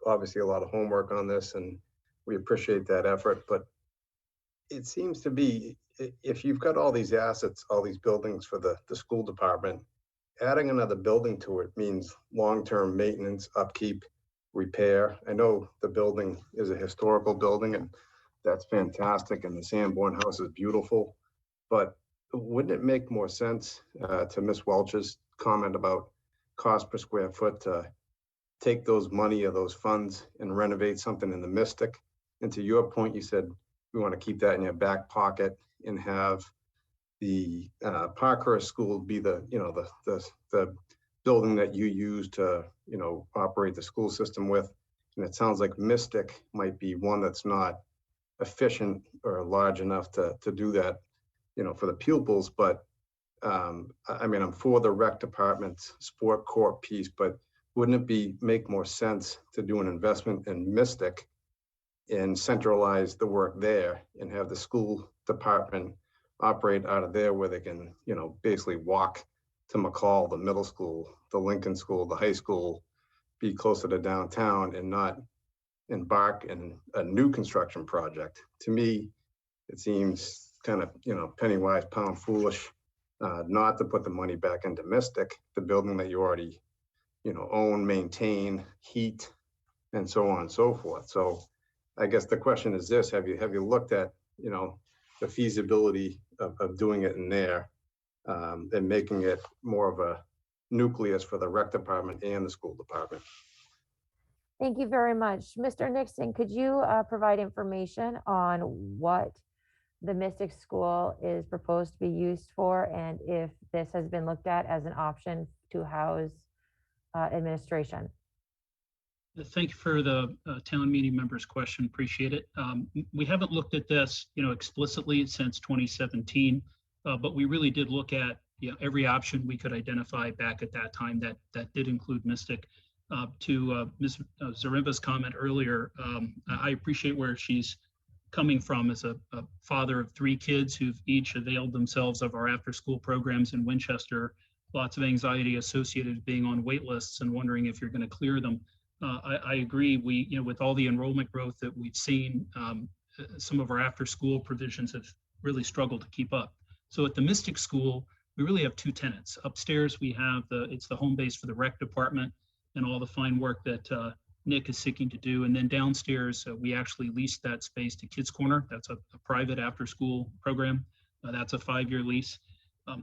obviously a lot of homework on this, and we appreciate that effort. But it seems to be, if you've got all these assets, all these buildings for the school department, adding another building to it means long-term maintenance, upkeep, repair. I know the building is a historical building, and that's fantastic, and the Sanborn House is beautiful, but wouldn't it make more sense to Ms. Welch's comment about cost per square foot to take those money or those funds and renovate something in the Mystic? And to your point, you said we want to keep that in your back pocket and have the Parkhurst School be the, you know, the building that you use to, you know, operate the school system with. And it sounds like Mystic might be one that's not efficient or large enough to do that, you know, for the pupils. But I mean, I'm for the rec department's sport court piece, but wouldn't it make more sense to do an investment in Mystic and centralize the work there and have the school department operate out of there where they can, you know, basically walk to McCall, the middle school, the Lincoln School, the high school, be closer to downtown and not embark in a new construction project. To me, it seems kind of, you know, penny wise, pound foolish, not to put the money back into Mystic, the building that you already, you know, own, maintain, heat, and so on and so forth. So I guess the question is this: have you looked at, you know, the feasibility of doing it in there and making it more of a nucleus for the rec department and the school department? Thank you very much. Mr. Nixon, could you provide information on what the Mystic School is proposed to be used for, and if this has been looked at as an option to house administration? Thank you for the town meeting members' question. Appreciate it. We haven't looked at this, you know, explicitly since 2017, but we really did look at, you know, every option we could identify back at that time that did include Mystic. To Ms. Zarimba's comment earlier, I appreciate where she's coming from as a father of 3 kids who've each availed themselves of our after-school programs in Winchester. Lots of anxiety associated with being on wait lists and wondering if you're going to clear them. I agree. We, you know, with all the enrollment growth that we've seen, some of our after-school provisions have really struggled to keep up. So at the Mystic School, we really have 2 tenants. Upstairs, we have it's the home base for the rec department and all the fine work that Nick is seeking to do. And then downstairs, we actually leased that space to Kids Corner. That's a private after-school program. That's a 5-year lease.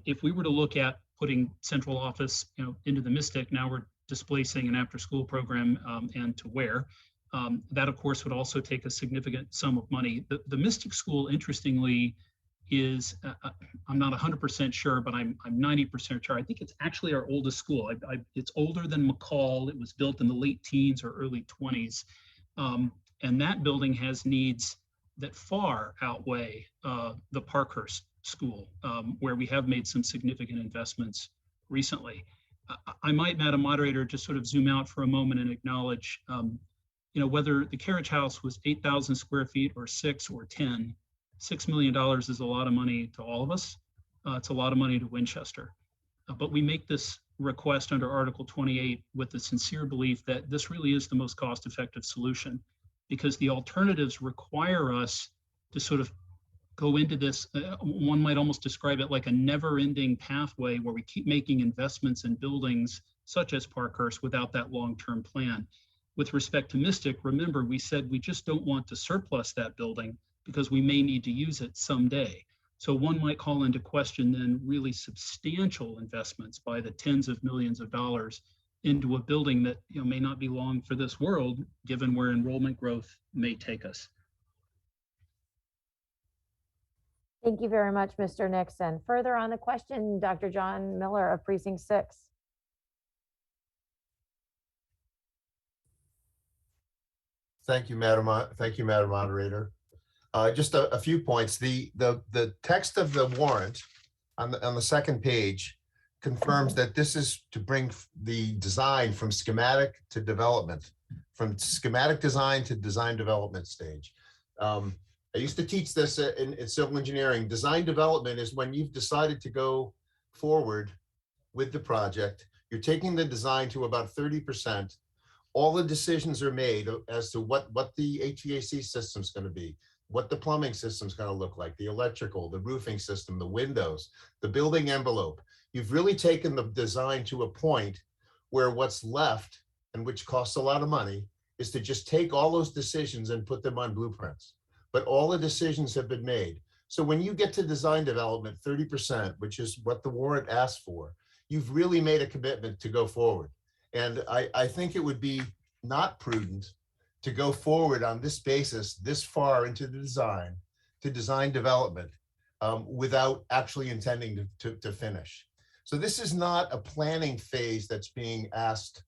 If we were to look at putting central office, you know, into the Mystic, now we're displacing an after-school program and to where. That, of course, would also take a significant sum of money. The Mystic School, interestingly, is, I'm not 100% sure, but I'm 90% sure. I think it's actually our oldest school. It's older than McCall. It was built in the late teens or early 20s. And that building has needs that far outweigh the Parkhurst School, where we have made some significant investments recently. I might, Madam Moderator, just sort of zoom out for a moment and acknowledge, you know, whether the Carriage House was 8,000 square feet or 6 or 10, $6 million is a lot of money to all of us. It's a lot of money to Winchester. But we make this request under Article 28 with the sincere belief that this really is the most cost-effective solution, because the alternatives require us to sort of go into this, one might almost describe it like a never-ending pathway where we keep making investments in buildings such as Parkhurst without that long-term plan. With respect to Mystic, remember, we said we just don't want to surplus that building because we may need to use it someday. So one might call into question then really substantial investments by the tens of millions of dollars into a building that, you know, may not be long for this world, given where enrollment growth may take us. Thank you very much, Mr. Nixon. Further on the question, Dr. John Miller of Precinct 6. Thank you, Madam Moderator. Just a few points. The text of the warrant on the second page confirms that this is to bring the design from schematic to development, from schematic design to design development stage. I used to teach this in civil engineering. Design development is when you've decided to go forward with the project. You're taking the design to about 30%. All the decisions are made as to what the HVAC system's going to be, what the plumbing system's going to look like, the electrical, the roofing system, the windows, the building envelope. You've really taken the design to a point where what's left, and which costs a lot of money, is to just take all those decisions and put them on blueprints. But all the decisions have been made. So when you get to design development, 30%, which is what the warrant asks for, you've really made a commitment to go forward. And I think it would be not prudent to go forward on this basis this far into the design to design development without actually intending to finish. So this is not a planning phase that's being asked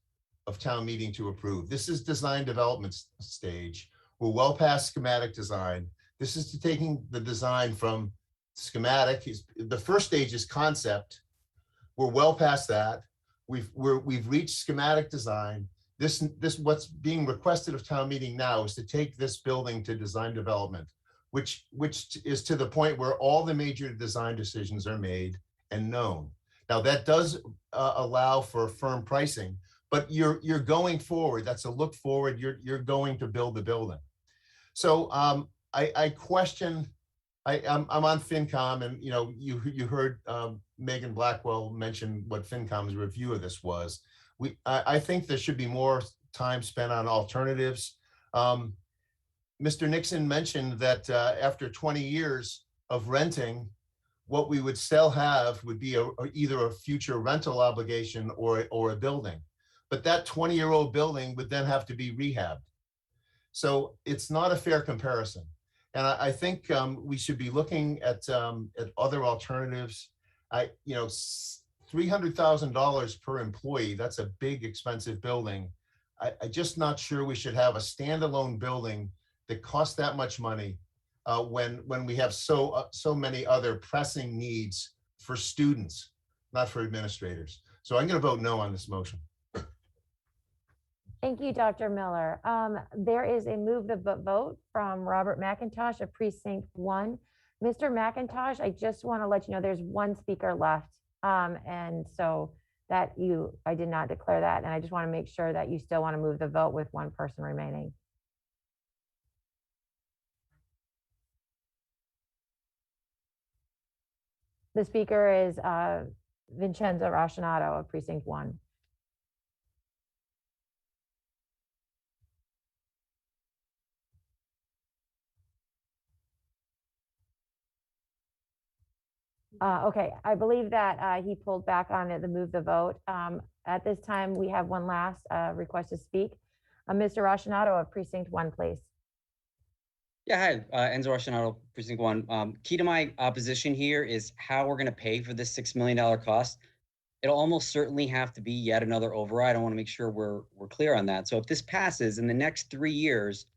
of town meeting to approve. This is design development stage. We're well past schematic design. This is to taking the design from schematic. The first stage is concept. We're well past that. We've reached schematic design. This what's being requested of town meeting now is to take this building to design development, which is to the point where all the major design decisions are made and known. Now that does allow for firm pricing, but you're going forward. That's a look forward. You're going to build the building. So I question. I'm on FinCom, and you heard Megan Blackwell mention what FinCom's review of this was. I think there should be more time spent on alternatives. Mr. Nixon mentioned that after 20 years of renting, what we would still have would be either a future rental obligation or a building. But that 20-year-old building would then have to be rehabbed. So it's not a fair comparison. And I think we should be looking at other alternatives. $300,000 per employee, that's a big, expensive building. I'm just not sure we should have a standalone building that costs that much money when we have so many other pressing needs for students, not for administrators. So I'm going to vote no on this motion. Thank you, Dr. Miller. There is a move to vote from Robert McIntosh of Precinct 1. Mr. McIntosh, I just want to let you know there's one speaker left. And so I did not declare that. And I just want to make sure that you still want to move the vote with one person remaining. The speaker is Vincenzo Roscinato of Precinct 1. Okay, I believe that he pulled back on it, the move the vote. At this time, we have one last request to speak. Mr. Roscinato of Precinct 1, please. Yeah, hi, Enzo Roscinato, Precinct 1. Key to my opposition here is how we're going to pay for this $6 million cost. It'll almost certainly have to be yet another override. I want to make sure we're clear on that. So if this passes in the next 3 years,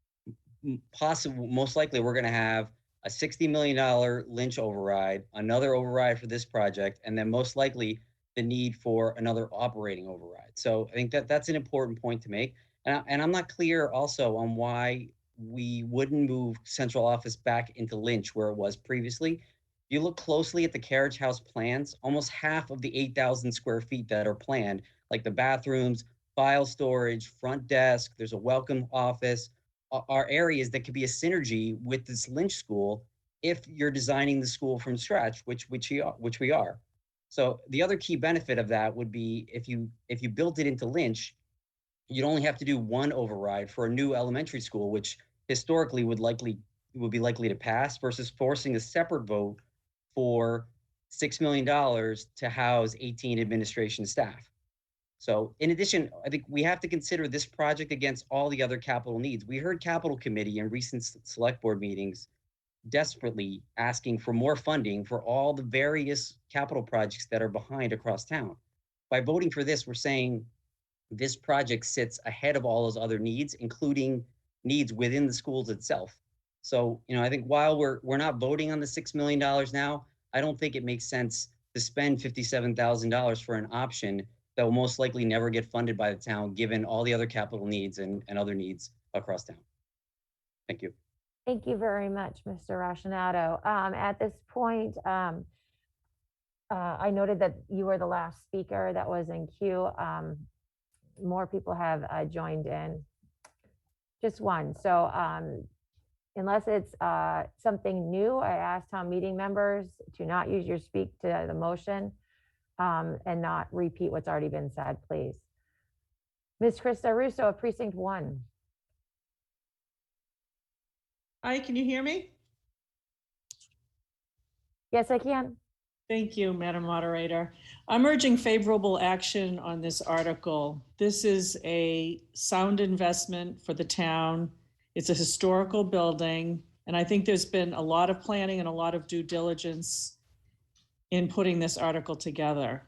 most likely we're going to have a $60 million Lynch override, another override for this project, and then most likely the need for another operating override. So I think that's an important point to make. And I'm not clear also on why we wouldn't move central office back into Lynch where it was previously. If you look closely at the Carriage House plans, almost half of the 8,000 square feet that are planned, like the bathrooms, file storage, front desk, there's a welcome office, are areas that could be a synergy with this Lynch school if you're designing the school from scratch, which we are. So the other key benefit of that would be if you built it into Lynch, you'd only have to do one override for a new elementary school, which historically would be likely to pass, versus forcing a separate vote for $6 million to house 18 administration staff. So in addition, I think we have to consider this project against all the other capital needs. We heard Capital Committee in recent select board meetings desperately asking for more funding for all the various capital projects that are behind across town. By voting for this, we're saying this project sits ahead of all those other needs, including needs within the schools itself. So, I think while we're not voting on the $6 million now, I don't think it makes sense to spend $57,000 for an option that will most likely never get funded by the town, given all the other capital needs and other needs across town. Thank you. Thank you very much, Mr. Roscinato. At this point, I noted that you were the last speaker that was in queue. More people have joined in. Just one. So unless it's something new, I ask town meeting members to not use your speak to the motion and not repeat what's already been said, please. Ms. Krista Russo of Precinct 1. Hi, can you hear me? Yes, I can. Thank you, Madam Moderator. I'm urging favorable action on this article. This is a sound investment for the town. It's a historical building. And I think there's been a lot of planning and a lot of due diligence in putting this article together.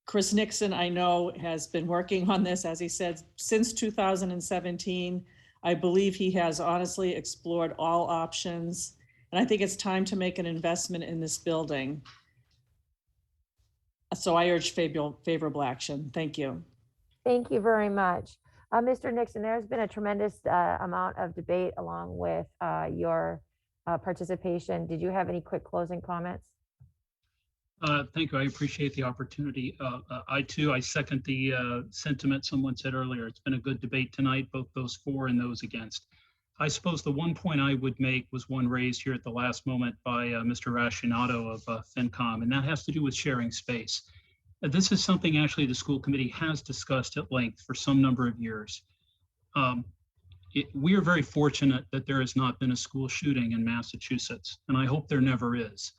Chris Nixon, I know, has been working on this, as he said, since 2017. I believe he has honestly explored all options. And I think it's time to make an investment in this building. So I urge favorable action. Thank you. Thank you very much. Mr. Nixon, there's been a tremendous amount of debate along with your participation. Did you have any quick closing comments? Thank you. I appreciate the opportunity. I second the sentiment someone said earlier. It's been a good debate tonight, both those for and those against. I suppose the one point I would make was one raised here at the last moment by Mr. Rashinato of FinCom, and that has to do with sharing space. This is something actually the school committee has discussed at length for some number of years. We are very fortunate that there has not been a school shooting in Massachusetts, and I hope there never is.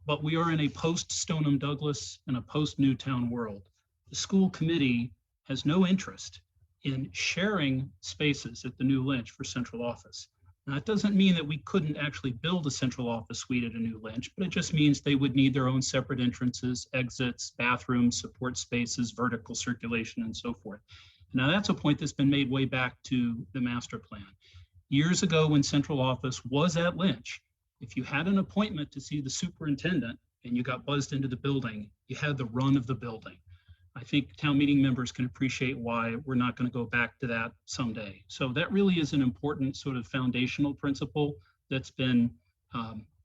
But we are in a post-Stoneham Douglas and a post-Newtown world. The school committee has no interest in sharing spaces at the new Lynch for central office. Now, that doesn't mean that we couldn't actually build a central office suite at a new Lynch, but it just means they would need their own separate entrances, exits, bathrooms, support spaces, vertical circulation, and so forth. Now, that's a point that's been made way back to the master plan. Years ago, when central office was at Lynch, if you had an appointment to see the superintendent and you got buzzed into the building, you had the run of the building. I think town meeting members can appreciate why we're not going to go back to that someday. So that really is an important sort of foundational principle that's been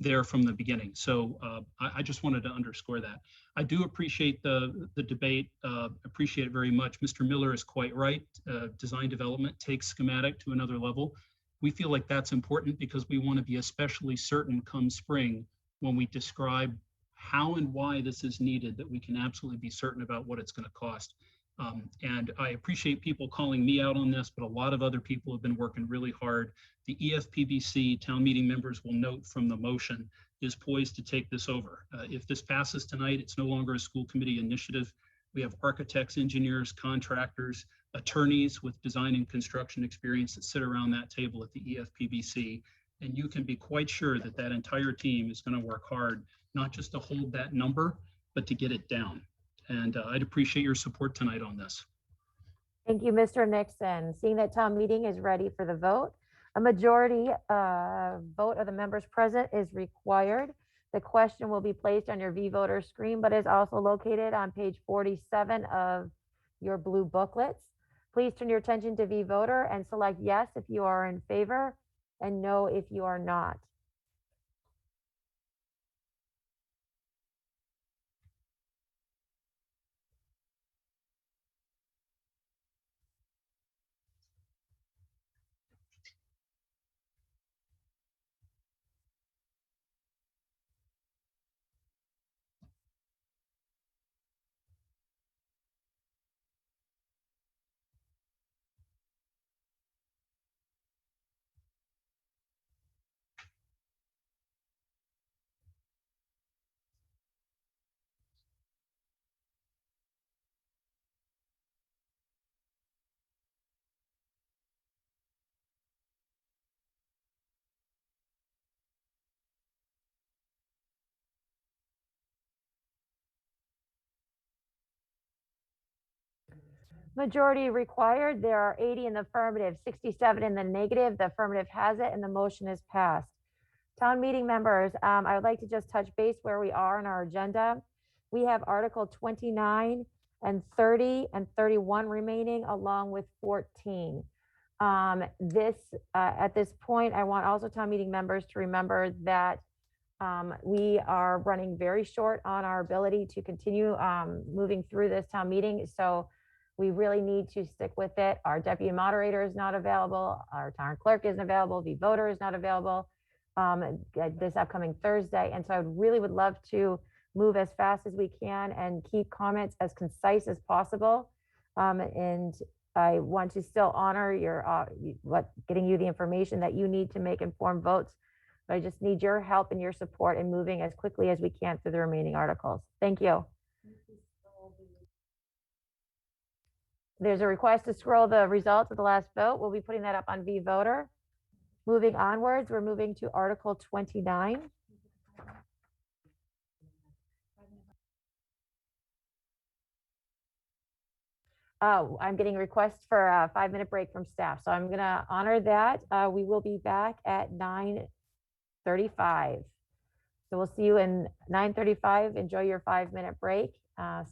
there from the beginning. So I just wanted to underscore that. I do appreciate the debate, appreciate it very much. Mr. Miller is quite right. Design development takes schematic to another level. We feel like that's important because we want to be especially certain come spring when we describe how and why this is needed, that we can absolutely be certain about what it's going to cost. And I appreciate people calling me out on this, but a lot of other people have been working really hard. The EFPBC town meeting members will note from the motion is poised to take this over. If this passes tonight, it's no longer a school committee initiative. We have architects, engineers, contractors, attorneys with design and construction experience that sit around that table at the EFPBC. And you can be quite sure that that entire team is going to work hard, not just to hold that number, but to get it down. And I'd appreciate your support tonight on this. Thank you, Mr. Nixon. Seeing that town meeting is ready for the vote, a majority vote of the members present is required. The question will be placed on your V-Voter screen, but is also located on page 47 of your blue booklets. Please turn your attention to V-Voter and select yes if you are in favor and no if you are not. Majority required. There are 80 in the affirmative, 67 in the negative. The affirmative has it and the motion is passed. Town meeting members, I would like to just touch base where we are in our agenda. We have Article 29 and 30 and 31 remaining, along with 14. At this point, I want also town meeting members to remember that we are running very short on our ability to continue moving through this town meeting. So we really need to stick with it. Our deputy moderator is not available. Our town clerk isn't available. The voter is not available this upcoming Thursday. And so I really would love to move as fast as we can and keep comments as concise as possible. And I want to still honor your getting you the information that you need to make informed votes. But I just need your help and your support in moving as quickly as we can through the remaining articles. Thank you. There's a request to scroll the results of the last vote. We'll be putting that up on V-Voter. Moving onwards, we're moving to Article 29. Oh, I'm getting requests for a 5-minute break from staff, so I'm gonna honor that. We will be back at 9:35. So we'll see you in 9:35. Enjoy your 5-minute break.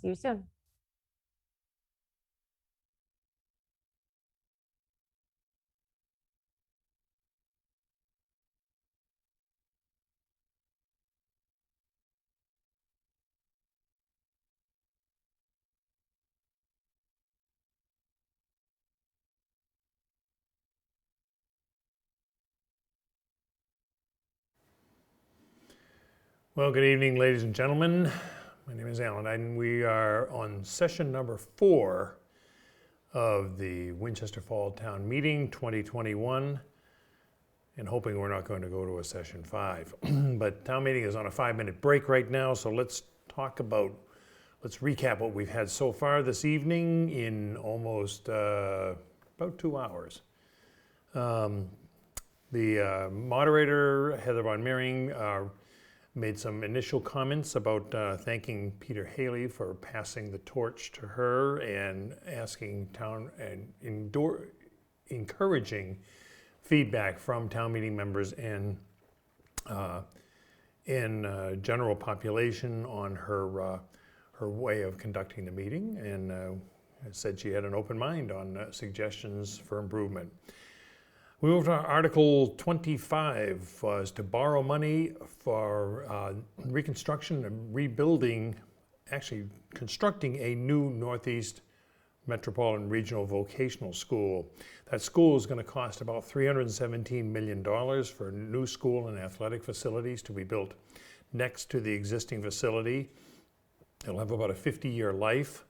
See you soon. Well, good evening, ladies and gentlemen. My name is Alan, and we are on session number 4 of the Winchester Fall Town Meeting 2021, and hoping we're not going to go to a session 5. But town meeting is on a 5-minute break right now, so let's recap what we've had so far this evening in almost about 2 hours. The moderator, Heather Von Meering, made some initial comments about thanking Peter Haley for passing the torch to her and asking town and encouraging feedback from town meeting members and general population on her way of conducting the meeting, and said she had an open mind on suggestions for improvement. We moved to Article 25, was to borrow money for reconstruction and rebuilding, actually constructing a new Northeast Metropolitan Regional Vocational School. That school is going to cost about $317 million for new school and athletic facilities to be built next to the existing facility. It'll have about a 50-year life.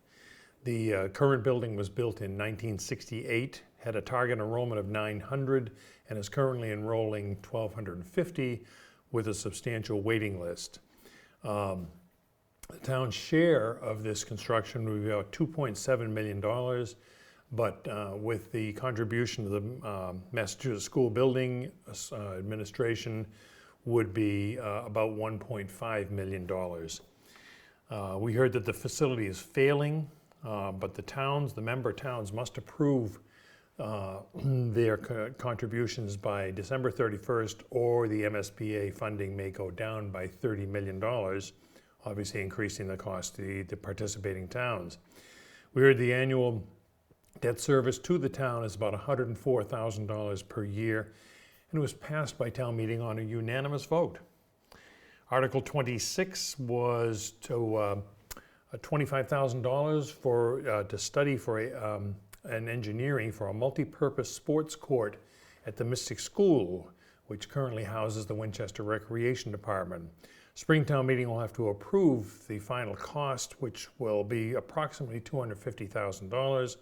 The current building was built in 1968, had a target enrollment of 900, and is currently enrolling 1,250 with a substantial waiting list. The town's share of this construction will be about $2.7 million, but with the contribution of the Massachusetts School Building Administration would be about $1.5 million. We heard that the facility is failing, but the member towns must approve their contributions by December 31st, or the MSBA funding may go down by $30 million, obviously increasing the cost to the participating towns. We heard the annual debt service to the town is about $104,000 per year, and it was passed by town meeting on a unanimous vote. Article 26 was to $25,000 to study for an engineering for a multi-purpose sports court at the Mystic School, which currently houses the Winchester Recreation Department. Springtown meeting will have to approve the final cost, which will be approximately $250,000,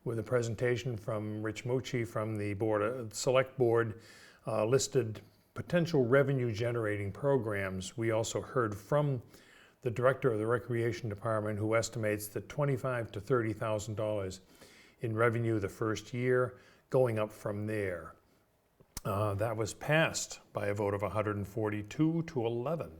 with a presentation from Rich Mucci from the Select Board listed potential revenue generating programs. We also heard from the director of the Recreation Department, who estimates that $25,000 to $30,000 in revenue the first year, going up from there. That was passed by a vote of 142 to 11.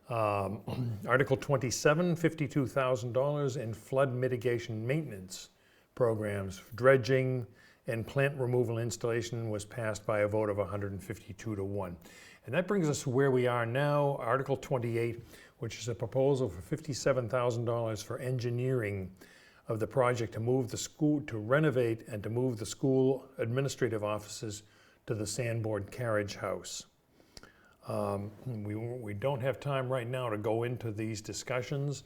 Article 27, $52,000 in flood mitigation maintenance programs, dredging and plant removal installation was passed by a vote of 152 to 1. And that brings us to where we are now, Article 28, which is a proposal for $57,000 for engineering of the project to move the school, to renovate and to move the school administrative offices to the Sanborn Carriage House. We don't have time right now to go into these discussions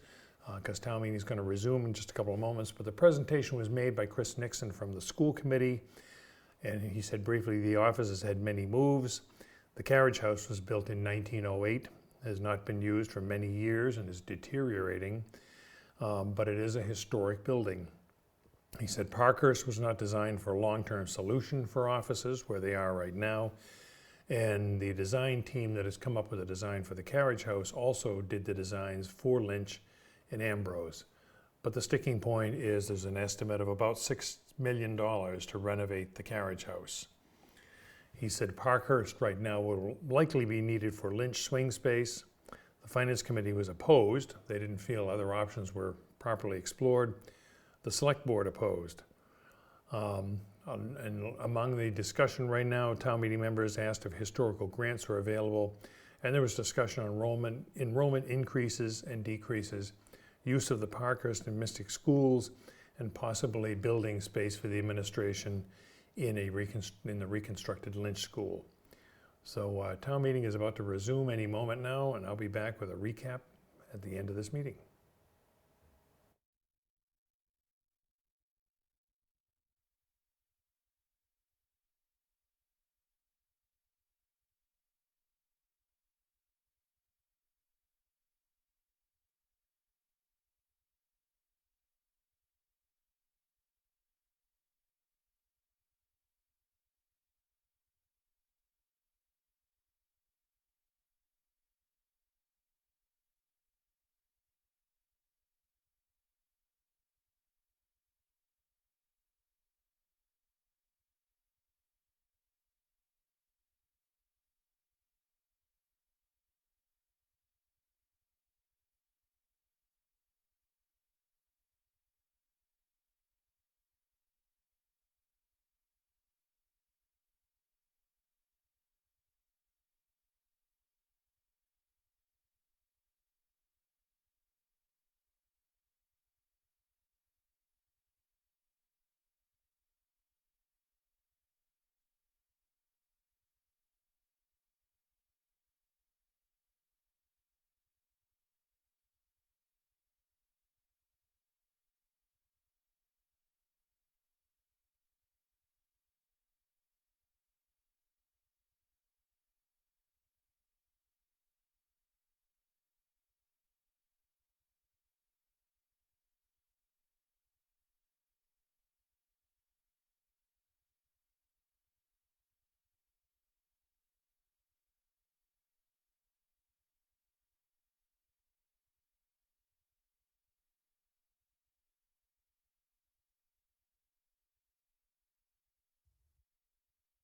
because town meeting is going to resume in just a couple of moments, but the presentation was made by Chris Nixon from the school committee, and he said briefly the office has had many moves. The Carriage House was built in 1908, has not been used for many years and is deteriorating. But it is a historic building. He said Parkhurst was not designed for a long-term solution for offices where they are right now. And the design team that has come up with a design for the Carriage House also did the designs for Lynch and Ambrose. But the sticking point is there's an estimate of about $6 million to renovate the Carriage House. He said Parkhurst right now will likely be needed for Lynch swing space. The Finance Committee was opposed. They didn't feel other options were properly explored. The Select Board opposed. And among the discussion right now, town meeting members asked if historical grants were available, and there was discussion on enrollment increases and decreases, use of the Parkhurst and Mystic schools, and possibly building space for the administration in the reconstructed Lynch School. So town meeting is about to resume any moment now, and I'll be back with a recap at the end of this meeting.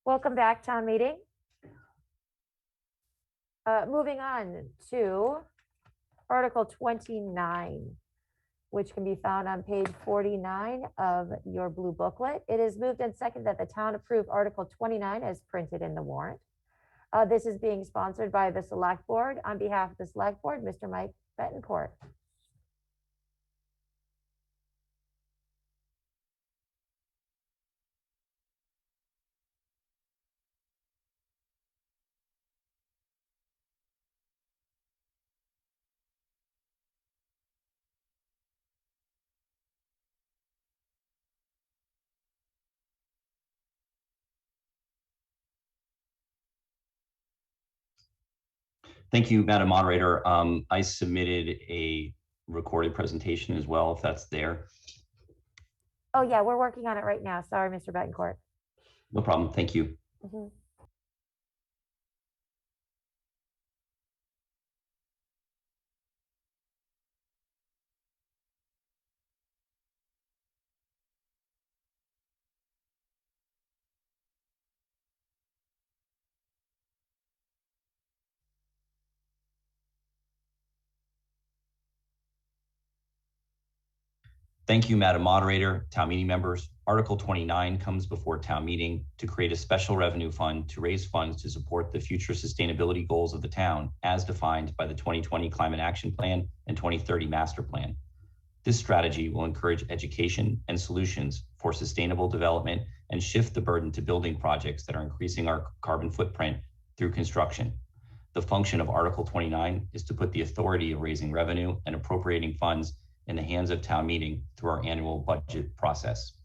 Welcome back, town meeting. Moving on to Article 29, which can be found on page 49 of your blue booklet. It is moved and seconded that the town approve Article 29 as printed in the warrant. This is being sponsored by the Select Board. On behalf of the Select Board, Mr. Mike Betancourt. Thank you, Madam Moderator. I submitted a recorded presentation as well, if that's there. Oh yeah, we're working on it right now. Sorry, Mr. Betancourt. No problem. Thank you. Mm-hmm. Thank you, Madam Moderator, town meeting members. Article 29 comes before town meeting to create a special revenue fund to raise funds to support the future sustainability goals of the town as defined by the 2020 Climate Action Plan and 2030 Master Plan. This strategy will encourage education and solutions for sustainable development and shift the burden to building projects that are increasing our carbon footprint through construction. The function of Article 29 is to put the authority of raising revenue and appropriating funds in the hands of town meeting through our annual budget process.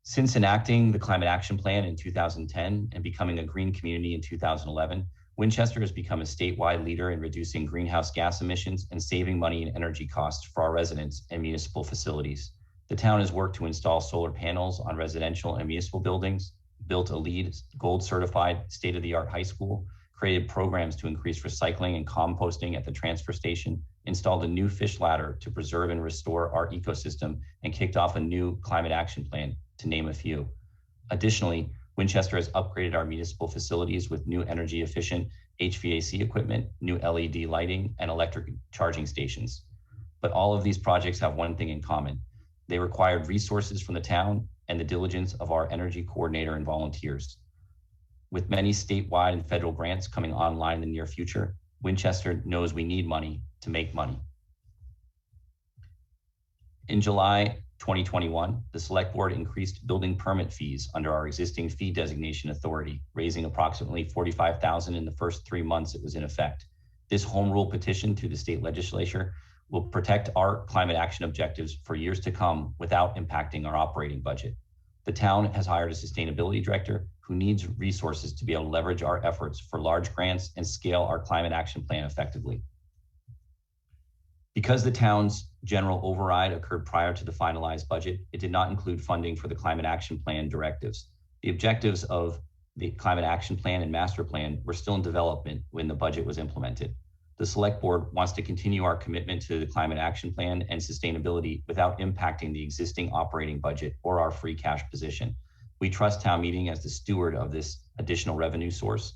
Since enacting the Climate Action Plan in 2010 and becoming a green community in 2011, Winchester has become a statewide leader in reducing greenhouse gas emissions and saving money and energy costs for our residents and municipal facilities. The town has worked to install solar panels on residential and municipal buildings, built a LEED Gold certified state-of-the-art high school, created programs to increase recycling and composting at the transfer station, installed a new fish ladder to preserve and restore our ecosystem, and kicked off a new climate action plan, to name a few. Additionally, Winchester has upgraded our municipal facilities with new energy efficient HVAC equipment, new LED lighting, and electric charging stations. But all of these projects have one thing in common. They required resources from the town and the diligence of our energy coordinator and volunteers. With many statewide and federal grants coming online in the near future, Winchester knows we need money to make money. In July 2021, the Select Board increased building permit fees under our existing fee designation authority, raising approximately $45,000 in the first 3 months it was in effect. This home rule petition to the state legislature will protect our climate action objectives for years to come without impacting our operating budget. The town has hired a sustainability director who needs resources to be able to leverage our efforts for large grants and scale our climate action plan effectively. Because the town's general override occurred prior to the finalized budget, it did not include funding for the climate action plan directives. The objectives of the climate action plan and master plan were still in development when the budget was implemented. The Select Board wants to continue our commitment to the climate action plan and sustainability without impacting the existing operating budget or our free cash position. We trust town meeting as the steward of this additional revenue source.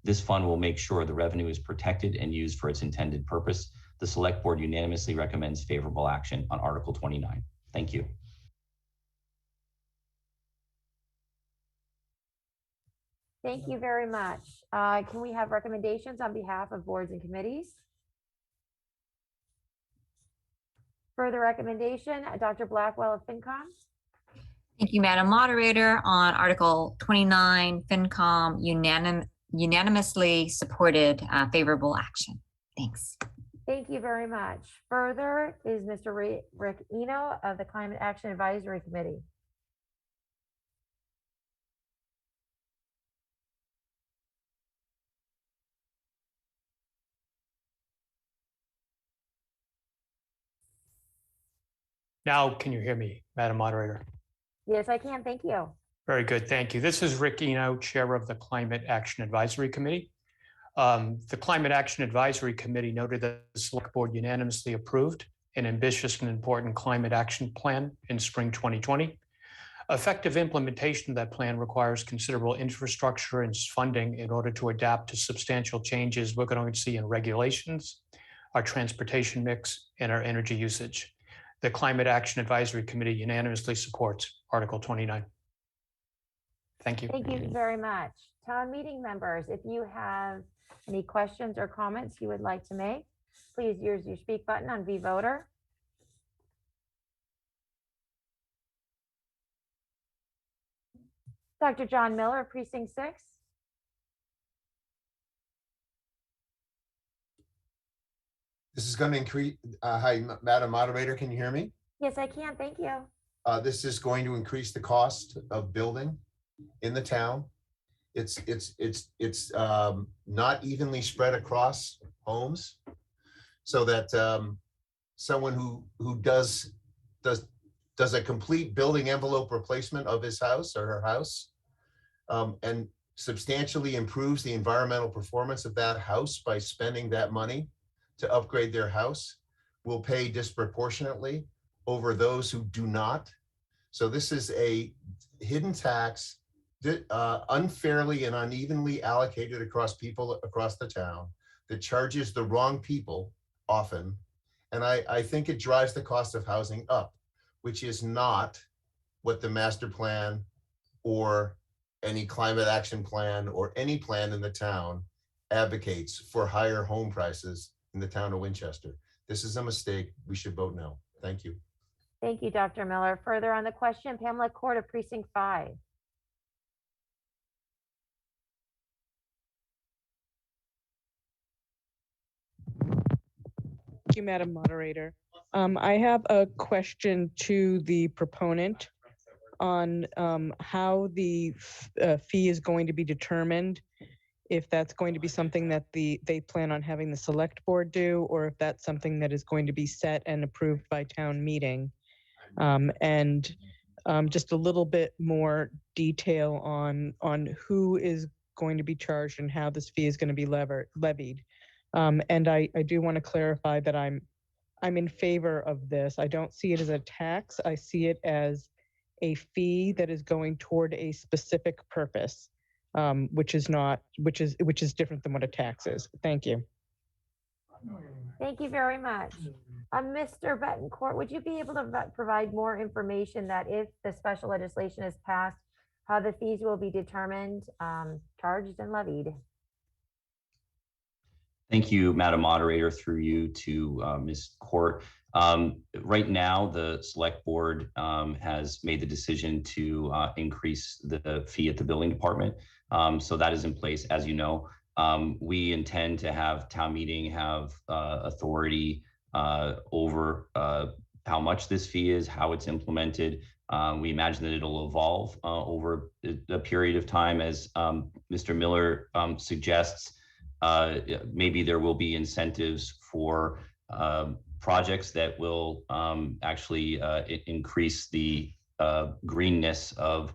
This fund will make sure the revenue is protected and used for its intended purpose. The Select Board unanimously recommends favorable action on Article 29. Thank you. Thank you very much. Can we have recommendations on behalf of boards and committees? Further recommendation, Dr. Blackwell of FinCom. Thank you, Madam Moderator. On Article 29, FinCom unanimously supported favorable action. Thanks. Thank you very much. Further is Mr. Rick Eno of the Climate Action Advisory Committee. Now, can you hear me, Madam Moderator? Yes, I can. Thank you. Very good. Thank you. This is Rick Eno, Chair of the Climate Action Advisory Committee. The Climate Action Advisory Committee noted that the Select Board unanimously approved an ambitious and important climate action plan in spring 2020. Effective implementation of that plan requires considerable infrastructure and funding in order to adapt to substantial changes we're going to see in regulations, our transportation mix, and our energy usage. The Climate Action Advisory Committee unanimously supports Article 29. Thank you. Thank you very much. Town meeting members, if you have any questions or comments you would like to make, please use your speak button on vVoter. Dr. John Miller, Precinct 6. This is going to increase, hi, Madam Moderator, can you hear me? Yes, I can. Thank you. This is going to increase the cost of building in the town. It's not evenly spread across homes, so that someone who does a complete building envelope replacement of his house or her house and substantially improves the environmental performance of that house by spending that money to upgrade their house will pay disproportionately over those who do not. So this is a hidden tax unfairly and unevenly allocated across people across the town that charges the wrong people often. And I think it drives the cost of housing up, which is not what the master plan or any climate action plan or any plan in the town advocates for higher home prices in the town of Winchester. This is a mistake. We should vote no. Thank you. Thank you, Dr. Miller. Further on the question, Pamela Court of Precinct 5. Thank you, Madam Moderator. I have a question to the proponent on how the fee is going to be determined, if that's going to be something that they plan on having the Select Board do, or if that's something that is going to be set and approved by town meeting. And just a little bit more detail on who is going to be charged and how this fee is going to be levied. And I do want to clarify that I'm in favor of this. I don't see it as a tax. I see it as a fee that is going toward a specific purpose, which is different than what a tax is. Thank you. Thank you very much. Mr. Betancourt, would you be able to provide more information that if the special legislation is passed, how the fees will be determined, charged and levied? Thank you, Madam Moderator, through you to Ms. Court. Right now, the Select Board has made the decision to increase the fee at the building department. So that is in place, as you know. We intend to have town meeting have authority over how much this fee is, how it's implemented. We imagine that it'll evolve over a period of time, as Mr. Miller suggests. Maybe there will be incentives for projects that will actually increase the greenness of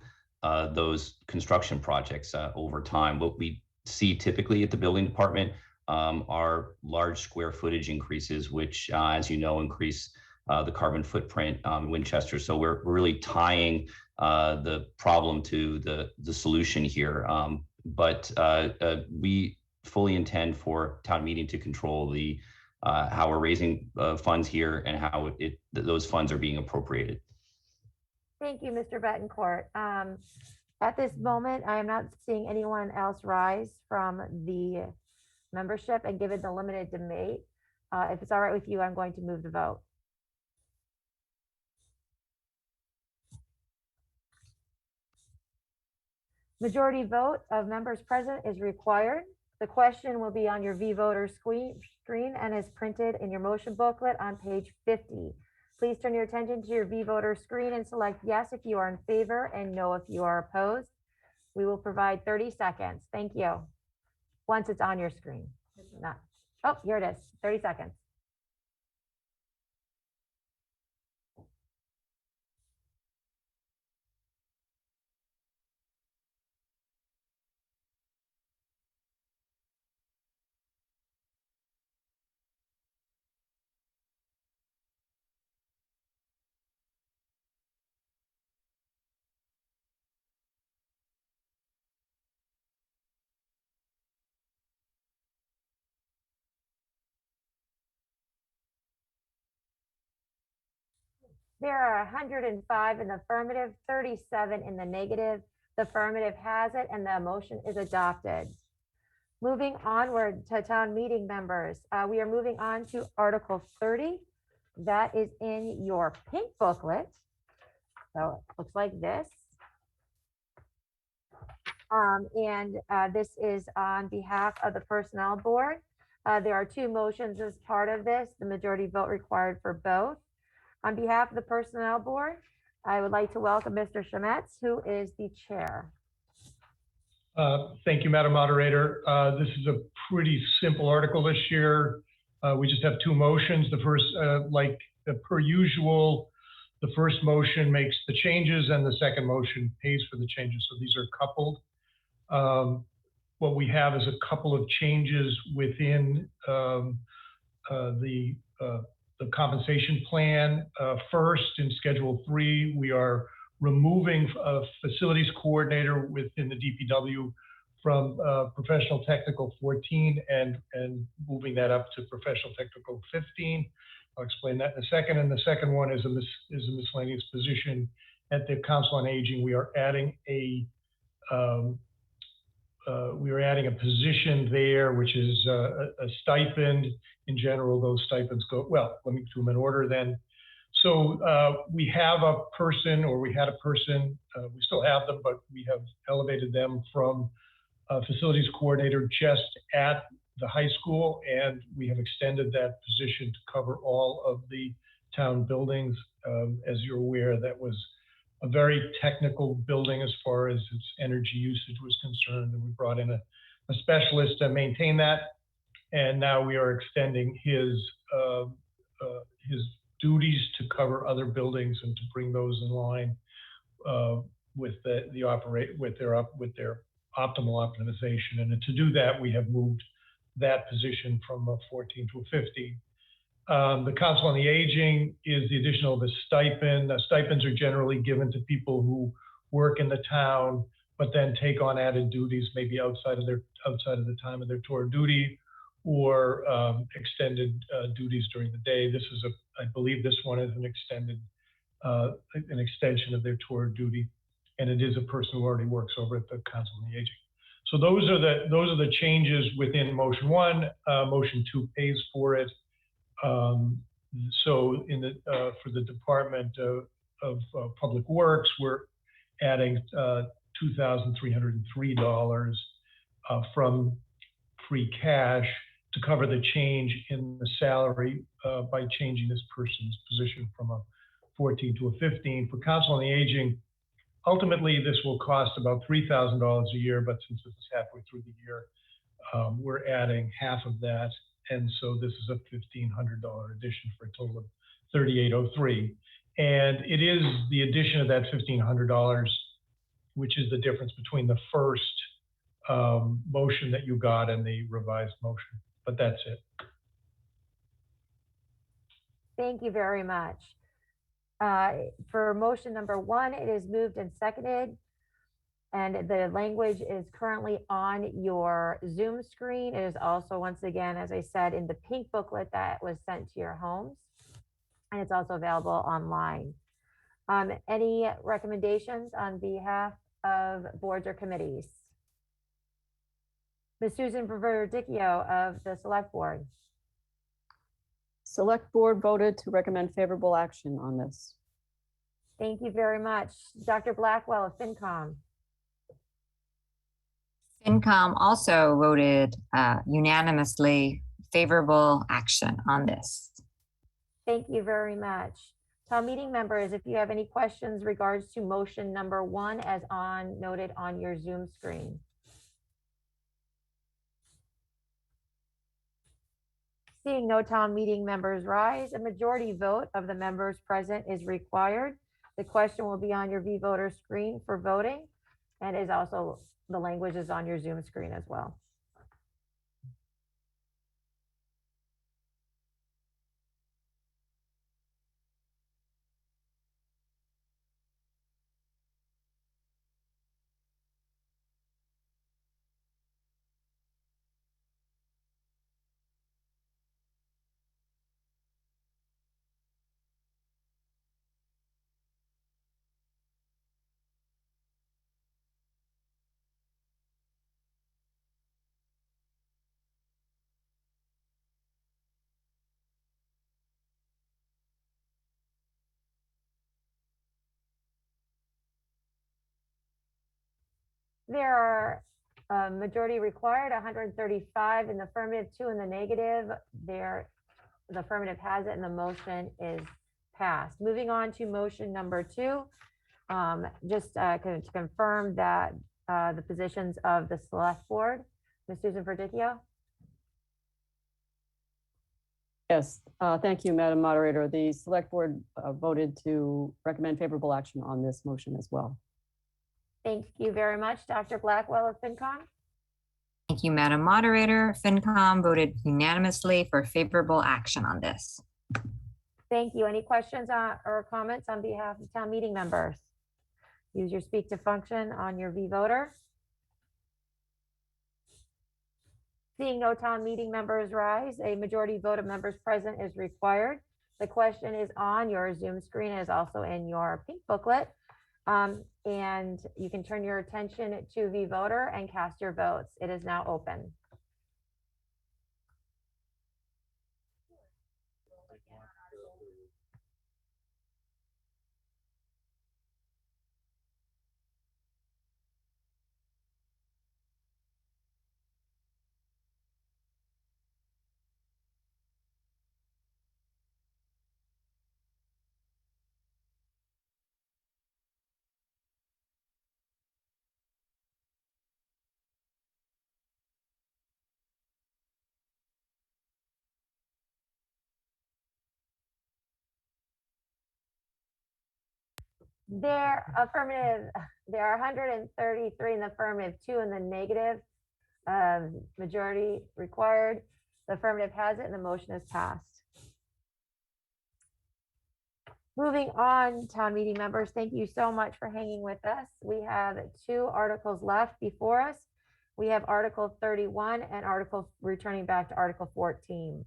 those construction projects over time. What we see typically at the building department are large square footage increases, which, as you know, increase the carbon footprint in Winchester. So we're really tying the problem to the solution here. But we fully intend for town meeting to control the how we're raising funds here and how those funds are being appropriated. Thank you, Mr. Betancourt. At this moment, I am not seeing anyone else rise from the membership, and given the limited debate, if it's all right with you, I'm going to move the vote. Majority vote of members present is required. The question will be on your V-Voter screen and is printed in your motion booklet on page 50. Please turn your attention to your V-Voter screen and select yes if you are in favor and no if you are opposed. We will provide 30 seconds. Thank you. Once it's on your screen. Oh, here it is. 30 seconds. There are 105 in the affirmative, 37 in the negative. The affirmative has it and the motion is adopted. Moving onward to town meeting members, we are moving on to Article 30. That is in your pink booklet. So it looks like this. This is on behalf of the Personnel Board. There are two motions as part of this, the majority vote required for both. On behalf of the Personnel Board, I would like to welcome Mr. Shemetz, who is the chair. Thank you, Madam Moderator. This is a pretty simple article this year. We just have two motions. The first, like per usual, the first motion makes the changes and the second motion pays for the changes. So these are coupled. What we have is a couple of changes within the compensation plan. First, in Schedule 3, we are removing a facilities coordinator within the DPW from professional technical 14 and moving that up to professional technical 15. I'll explain that in a second. And the second one is a miscellaneous position at the Council on Aging. We are adding a position there, which is a stipend. In general, those stipends go, well, let me do them in order then. So we have a person, or we had a person, we still have them, but we have elevated them from facilities coordinator just at the high school, and we have extended that position to cover all of the town buildings. As you're aware, that was a very technical building as far as its energy usage was concerned, and we brought in a specialist to maintain that. And now we are extending his duties to cover other buildings and to bring those in line with their optimal optimization. And to do that, we have moved that position from a 14 to a 15. The Council on the Aging is the addition of a stipend. Stipends are generally given to people who work in the town, but then take on added duties, maybe outside of the time of their tour of duty, or extended duties during the day. This is I believe this one is an extension of their tour of duty, and it is a person who already works over at the Council on the Aging. So those are the changes within motion 1. Motion 2 pays for it. So for the Department of Public Works, we're adding $2,303 from free cash to cover the change in the salary by changing this person's position from a 14 to a 15. For Council on the Aging, ultimately this will cost about $3,000 a year, but since this is halfway through the year, we're adding half of that. And so this is a $1,500 addition for a total of $3,803. And it is the addition of that $1,500, which is the difference between the first motion that you got and the revised motion. But that's it. Thank you very much. For motion number 1, it is moved and seconded, and the language is currently on your Zoom screen. It is also, once again, as I said, in the pink booklet that was sent to your homes, and it's also available online. Any recommendations on behalf of boards or committees? Ms. Susan Verdicchio of the Select Board. Select Board voted to recommend favorable action on this. Thank you very much. Dr. Blackwell of FinCom. FinCom also voted unanimously favorable action on this. Thank you very much. Town meeting members, if you have any questions regards to motion number 1 as noted on your Zoom screen. Seeing no town meeting members rise, a majority vote of the members present is required. The question will be on your V-Voter screen for voting, and is also, the language is on your Zoom screen as well. There are majority required, 135 in the affirmative, 2 in the negative. The affirmative has it and the motion is passed. Moving on to motion number 2, just to confirm that the positions of the Select Board. Ms. Susan Verdicchio. Yes, thank you, Madam Moderator. The Select Board voted to recommend favorable action on this motion as well. Thank you very much. Dr. Blackwell of FinCom. Thank you, Madam Moderator. FinCom voted unanimously for favorable action on this. Thank you. Any questions or comments on behalf of town meeting members? Use your speak to function on your V-Voter. Seeing no town meeting members rise, a majority vote of members present is required. The question is on your Zoom screen, is also in your pink booklet. And you can turn your attention to V-Voter and cast your votes. It is now open. There are 133 in the affirmative, 2 in the negative. Majority required. The affirmative has it and the motion is passed. Moving on, town meeting members, thank you so much for hanging with us. We have 2 articles left before us. We have Article 31 and Article returning back to Article 14.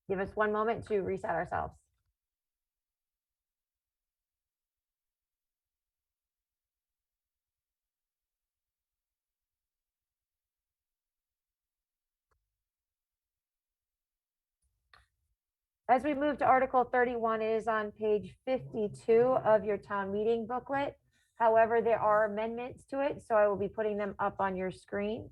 Give us 1 moment to reset ourselves. As we move to Article 31, it is on page 52 of your town meeting booklet. However, there are amendments to it, so I will be putting them up on your screen.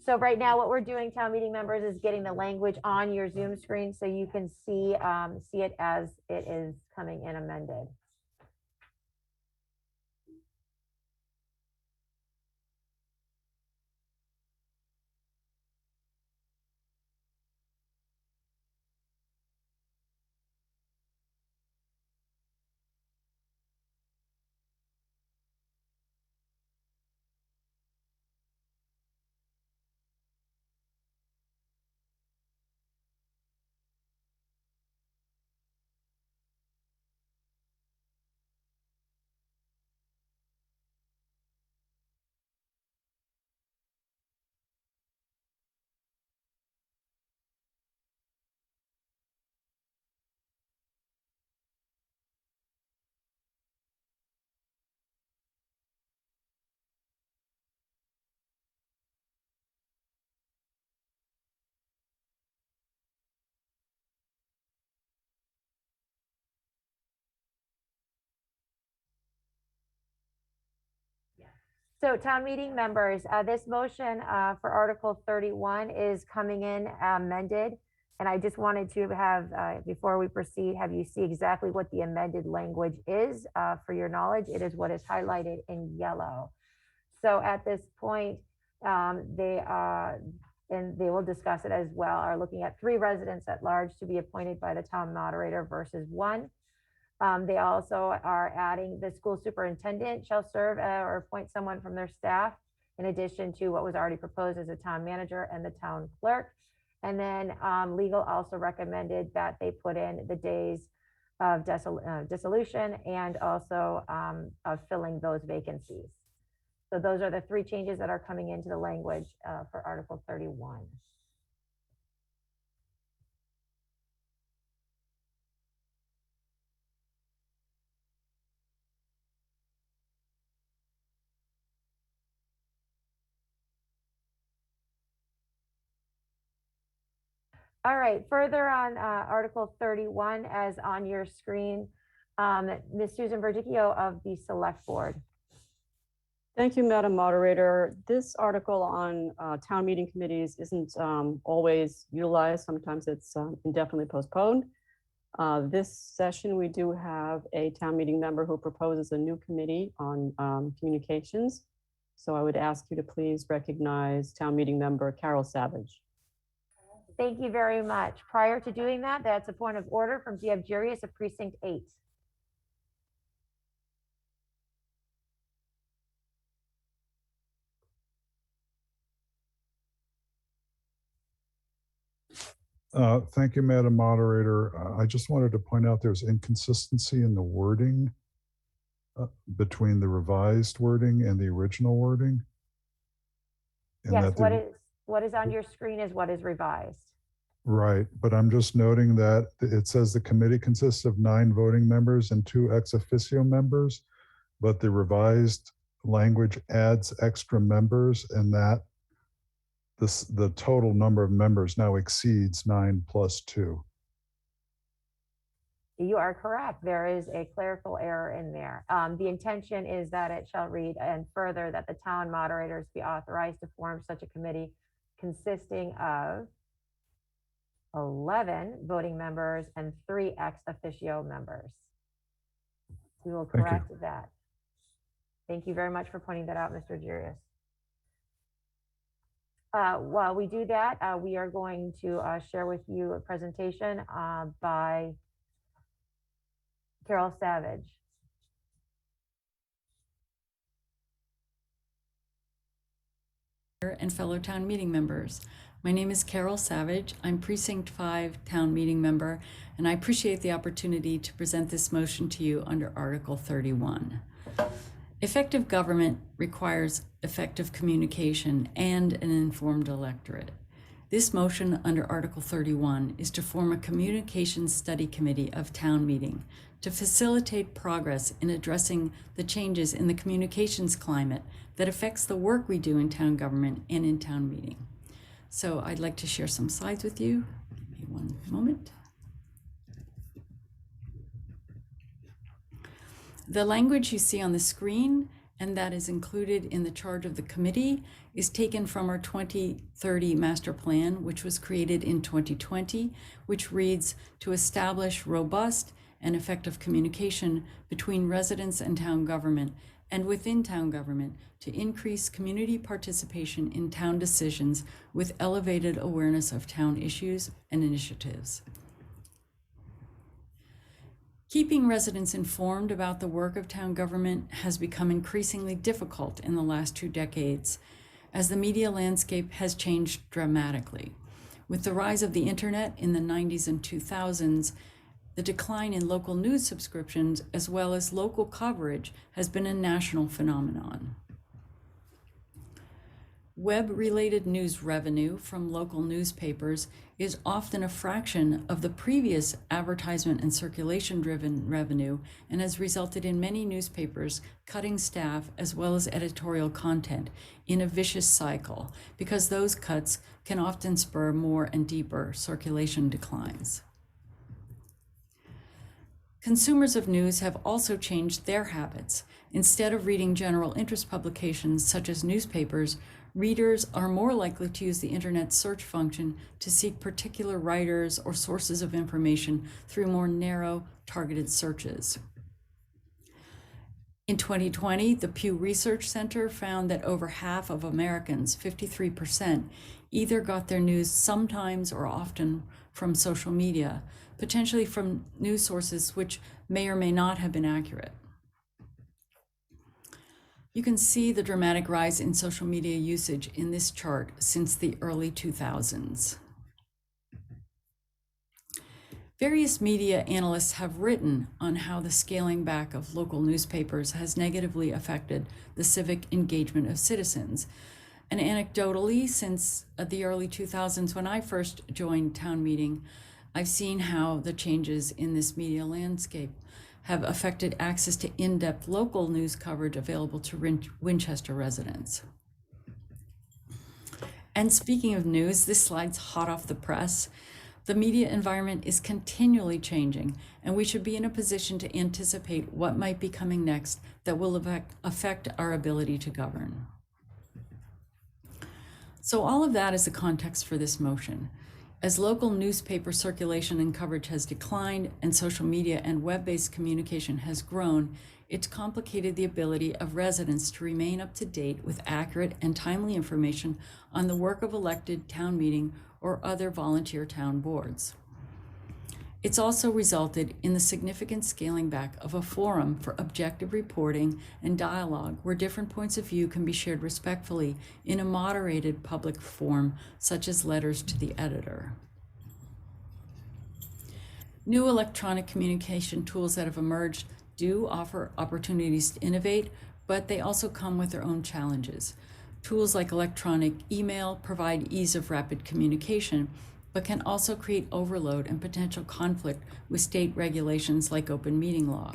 So right now, what we're doing, town meeting members, is getting the language on your Zoom screen so you can see it as it is coming in amended. So town meeting members, this motion for Article 31 is coming in amended. And I just wanted to have, before we proceed, have you see exactly what the amended language is. For your knowledge, it is what is highlighted in yellow. So at this point, and they will discuss it as well, are looking at 3 residents at large to be appointed by the town moderator versus 1. They also are adding the school superintendent shall serve or appoint someone from their staff, in addition to what was already proposed as a town manager and the town clerk. And then legal also recommended that they put in the days of dissolution and also of filling those vacancies. So those are the 3 changes that are coming into the language for Article 31. All right, further on Article 31, as on your screen, Ms. Susan Verdicchio of the Select Board. Thank you, Madam Moderator. This article on town meeting committees isn't always utilized. Sometimes it's indefinitely postponed. This session, we do have a town meeting member who proposes a new committee on communications. So I would ask you to please recognize town meeting member Carol Savage. Thank you very much. Prior to doing that, that's a point of order from G.F. Jurius of Precinct 8. Thank you, Madam Moderator. I just wanted to point out there's inconsistency in the wording between the revised wording and the original wording. And yes, that what is on your screen is what is revised. Right, but I'm just noting that it says the committee consists of 9 voting members and 2 ex officio members, but the revised language adds extra members, and that the total number of members now exceeds 9 plus 2. You are correct. There is a clerical error in there. The intention is that it shall read, and further, that the town moderators be authorized to form such a committee consisting of 11 voting members and 3 ex officio members. We will correct that. Thank you very much for pointing that out, Mr. Jurius. While we do that, we are going to share with you a presentation by Carol Savage. And fellow town meeting members. My name is Carol Savage. I'm Precinct 5 town meeting member, and I appreciate the opportunity to present this motion to you under Article 31. Effective government requires effective communication and an informed electorate. This motion under Article 31 is to form a communications study committee of town meeting to facilitate progress in addressing the changes in the communications climate that affects the work we do in town government and in town meeting. So I'd like to share some slides with you. Give me one moment. The language you see on the screen and that is included in the charge of the committee is taken from our 2030 master plan, which was created in 2020, which reads, to establish robust and effective communication between residents and town government and within town government to increase community participation in town decisions with elevated awareness of town issues and initiatives. Keeping residents informed about the work of town government has become increasingly difficult in the last 2 decades, as the media landscape has changed dramatically. With the rise of the internet in the 90s and 2000s, the decline in local news subscriptions as well as local coverage has been a national phenomenon. Web-related news revenue from local newspapers is often a fraction of the previous advertisement and circulation-driven revenue and has resulted in many newspapers cutting staff as well as editorial content in a vicious cycle because those cuts can often spur more and deeper circulation declines. Consumers of news have also changed their habits. Instead of reading general interest publications such as newspapers, readers are more likely to use the internet search function to seek particular writers or sources of information through more narrow, targeted searches. In 2020, the Pew Research Center found that over half of Americans, 53%, either got their news sometimes or often from social media, potentially from news sources which may or may not have been accurate. You can see the dramatic rise in social media usage in this chart since the early 2000s. Various media analysts have written on how the scaling back of local newspapers has negatively affected the civic engagement of citizens. And anecdotally, since the early 2000s, when I first joined town meeting, I've seen how the changes in this media landscape have affected access to in-depth local news coverage available to Winchester residents. And speaking of news, this slide's hot off the press. The media environment is continually changing, and we should be in a position to anticipate what might be coming next that will affect our ability to govern. So all of that is the context for this motion. As local newspaper circulation and coverage has declined and social media and web-based communication has grown, it's complicated the ability of residents to remain up to date with accurate and timely information on the work of elected town meeting or other volunteer town boards. It's also resulted in the significant scaling back of a forum for objective reporting and dialogue where different points of view can be shared respectfully in a moderated public forum, such as letters to the editor. New electronic communication tools that have emerged do offer opportunities to innovate, but they also come with their own challenges. Tools like electronic email provide ease of rapid communication, but can also create overload and potential conflict with state regulations like open meeting law.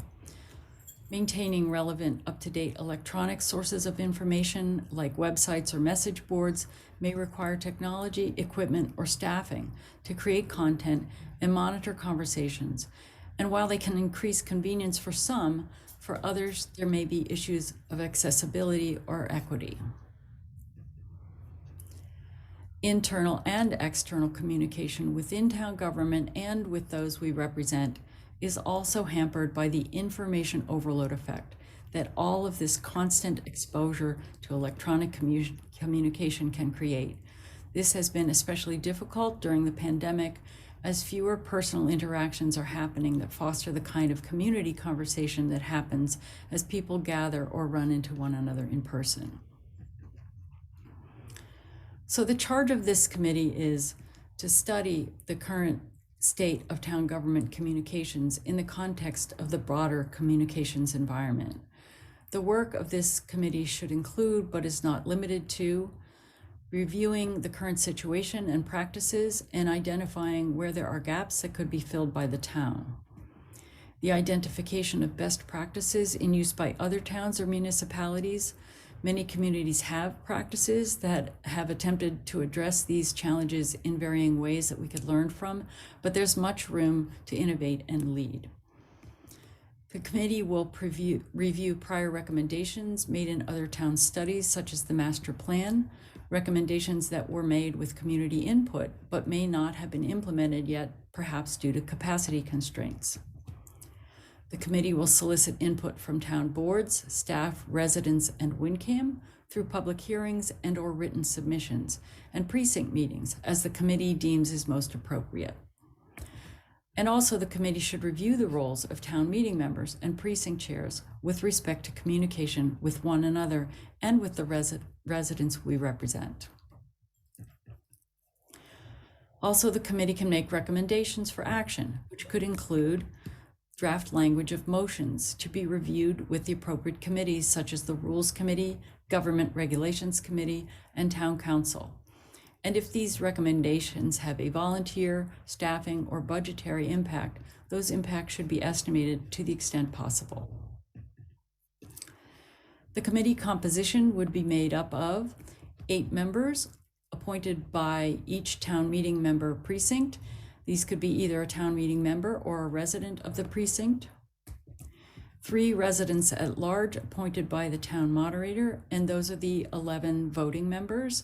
Maintaining relevant, up-to-date electronic sources of information like websites or message boards may require technology, equipment, or staffing to create content and monitor conversations. And while they can increase convenience for some, for others, there may be issues of accessibility or equity. Internal and external communication within town government and with those we represent is also hampered by the information overload effect that all of this constant exposure to electronic communication can create. This has been especially difficult during the pandemic, as fewer personal interactions are happening that foster the kind of community conversation that happens as people gather or run into one another in person. So the charge of this committee is to study the current state of town government communications in the context of the broader communications environment. The work of this committee should include, but is not limited to, reviewing the current situation and practices and identifying where there are gaps that could be filled by the town. The identification of best practices in use by other towns or municipalities. Many communities have practices that have attempted to address these challenges in varying ways that we could learn from, but there's much room to innovate and lead. The committee will review prior recommendations made in other town studies, such as the master plan, recommendations that were made with community input, but may not have been implemented yet, perhaps due to capacity constraints. The committee will solicit input from town boards, staff, residents, and WinCam through public hearings and/or written submissions and precinct meetings as the committee deems is most appropriate. And also the committee should review the roles of town meeting members and precinct chairs with respect to communication with one another and with the residents we represent. Also, the committee can make recommendations for action, which could include draft language of motions to be reviewed with the appropriate committees such as the Rules Committee, Government Regulations Committee, and Town Council. And if these recommendations have a volunteer, staffing, or budgetary impact, those impacts should be estimated to the extent possible. The committee composition would be made up of 8 members appointed by each town meeting member precinct. These could be either a town meeting member or a resident of the precinct. 3 residents at large appointed by the town moderator, and those are the 11 voting members.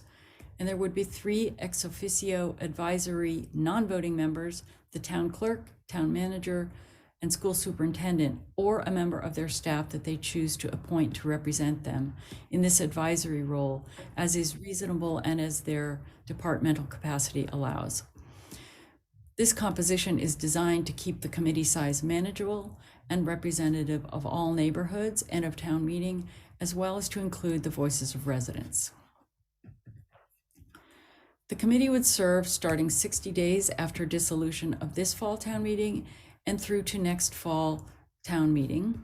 And there would be 3 ex officio advisory non-voting members, the town clerk, town manager, and school superintendent, or a member of their staff that they choose to appoint to represent them in this advisory role, as is reasonable and as their departmental capacity allows. This composition is designed to keep the committee size manageable and representative of all neighborhoods and of town meeting, as well as to include the voices of residents. The committee would serve starting 60 days after dissolution of this fall town meeting and through to next fall town meeting,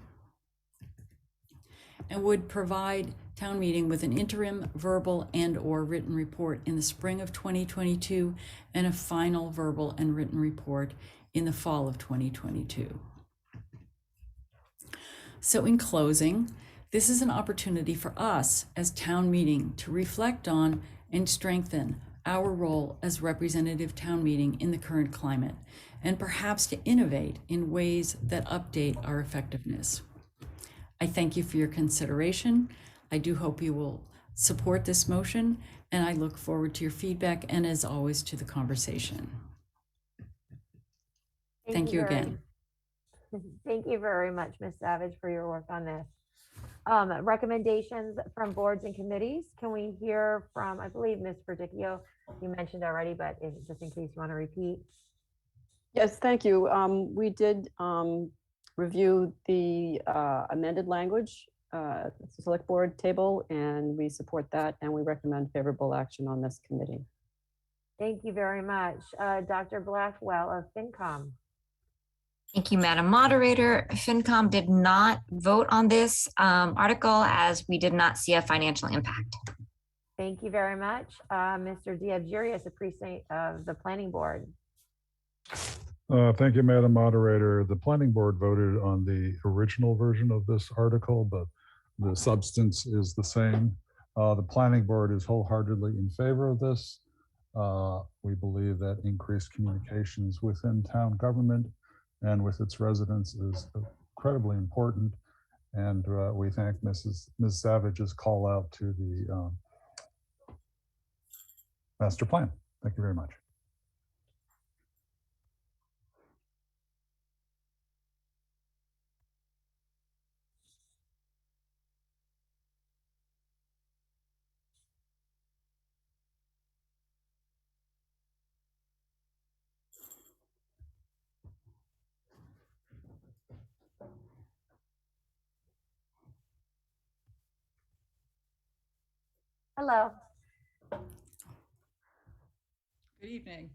and would provide town meeting with an interim verbal and/or written report in the spring of 2022 and a final verbal and written report in the fall of 2022. So in closing, this is an opportunity for us as town meeting to reflect on and strengthen our role as representative town meeting in the current climate, and perhaps to innovate in ways that update our effectiveness. I thank you for your consideration. I do hope you will support this motion, and I look forward to your feedback and, as always, to the conversation. Thank you again. Thank you very much, Ms. Savage, for your work on this. Recommendations from boards and committees. Can we hear from, I believe, Ms. Verdicchio, you mentioned already, but just in case you want to repeat. Yes, thank you. We did review the amended language select board table, and we support that, and we recommend favorable action on this committee. Thank you very much. Dr. Blackwell of FinCom. Thank you, Madam Moderator. FinCom did not vote on this article as we did not see a financial impact. Thank you very much. Mr. Diabjirius, a precinct of the Planning Board. Thank you, Madam Moderator. The Planning Board voted on the original version of this article, but the substance is the same. The Planning Board is wholeheartedly in favor of this. We believe that increased communications within town government and with its residents is incredibly important. And we thank Ms. Savage's call out to the master plan. Thank you very much. Hello. Good evening.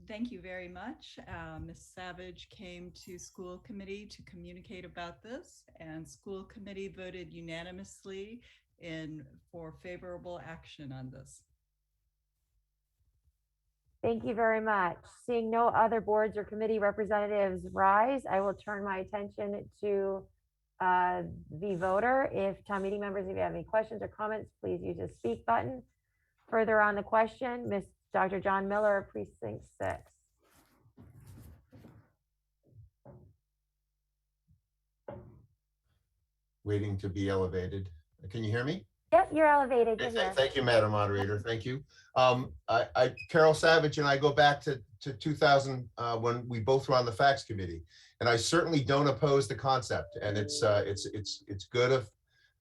Thank you very much. Ms. Savage came to school committee to communicate about this, and school committee voted unanimously for favorable action on this. Thank you very much. Seeing no other boards or committee representatives rise, I will turn my attention to the voter. If town meeting members, if you have any questions or comments, please use the speak button. Further on the question, Dr. John Miller, Precinct 6. Waiting to be elevated. Can you hear me? Yep, you're elevated. Thank you, Madam Moderator. Thank you. Carol Savage and I go back to 2000 when we both were on the Facts Committee, and I certainly don't oppose the concept. And it's good of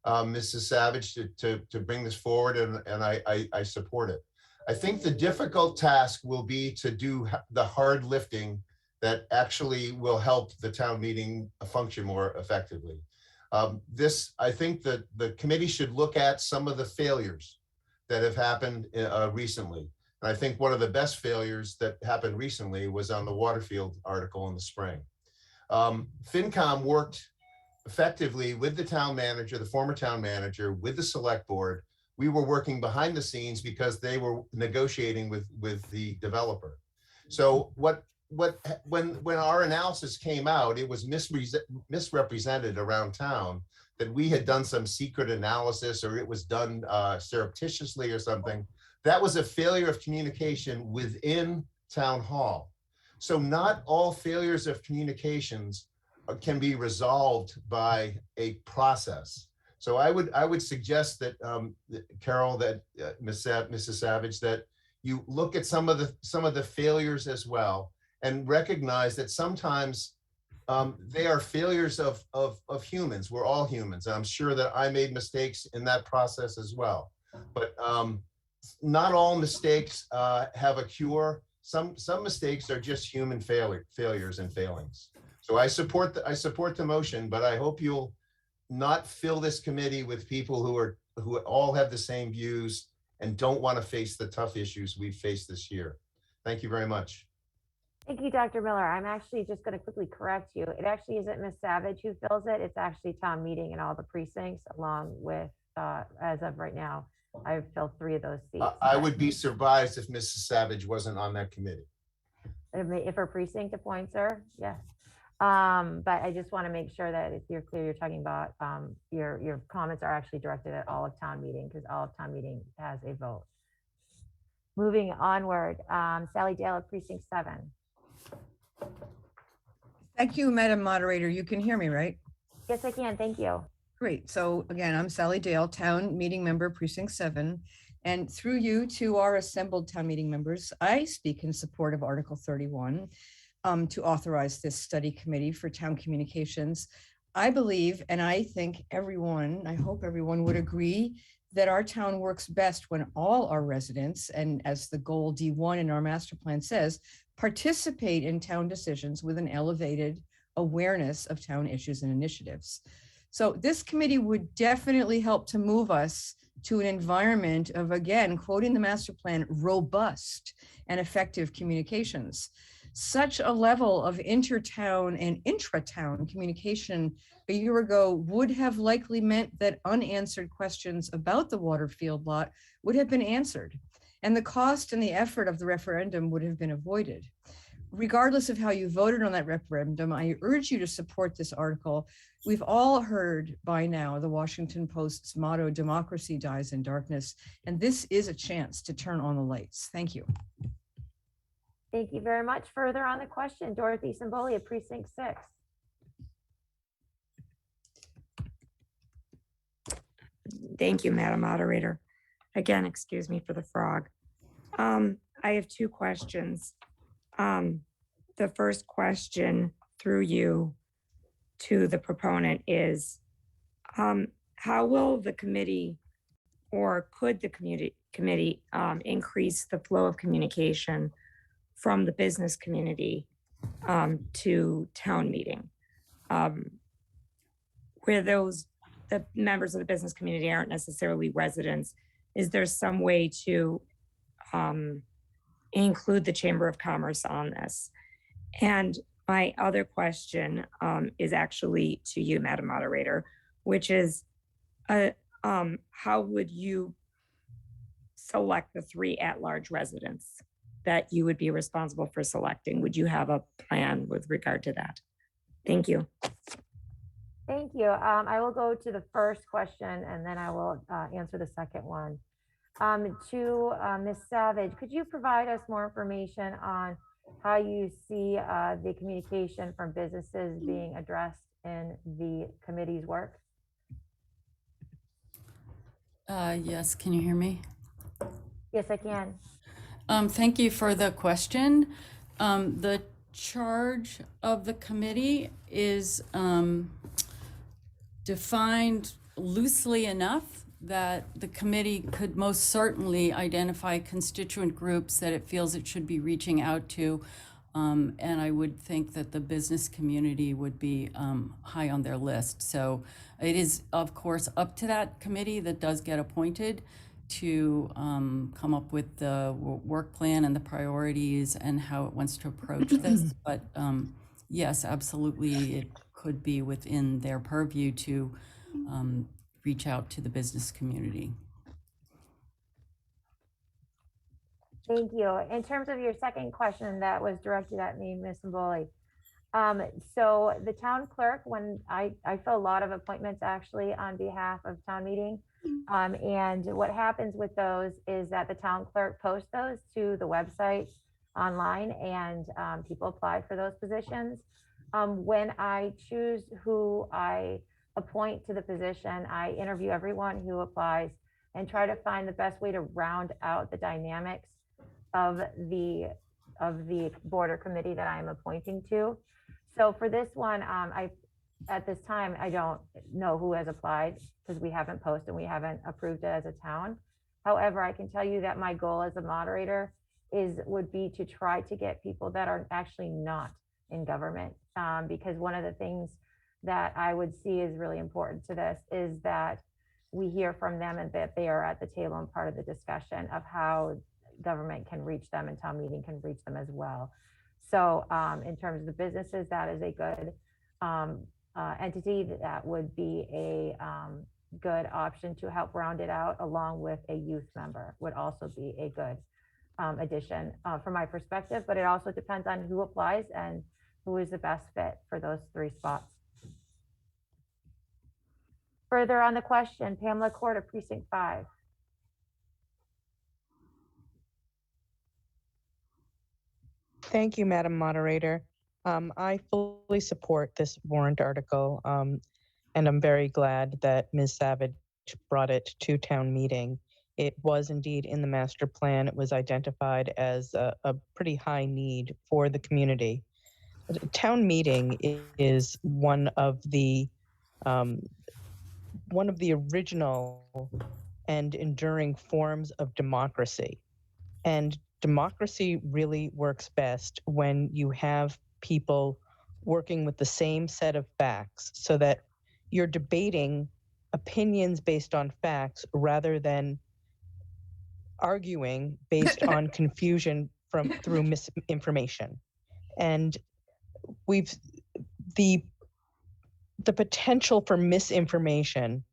Mrs. Savage to bring this forward, and I support it. I think the difficult task will be to do the hard lifting that actually will help the town meeting function more effectively. I think that the committee should look at some of the failures that have happened recently. And I think one of the best failures that happened recently was on the Waterfield article in the spring. FinCom worked effectively with the town manager, the former town manager, with the select board. We were working behind the scenes because they were negotiating with the developer. So when our analysis came out, it was misrepresented around town that we had done some secret analysis, or it was done surreptitiously or something. That was a failure of communication within town hall. So not all failures of communications can be resolved by a process. So I would suggest that Carol, that Mrs. Savage, that you look at some of the failures as well, and recognize that sometimes they are failures of humans. We're all humans. And I'm sure that I made mistakes in that process as well. But not all mistakes have a cure. Some mistakes are just human failures and failings. So I support the motion, but I hope you'll not fill this committee with people who all have the same views and don't want to face the tough issues we've faced this year. Thank you very much. Thank you, Dr. Miller. I'm actually just going to quickly correct you. It actually isn't Ms. Savage who fills it. It's actually town meeting and all the precincts, along with, as of right now, I've filled 3 of those seats. I would be surprised if Mrs. Savage wasn't on that committee. If her precinct appoints her, yes. But I just want to make sure that if you're clear, you're talking about your comments are actually directed at all of town meeting, because all of town meeting has a vote. Moving onward, Sally Dale of Precinct 7. Thank you, Madam Moderator. You can hear me, right? Yes, I can. Thank you. Great. So again, I'm Sally Dale, Town Meeting Member, Precinct 7. And through you to our assembled town meeting members, I speak in support of Article 31 to authorize this study committee for town communications. I believe, and I think everyone, I hope everyone would agree, that our town works best when all our residents, and as the goal D1 in our master plan says, participate in town decisions with an elevated awareness of town issues and initiatives. So this committee would definitely help to move us to an environment of, again, quoting the master plan, robust and effective communications. Such a level of intertown and intra-town communication a year ago would have likely meant that unanswered questions about the Waterfield lot would have been answered, and the cost and the effort of the referendum would have been avoided. Regardless of how you voted on that referendum, I urge you to support this article. We've all heard by now the Washington Post's motto, democracy dies in darkness, and this is a chance to turn on the lights. Thank you. Thank you very much. Further on the question, Dorothy Simboli of Precinct 6. Thank you, Madam Moderator. Again, excuse me for the frog. I have 2 questions. The first question through you to the proponent is, how will the committee, or could the committee increase the flow of communication from the business community to town meeting, where those the members of the business community aren't necessarily residents. Is there some way to include the Chamber of Commerce on this? And my other question is actually to you, Madam Moderator, which is how would you select the 3 at-large residents that you would be responsible for selecting? Would you have a plan with regard to that? Thank you. Thank you. I will go to the first question and then I will answer the second one. To Ms. Savage, could you provide us more information on how you see the communication from businesses being addressed in the committee's work? Yes, can you hear me? Yes, I can. Thank you for the question. The charge of the committee is defined loosely enough that the committee could most certainly identify constituent groups that it feels it should be reaching out to. And I would think that the business community would be high on their list. So it is, of course, up to that committee that does get appointed to come up with the work plan and the priorities and how it wants to approach this. But yes, absolutely, it could be within their purview to reach out to the business community. Thank you. In terms of your second question that was directed at me, Ms. Mboli. So the town clerk, when I fill a lot of appointments actually on behalf of town meeting. And what happens with those is that the town clerk posts those to the website online and people apply for those positions. When I choose who I appoint to the position, I interview everyone who applies and try to find the best way to round out the dynamics of the board or committee that I'm appointing to. So for this one, at this time, I don't know who has applied because we haven't posted, we haven't approved it as a town. However, I can tell you that my goal as a moderator would be to try to get people that are actually not in government, because one of the things that I would see is really important to this is that we hear from them and that they are at the table and part of the discussion of how government can reach them and town meeting can reach them as well. So in terms of the businesses, that is a good entity that would be a good option to help round it out, along with a youth member would also be a good addition from my perspective, but it also depends on who applies and who is the best fit for those 3 spots. Further on the question, Pamela Court of Precinct 5. Thank you, Madam Moderator. I fully support this warrant article, and I'm very glad that Ms. Savage brought it to town meeting. It was indeed in the master plan. It was identified as a pretty high need for the community. Town meeting is one of the original and enduring forms of democracy. And democracy really works best when you have people working with the same set of facts so that you're debating opinions based on facts rather than arguing based on confusion through misinformation. And the potential for misinformation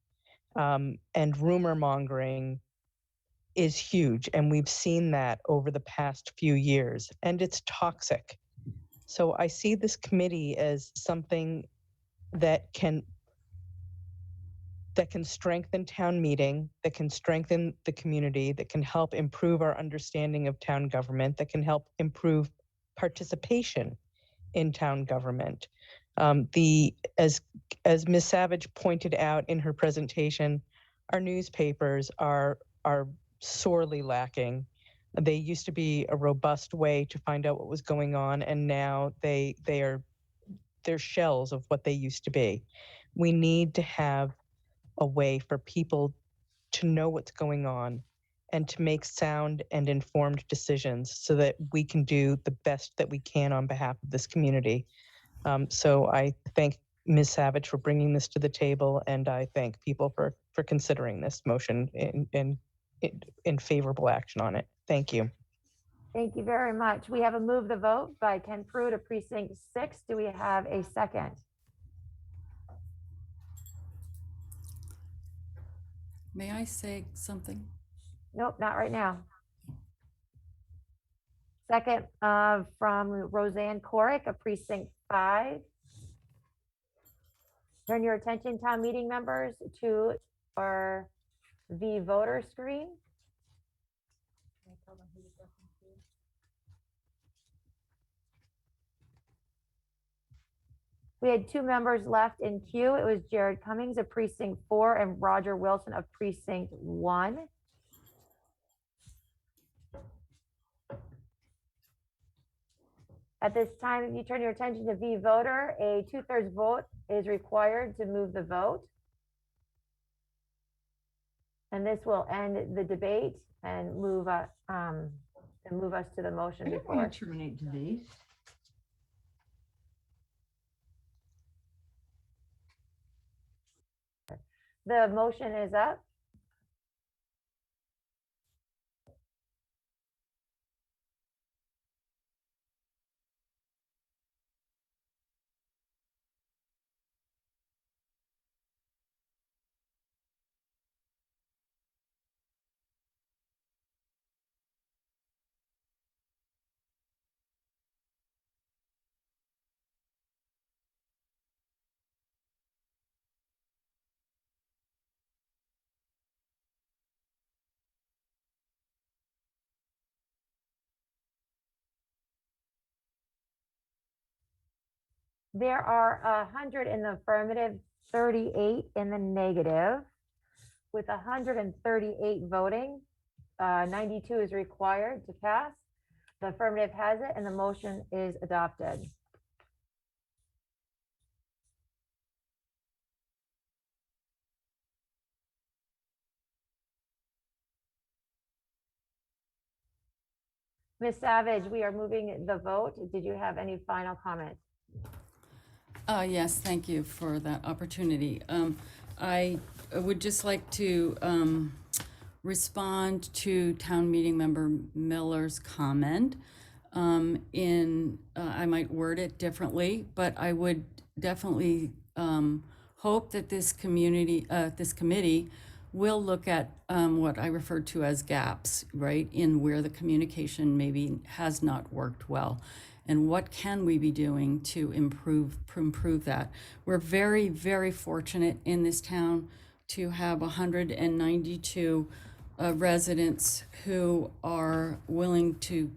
and rumor mongering is huge, and we've seen that over the past few years, and it's toxic. So I see this committee as something that can strengthen town meeting, that can strengthen the community, that can help improve our understanding of town government, that can help improve participation in town government. As Ms. Savage pointed out in her presentation, our newspapers are sorely lacking. They used to be a robust way to find out what was going on, and now they're shells of what they used to be. We need to have a way for people to know what's going on and to make sound and informed decisions so that we can do the best that we can on behalf of this community. So I thank Ms. Savage for bringing this to the table, and I thank people for considering this motion in favorable action on it. Thank you. Thank you very much. We have a move the vote by Ken Pruitt of Precinct 6. Do we have a second? May I say something? Nope, not right now. Second from Roseanne Corick of Precinct 5. Turn your attention, town meeting members, to the voter screen. We had 2 members left in queue. It was Jared Cummings of Precinct 4 and Roger Wilson of Precinct 1. At this time, if you turn your attention to voter, a 2/3 vote is required to move the vote. And this will end the debate and move us to the motion before. Terminate debate. The motion is up. There are 100 in the affirmative, 38 in the negative. With 138 voting, 92 is required to pass. The affirmative has it, and the motion is adopted. Ms. Savage, we are moving the vote. Did you have any final comments? Yes, thank you for that opportunity. I would just like to respond to town meeting member Miller's comment. I might word it differently, but I would definitely hope that this committee will look at what I referred to as gaps, right, in where the communication maybe has not worked well. And what can we be doing to improve that? We're very, very fortunate in this town to have 192 residents who are willing to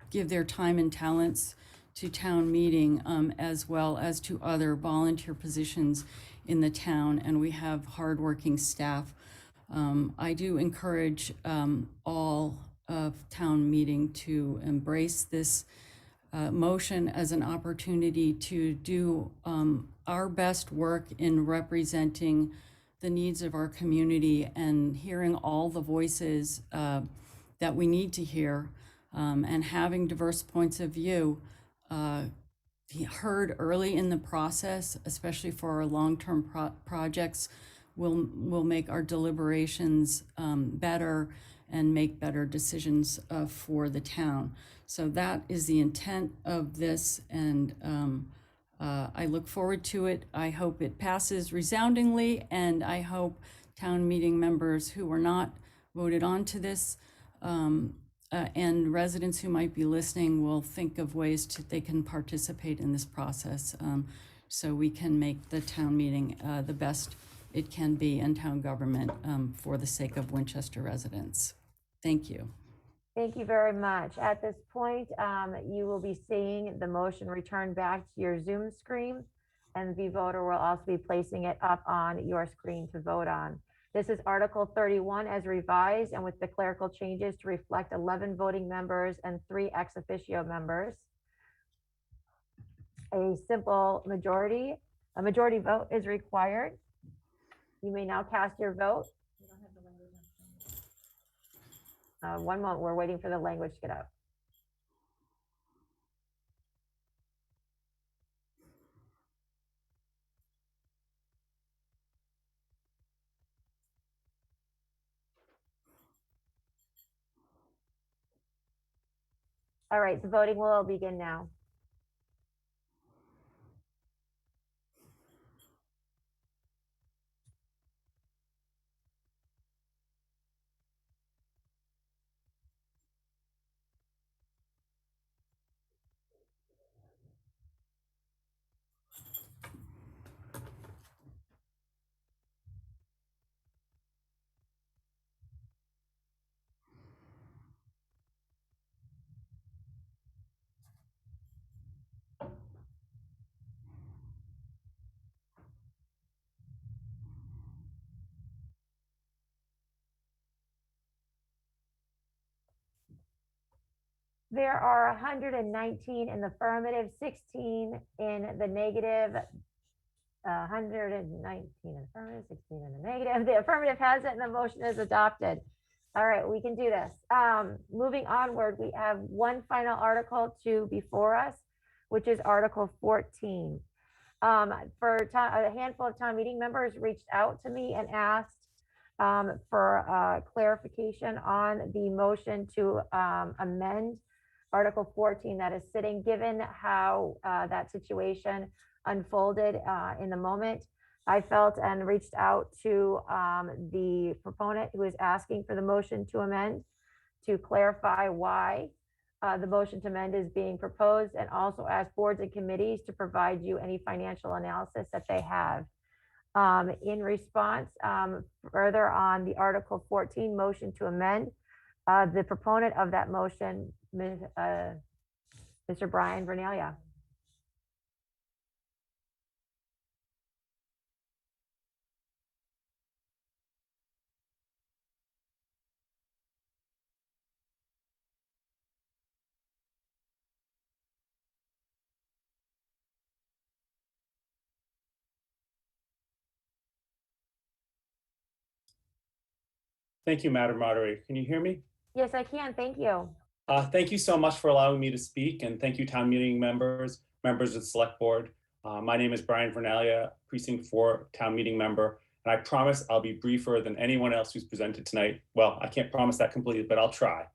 give their time and talents to town meeting, as well as to other volunteer positions in the town. And we have hardworking staff. I do encourage all of town meeting to embrace this motion as an opportunity to do our best work in representing the needs of our community and hearing all the voices that we need to hear, and having diverse points of view heard early in the process, especially for our long-term projects, will make our deliberations better and make better decisions for the town. So that is the intent of this, and I look forward to it. I hope it passes resoundingly, and I hope town meeting members who were not voted on to this and residents who might be listening will think of ways they can participate in this process, so we can make the town meeting the best it can be in town government for the sake of Winchester residents. Thank you. Thank you very much. At this point, you will be seeing the motion return back to your Zoom screen, and the voter will also be placing it up on your screen to vote on. This is Article 31 as revised and with the clerical changes to reflect 11 voting members and 3 ex officio members. A majority vote is required. You may now cast your vote. One moment, we're waiting for the language to get up. All right, the voting will begin now. There are 119 in the affirmative, 16 in the negative, 119 in the affirmative, 16 in the negative. The affirmative has it and the motion is adopted. All right, we can do this. Moving onward, we have one final article before us, which is Article 14. A handful of town meeting members reached out to me and asked for clarification on the motion to amend Article 14 that is sitting, given how that situation unfolded in the moment. I felt and reached out to the proponent who is asking for the motion to amend to clarify why the motion to amend is being proposed, and also ask boards and committees to provide you any financial analysis that they have. In response, further on the Article 14 motion to amend, the proponent of that motion, Mr. Brian Vernelia. Thank you, Madam Moderator. Can you hear me? Yes, I can. Thank you. Thank you so much for allowing me to speak, and thank you, town meeting members, members of the select board. My name is Brian Vernelia, Precinct 4 town meeting member, and I promise I'll be briefer than anyone else who's presented tonight. Well, I can't promise that completely, but I'll try.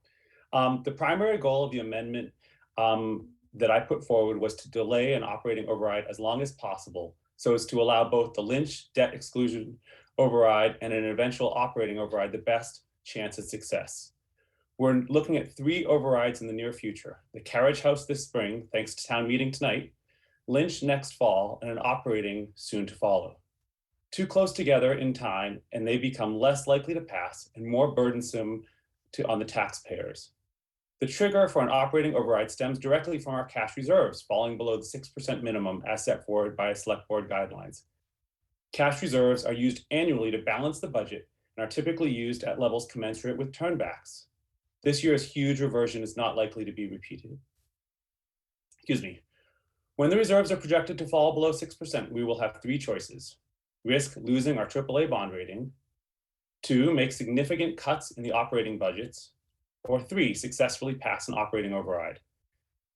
The primary goal of the amendment that I put forward was to delay an operating override as long as possible, so as to allow both the Lynch debt exclusion override and an eventual operating override the best chance at success. We're looking at 3 overrides in the near future: the Carriage House this spring, thanks to town meeting tonight, Lynch next fall, and an operating soon to follow. Too close together in time, and they become less likely to pass and more burdensome on the taxpayers. The trigger for an operating override stems directly from our cash reserves falling below the 6% minimum as set forward by select board guidelines. Cash reserves are used annually to balance the budget and are typically used at levels commensurate with turnbacks. This year's huge reversion is not likely to be repeated. Excuse me. When the reserves are projected to fall below 6%, we will have 3 choices: risk losing our AAA bond rating, 2, make significant cuts in the operating budgets, or 3, successfully pass an operating override.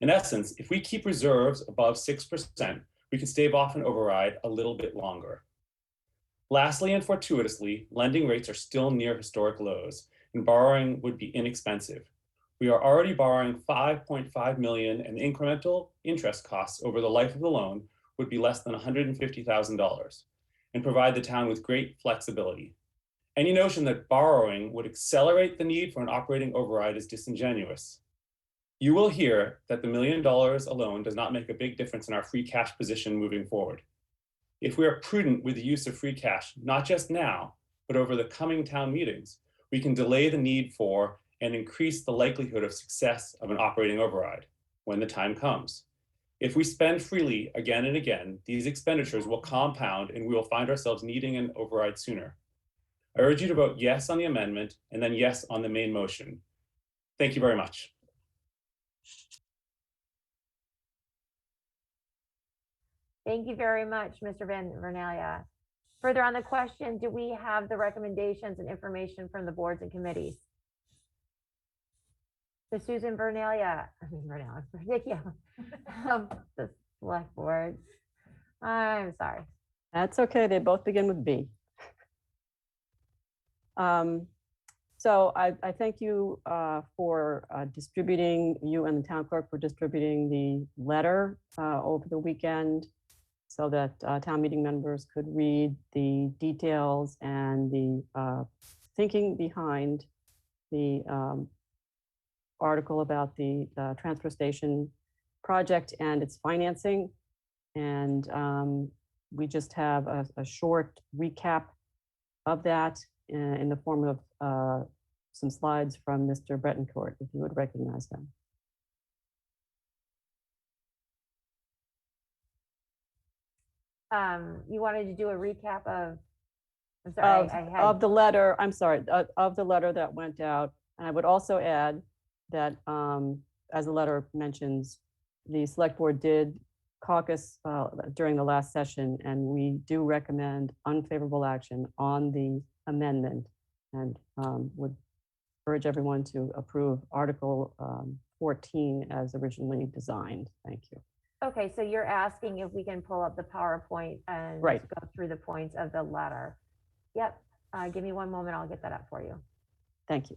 In essence, if we keep reserves above 6%, we can stave off an override a little bit longer. Lastly, and fortuitously, lending rates are still near historic lows, and borrowing would be inexpensive. We are already borrowing $5.5 million, and the incremental interest costs over the life of the loan would be less than $150,000 and provide the town with great flexibility. Any notion that borrowing would accelerate the need for an operating override is disingenuous. You will hear that the $1 million alone does not make a big difference in our free cash position moving forward. If we are prudent with the use of free cash, not just now, but over the coming town meetings, we can delay the need for and increase the likelihood of success of an operating override when the time comes. If we spend freely again and again, these expenditures will compound and we will find ourselves needing an override sooner. I urge you to vote yes on the amendment and then yes on the main motion. Thank you very much. Thank you very much, Mr. Vernelia. Further on the question, do we have the recommendations and information from the boards and committees? The Susan Vernelia, the select board. I'm sorry. That's okay. They both begin with B. So I thank you for distributing, you and the town clerk for distributing the letter over the weekend so that town meeting members could read the details and the thinking behind the article about the transfer station project and its financing. And we just have a short recap of that in the form of some slides from Mr. Betancourt, if you would recognize them. You wanted to do a recap of, I'm sorry, Of the letter, I'm sorry, of the letter that went out. And I would also add that, as the letter mentions, the select board did caucus during the last session, and we do recommend unfavorable action on the amendment, and would urge everyone to approve Article 14 as originally designed. Thank you. Okay, so you're asking if we can pull up the PowerPoint and Right. go through the points of the letter. Yep, give me one moment, I'll get that up for you. Thank you.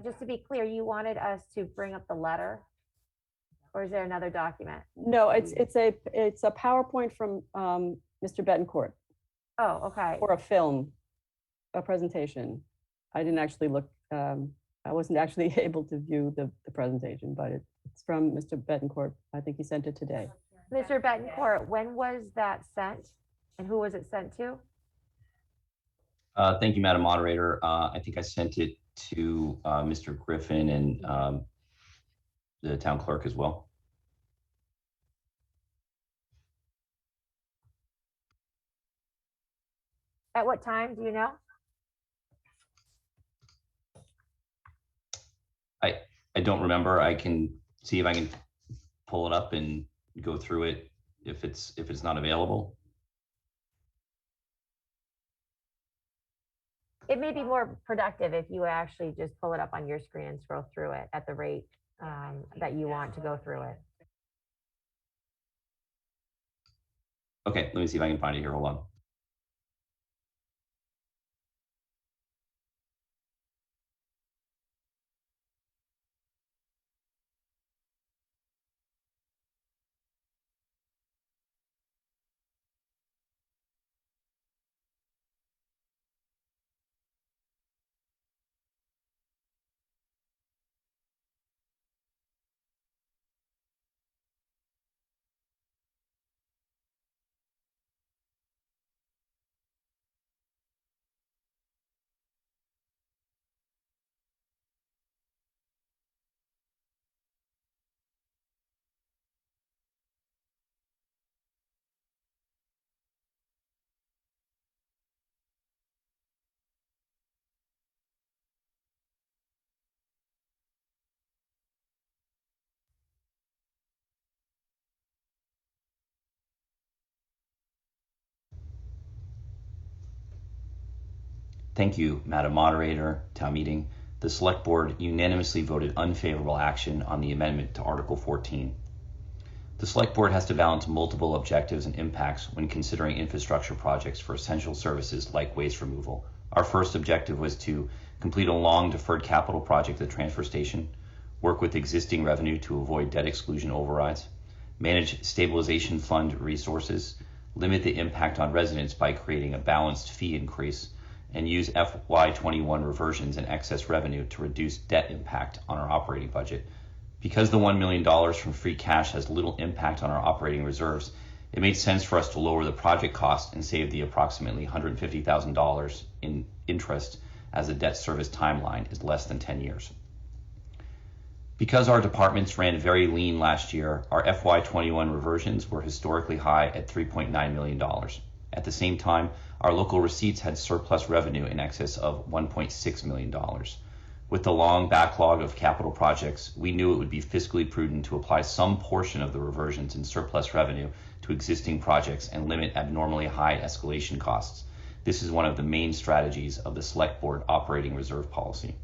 Just to be clear, you wanted us to bring up the letter? Or is there another document? No, it's a PowerPoint from Mr. Betancourt. Oh, okay. Or a presentation. I didn't actually look, I wasn't actually able to view the presentation, but it's from Mr. Betancourt. I think he sent it today. Mr. Betancourt, when was that sent? And who was it sent to? Thank you, Madam Moderator. I think I sent it to Mr. Griffin and the town clerk as well. At what time, do you know? I don't remember. I can see if I can pull it up and go through it if it's not available. It may be more productive if you actually just pull it up on your screen and scroll through it at the rate that you want to go through it. Okay, let me see if I can find it here. Hold on. Thank you, Madam Moderator, town meeting. The select board unanimously voted unfavorable action on the amendment to Article 14. The select board has to balance multiple objectives and impacts when considering infrastructure projects for essential services like waste removal. Our first objective was to complete a long deferred capital project at the transfer station, work with existing revenue to avoid debt exclusion overrides, manage stabilization fund resources, limit the impact on residents by creating a balanced fee increase, and use FY21 reversions and excess revenue to reduce debt impact on our operating budget. Because the $1 million from free cash has little impact on our operating reserves, it made sense for us to lower the project cost and save the approximately $150,000 in interest, as the debt service timeline is less than 10 years. Because our departments ran very lean last year, our FY21 reversions were historically high at $3.9 million. At the same time, our local receipts had surplus revenue in excess of $1.6 million. With the long backlog of capital projects, we knew it would be fiscally prudent to apply some portion of the reversions in surplus revenue to existing projects and limit abnormally high escalation costs. This is one of the main strategies of the Select Board operating reserve policy.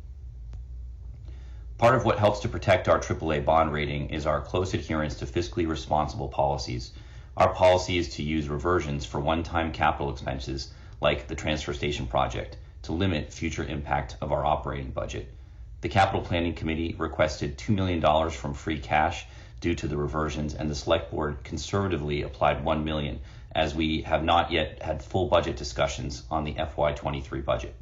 Part of what helps to protect our AAA bond rating is our close adherence to fiscally responsible policies. Our policy is to use reversions for one-time capital expenses like the transfer station project to limit future impact of our operating budget. The Capital Planning Committee requested $2 million from free cash due to the reversions, and the Select Board conservatively applied $1 million, as we have not yet had full budget discussions on the FY23 budget.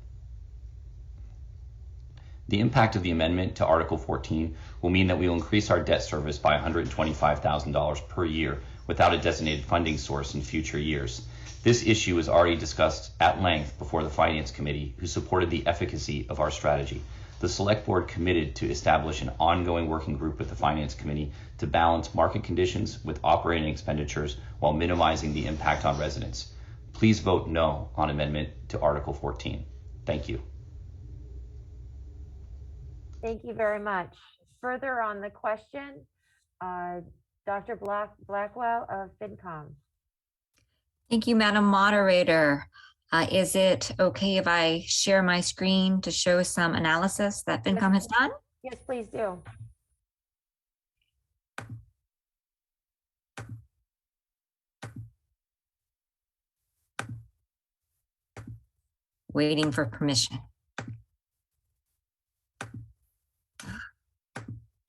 The impact of the amendment to Article 14 will mean that we will increase our debt service by $125,000 per year without a designated funding source in future years. This issue was already discussed at length before the Finance Committee, who supported the efficacy of our strategy. The Select Board committed to establish an ongoing working group with the Finance Committee to balance market conditions with operating expenditures while minimizing the impact on residents. Please vote no on amendment to Article 14. Thank you. Thank you very much. Further on the question, Dr. Blackwell of FinCom. Thank you, Madam Moderator. Is it okay if I share my screen to show some analysis that FinCom has done? Yes, please do. Waiting for permission.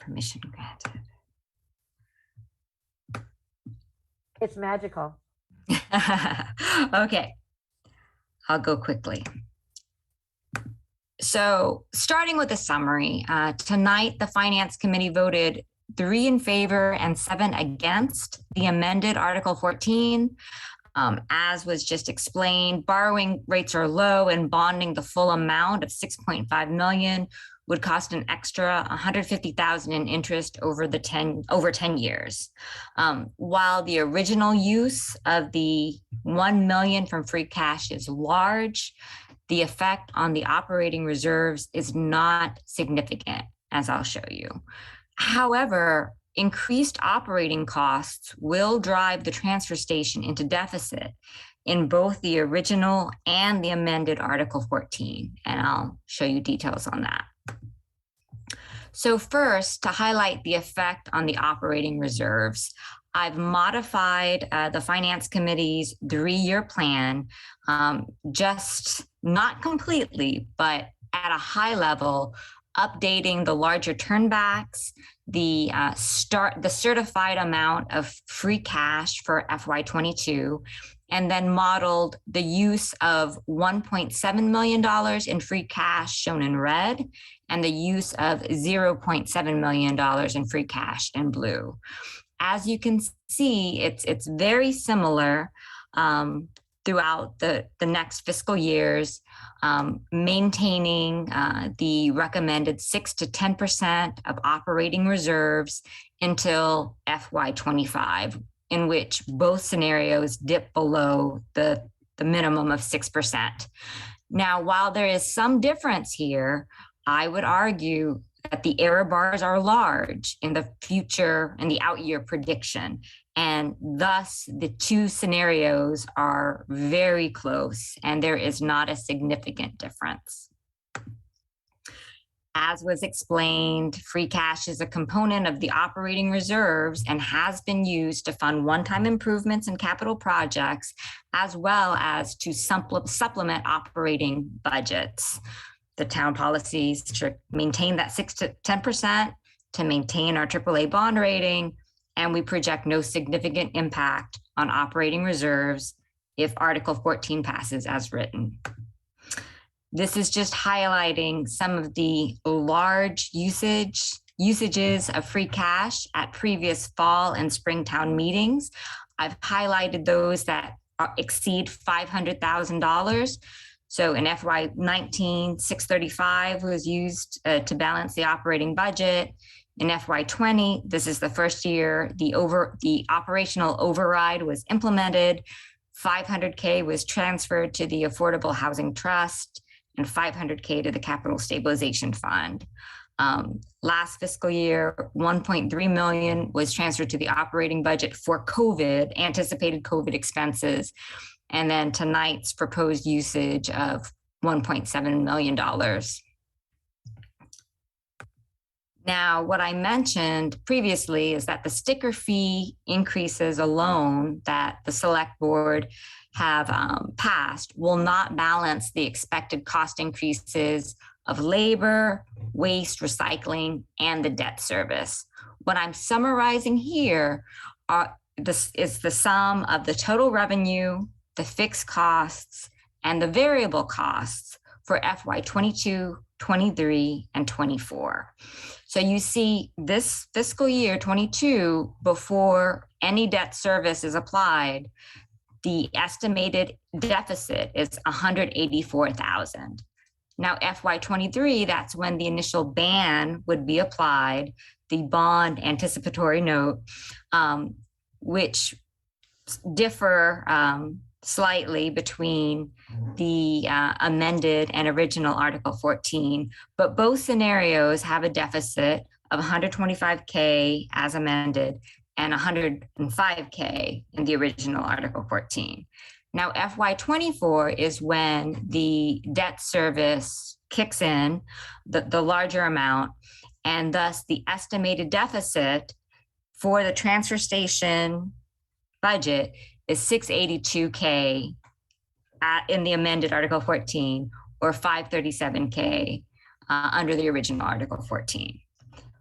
Permission granted. It's magical. Okay, I'll go quickly. So starting with a summary, tonight the Finance Committee voted 3 in favor and 7 against the amended Article 14. As was just explained, borrowing rates are low and bonding the full amount of $6.5 million would cost an extra $150,000 in interest over 10 years. While the original use of the $1 million from free cash is large, the effect on the operating reserves is not significant, as I'll show you. However, increased operating costs will drive the transfer station into deficit in both the original and the amended Article 14, and I'll show you details on that. So first, to highlight the effect on the operating reserves, I've modified the Finance Committee's 3-year plan, just not completely, but at a high level, updating the larger turnbacks, the certified amount of free cash for FY22, and then modeled the use of $1.7 million in free cash shown in red, and the use of $0.7 million in free cash in blue. As you can see, it's very similar throughout the next fiscal years, maintaining the recommended 6 to 10% of operating reserves until FY25, in which both scenarios dip below the minimum of 6%. Now, while there is some difference here, I would argue that the error bars are large in the future and the out year prediction, and thus the 2 scenarios are very close and there is not a significant difference. As was explained, free cash is a component of the operating reserves and has been used to fund one-time improvements in capital projects, as well as to supplement operating budgets. The town policies to maintain that 6 to 10%, to maintain our AAA bond rating, and we project no significant impact on operating reserves if Article 14 passes as written. This is just highlighting some of the large usages of free cash at previous fall and spring town meetings. I've highlighted those that exceed $500,000. So in FY19, $635 was used to balance the operating budget. In FY20, this is the first year the operational override was implemented. 500K was transferred to the Affordable Housing Trust and 500K to the Capital Stabilization Fund. Last fiscal year, 1.3 million was transferred to the operating budget for COVID, anticipated COVID expenses. And then tonight's proposed usage of $1.7 million. Now, what I mentioned previously is that the sticker fee increases alone that the select board have passed will not balance the expected cost increases of labor, waste, recycling, and the debt service. What I'm summarizing here is the sum of the total revenue, the fixed costs, and the variable costs for FY 22, 23, and 24. So you see this fiscal year 22, before any debt service is applied, the estimated deficit is 184,000. Now FY 23, that's when the initial ban would be applied, the bond anticipatory note, which differ slightly between the amended and original Article 14, but both scenarios have a deficit of 125K as amended and 105K in the original Article 14. Now, FY 24 is when the debt service kicks in, the larger amount, and thus the estimated deficit for the transfer station budget is 682K in the amended Article 14, or 537K under the original Article 14.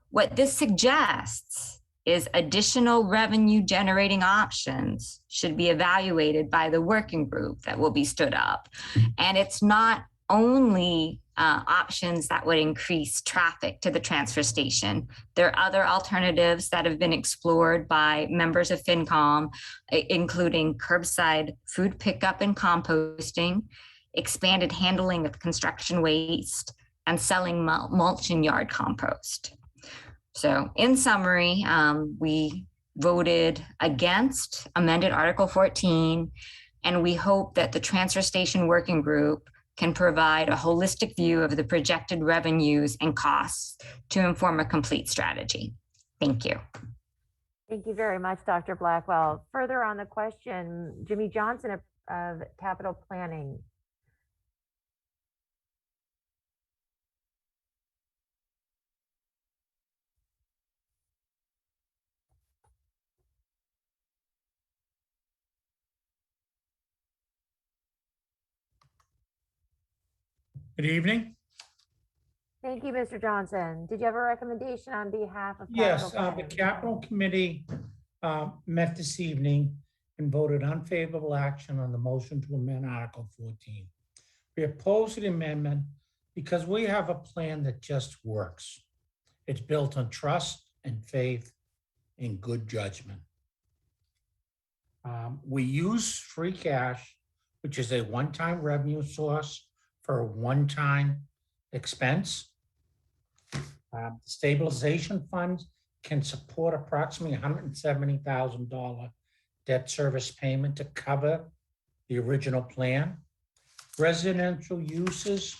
What this suggests is additional revenue generating options should be evaluated by the working group that will be stood up. And it's not only options that would increase traffic to the transfer station. There are other alternatives that have been explored by members of FinCom, including curbside food pickup and composting, expanded handling of construction waste, and selling mulch and yard compost. So in summary, we voted against amended Article 14, and we hope that the transfer station working group can provide a holistic view of the projected revenues and costs to inform a complete strategy. Thank you. Thank you very much, Dr. Blackwell. Further on the question, Jimmy Johnson of Capital Planning. Good evening. Thank you, Mr. Johnson. Did you have a recommendation on behalf of Yes, Capital the Planning? Capital Committee met this evening and voted unfavorable action on the motion to amend Article 14. We oppose the amendment because we have a plan that just works. It's built on trust and faith and good judgment. We use free cash, which is a one-time revenue source for a one-time expense. Stabilization funds can support approximately $170,000 debt service payment to cover the original plan. Residential uses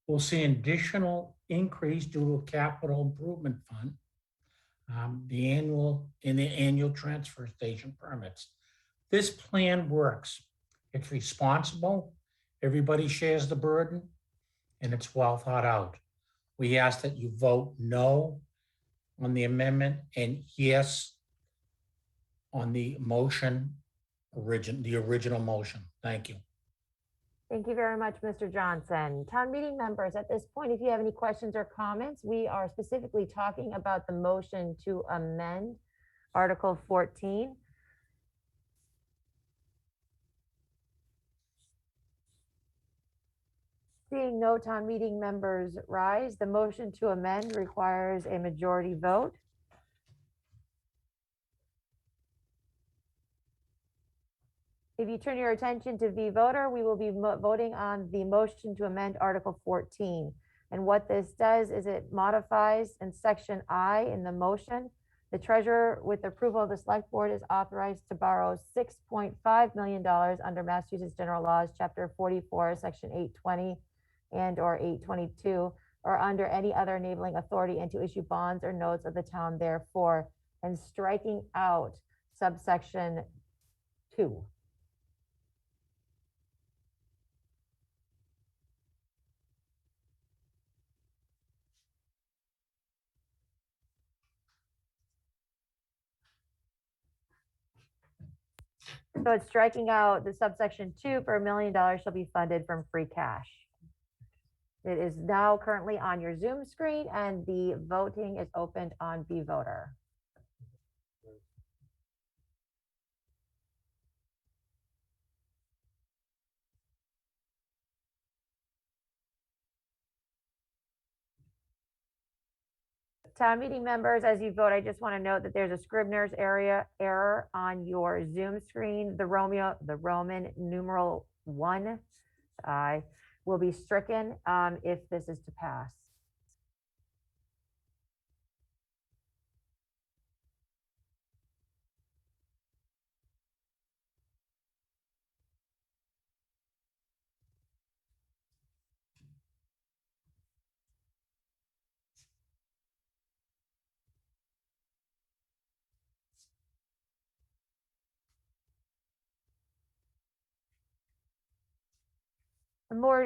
will see an additional increase due to a capital improvement fund, the annual transfer station permits. This plan works. It's responsible, everybody shares the burden, and it's well thought out. We ask that you vote no on the amendment and yes on the motion, the original motion. Thank you. Thank you very much, Mr. Johnson. Town meeting members, at this point, if you have any questions or comments, we are specifically talking about the motion to amend Article 14. Seeing no town meeting members rise, the motion to amend requires a majority vote. If you turn your attention to V-Voter, we will be voting on the motion to amend Article 14. And what this does is it modifies in Section I in the motion The treasurer, with approval of the select board, is authorized to borrow $6.5 million under Massachusetts General Laws, Chapter 44, Section 820 and/or 822, or under any other enabling authority, and to issue bonds or notes of the town therefore, and striking out subsection 2. So it's striking out the subsection 2 for $1 million shall be funded from free cash. It is now currently on your Zoom screen, and the voting is opened on vVoter. Town meeting members, as you vote, I just want to note that there's a Scribner's error on your Zoom screen. The Roman numeral 1 will be stricken if this is to pass.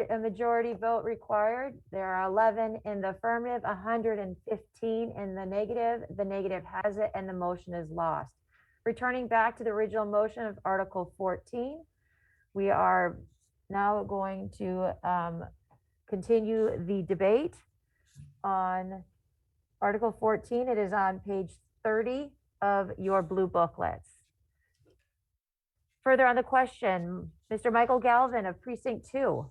A majority vote required. There are 11 in the affirmative, 115 in the negative. The negative has it, and the motion is lost. Returning back to the original motion of Article 14, we are now going to continue the debate on Article 14. It is on page 30 of your blue booklets. Further on the question, Mr. Michael Galvin of Precinct 2.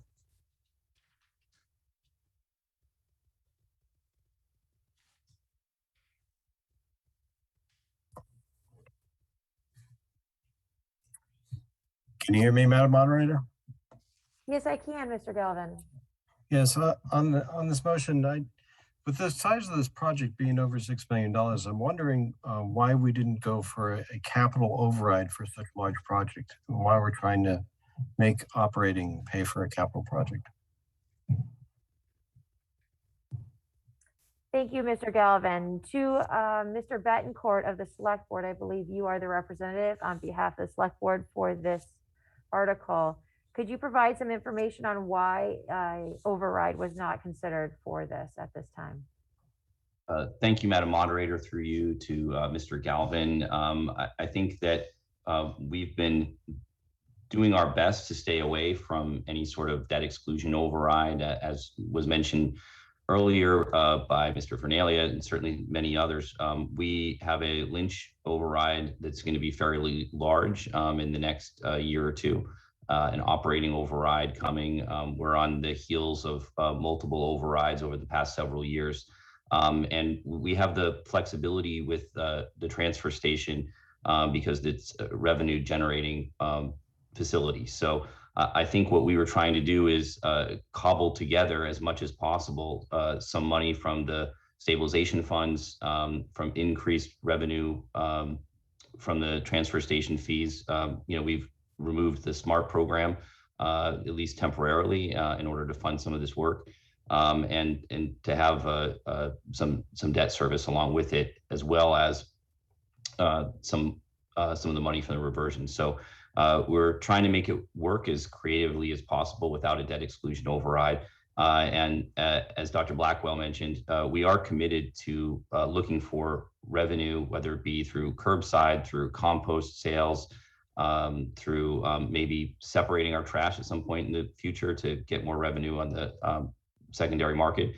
Can you hear me, Madam Moderator? Yes, I can, Mr. Galvin. Yes, on this motion, with the size of this project being over $6 million, I'm wondering why we didn't go for a capital override for such a large project, and why we're trying to make operating pay for a capital project. Thank you, Mr. Galvin. To Mr. Betancourt of the Select Board, I believe you are the representative on behalf of the Select Board for this article. Could you provide some information on why override was not considered for this at this time? Thank you, Madam Moderator, through you to Mr. Galvin. I think that we've been doing our best to stay away from any sort of debt exclusion override, as was mentioned earlier by Mr. Vernalia and certainly many others. We have a Lynch override that's going to be fairly large in the next year or two. An operating override coming. We're on the heels of multiple overrides over the past several years. And we have the flexibility with the transfer station because it's a revenue generating facility. So I think what we were trying to do is cobble together as much as possible some money from the stabilization funds, from increased revenue from the transfer station fees. We've removed the SMART program, at least temporarily, in order to fund some of this work, and to have some debt service along with it, as well as some of the money from the reversion. So we're trying to make it work as creatively as possible without a debt exclusion override. And as Dr. Blackwell mentioned, we are committed to looking for revenue, whether it be through curbside, through compost sales, through maybe separating our trash at some point in the future to get more revenue on the secondary market.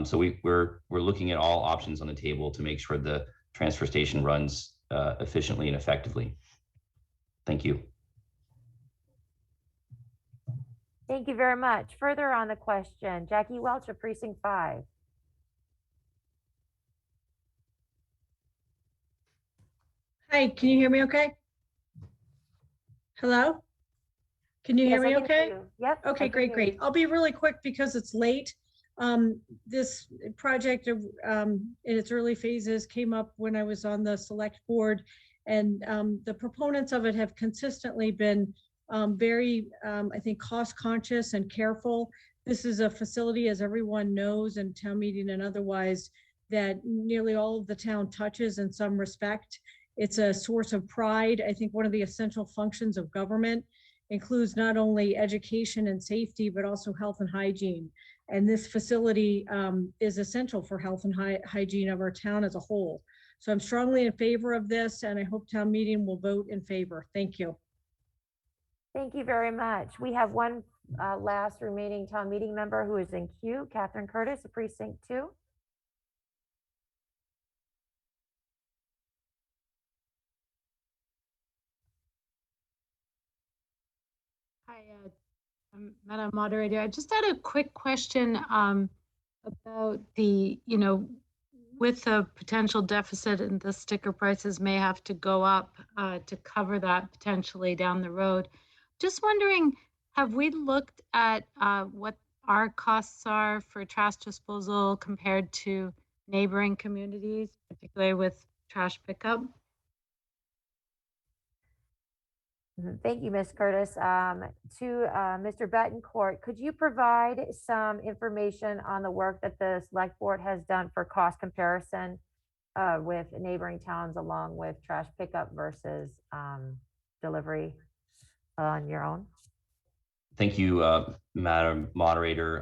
So we're looking at all options on the table to make sure the transfer station runs efficiently and effectively. Thank you. Thank you very much. Further on the question, Jackie Welch of Precinct 5. Hi, can you hear me okay? Hello? Can you hear me okay? Yep. Okay, great. I'll be really quick because it's late. This project in its early phases came up when I was on the select board, and the proponents of it have consistently been very, I think, cost conscious and careful. This is a facility, as everyone knows, in town meeting and otherwise, that nearly all of the town touches in some respect. It's a source of pride. I think one of the essential functions of government includes not only education and safety, but also health and hygiene. And this facility is essential for health and hygiene of our town as a whole. So I'm strongly in favor of this, and I hope town meeting will vote in favor. Thank you. Thank you very much. We have one last remaining town meeting member who is in queue, Catherine Curtis, of Precinct 2. Hi, Madam Moderator. I just had a quick question about the, with the potential deficit and the sticker prices may have to go up to cover that potentially down the road. Just wondering, have we looked at what our costs are for trash disposal compared to neighboring communities, particularly with trash pickup? Thank you, Ms. Curtis. To Mr. Betancourt, could you provide some information on the work that the select board has done for cost comparison with neighboring towns along with trash pickup versus delivery on your own? Thank you, Madam Moderator,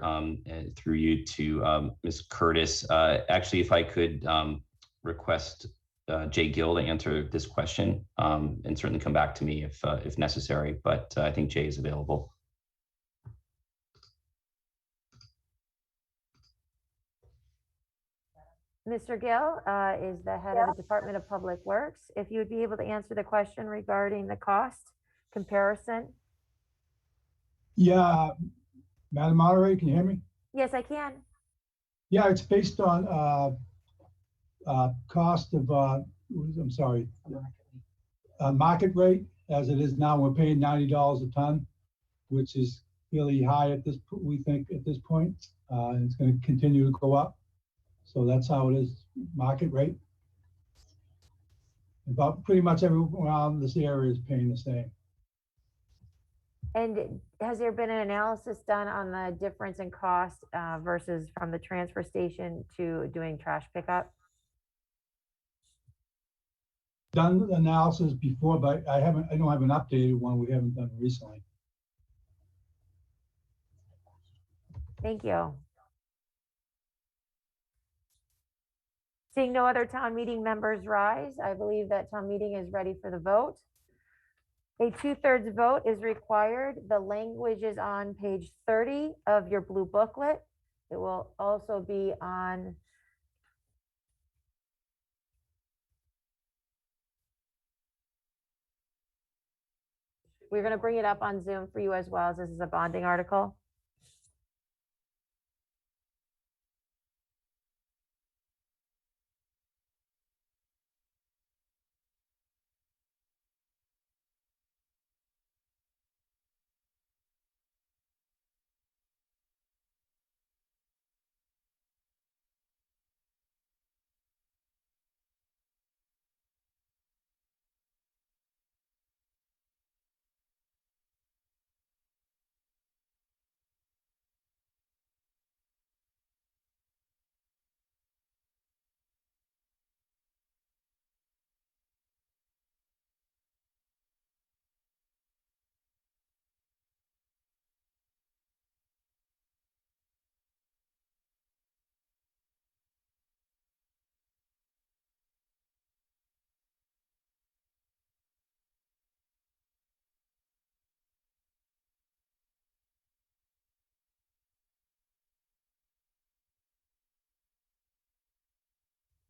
through you to Ms. Curtis. Actually, if I could request Jay Gill to answer this question and certainly come back to me if necessary, but I think Jay is available. Mr. Gill is the head of the Department of Public Works. If you would be able to answer the question regarding the cost comparison. Yeah, Madam Moderator, can you hear me? Yes, I can. Yeah, it's based on cost of, I'm sorry, market rate as it is now. We're paying $90 a ton, which is really high at this, we think at this point, and it's going to continue to go up. So that's how it is, market rate. About pretty much everyone around this area is paying the same. And has there been an analysis done on the difference in cost versus from the transfer station to doing trash pickup? Done the analysis before, but I don't have an updated one. We haven't done recently. Thank you. Seeing no other town meeting members rise, I believe that town meeting is ready for the vote. A 2/3 vote is required. The language is on page 30 of your blue booklet. It will also be on we're going to bring it up on Zoom for you as well, as this is a bonding article.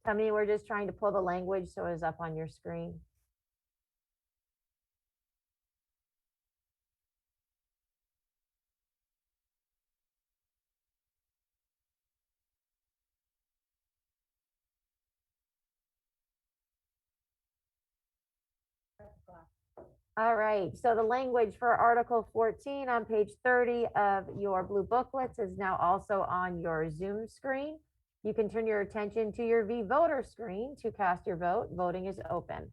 I mean, we're just trying to pull the language so it's up on your screen. All right, so the language for Article 14 on page 30 of your blue booklets is now also on your Zoom screen. You can turn your attention to your V-Voter screen to cast your vote. Voting is open.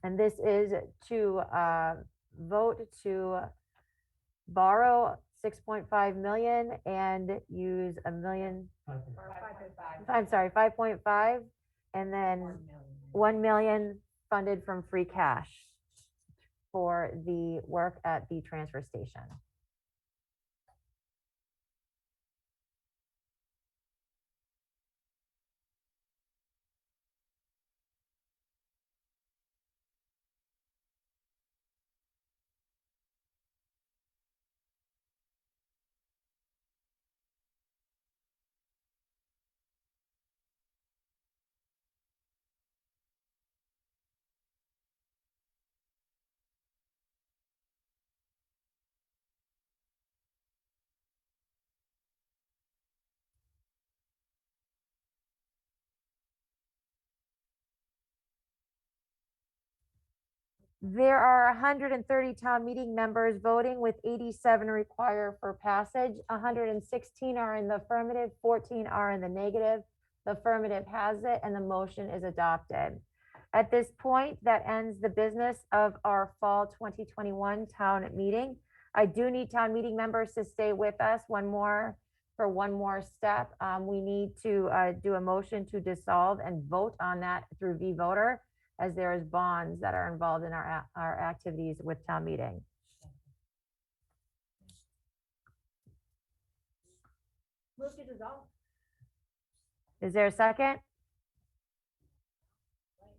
And this is to vote to borrow 6.5 million and use a million. 5.5, and then 1 million funded from free cash for the work at the transfer station. There are 130 town meeting members voting, with 87 required for passage. 116 are in the affirmative, 14 are in the negative. The affirmative has it, and the motion is adopted. At this point, that ends the business of our fall 2021 town meeting. I do need town meeting members to stay with us for one more step. We need to do a motion to dissolve and vote on that through V-Voter, as there is bonds that are involved in our activities with town meeting. Move to dissolve. Is there a second?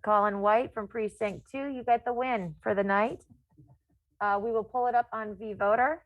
Colin White from Precinct 2, you get the win for the night. We will pull it up on V-Voter.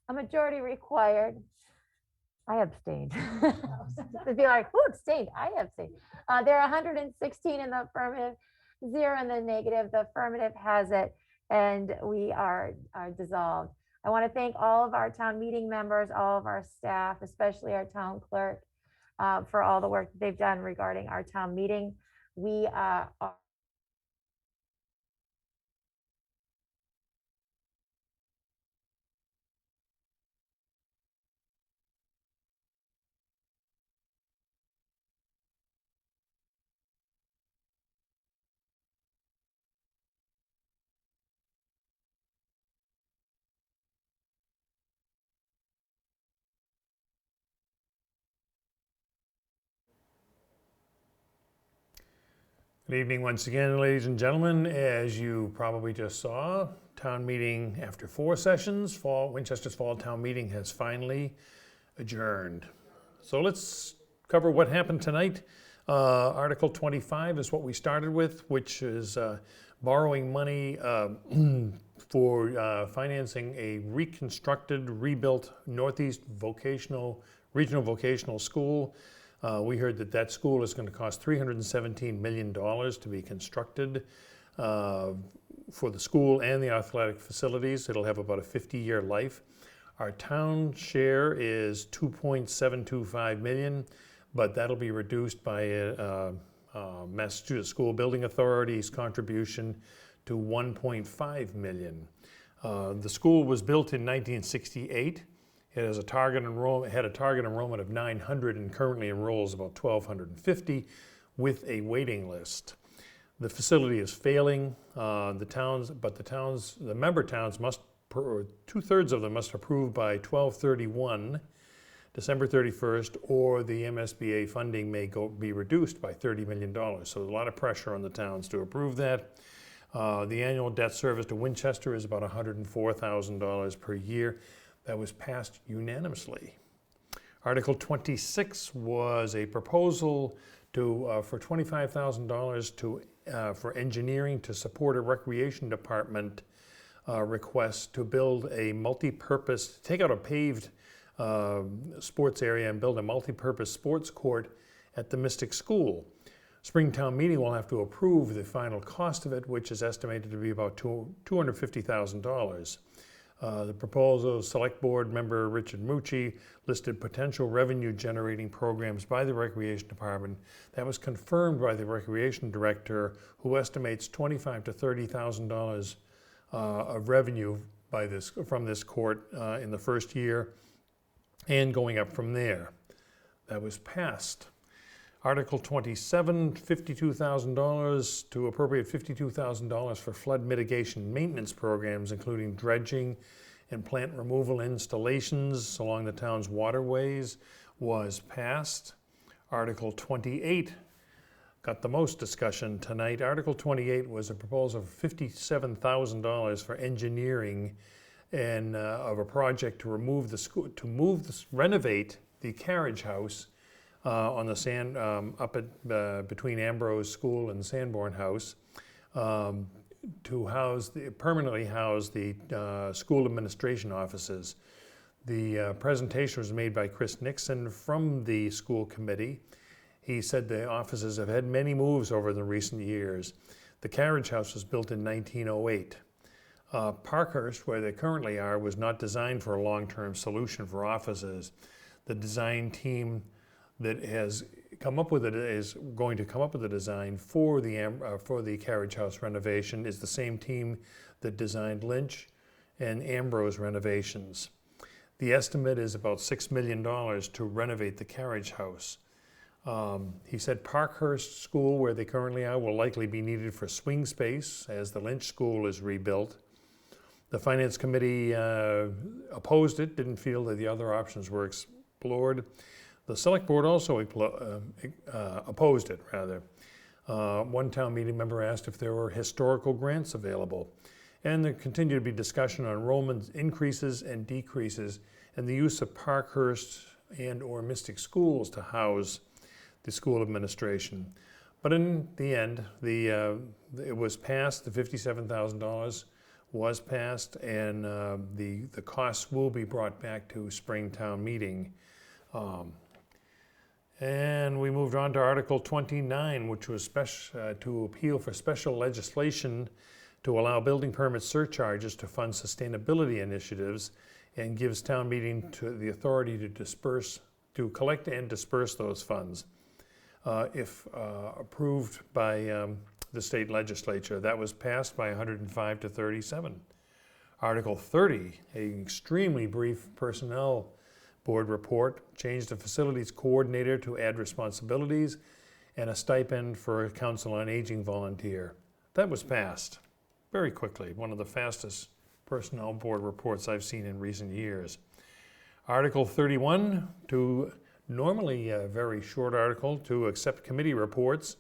A majority required. I abstained. To be like, who abstained? I abstained. There are 116 in the affirmative, 0 in the negative. The affirmative has it, and we are dissolved. I want to thank all of our town meeting members, all of our staff, especially our town clerk, for all the work that they've done regarding our town meeting. We are Good evening once again, ladies and gentlemen. As you probably just saw, town meeting after 4 sessions, Winchester's fall town meeting has finally adjourned. So let's cover what happened tonight. Article 25 is what we started with, which is borrowing money for financing a reconstructed, rebuilt Northeast Regional Vocational School. We heard that school is going to cost $317 million to be constructed for the school and the athletic facilities. It'll have about a 50-year life. Our town share is $2.725 million, but that'll be reduced by Massachusetts School Building Authority's contribution to $1.5 million. The school was built in 1968. It has had a target enrollment of 900 and currently enrolls about 1,250 with a waiting list. The facility is failing. The member towns must, 2/3 of them must approve by 12/31, December 31st, or the MSBA funding may be reduced by $30 million. So there's a lot of pressure on the towns to approve that. The annual debt service to Winchester is about $104,000 per year. That was passed unanimously. Article 26 was a proposal for $25,000 for engineering to support a recreation department request to build a multi-purpose, take out a paved sports area and build a multi-purpose sports court at the Mystic School. Springtown meeting will have to approve the final cost of it, which is estimated to be about $250,000. The proposal, Select Board member Richard Mucci listed potential revenue generating programs by the Recreation Department. That was confirmed by the Recreation Director, who estimates $25,000 to $30,000 of revenue from this court in the first year, and going up from there. That was passed. Article 27, $52,000 to appropriate $52,000 for flood mitigation maintenance programs, including dredging and plant removal installations along the town's waterways, was passed. Article 28 got the most discussion tonight. Article 28 was a proposal for $57,000 for engineering and of a project to renovate the Carriage House on the sand up at between Ambrose School and Sanborn House, to permanently house the school administration offices. The presentation was made by Chris Nixon from the school committee. He said the offices have had many moves over the recent years. The Carriage House was built in 1908. Parkhurst, where they currently are, was not designed for a long-term solution for offices. The design team that has come up with it is going to come up with a design for the Carriage House renovation is the same team that designed Lynch and Ambrose renovations. The estimate is about $6 million to renovate the Carriage House. He said Parkhurst School, where they currently are, will likely be needed for swing space as the Lynch School is rebuilt. The Finance Committee opposed it, didn't feel that the other options were explored. The Select Board also opposed it, rather. One town meeting member asked if there were historical grants available. And there continued to be discussion on enrollment increases and decreases and the use of Parkhurst and or Mystic schools to house the school administration. But in the end, it was passed, the $57,000 was passed, and the costs will be brought back to Springtown meeting. And we moved on to Article 29, which was to appeal for special legislation to allow building permit surcharges to fund sustainability initiatives, and gives town meeting the authority to collect and disperse those funds. If approved by the state legislature. That was passed by 105 to 37. Article 30, an extremely brief personnel board report, changed the facilities coordinator to add responsibilities and a stipend for a council on aging volunteer. That was passed very quickly, one of the fastest personnel board reports I've seen in recent years. Article 31, normally a very short article, to accept committee reports.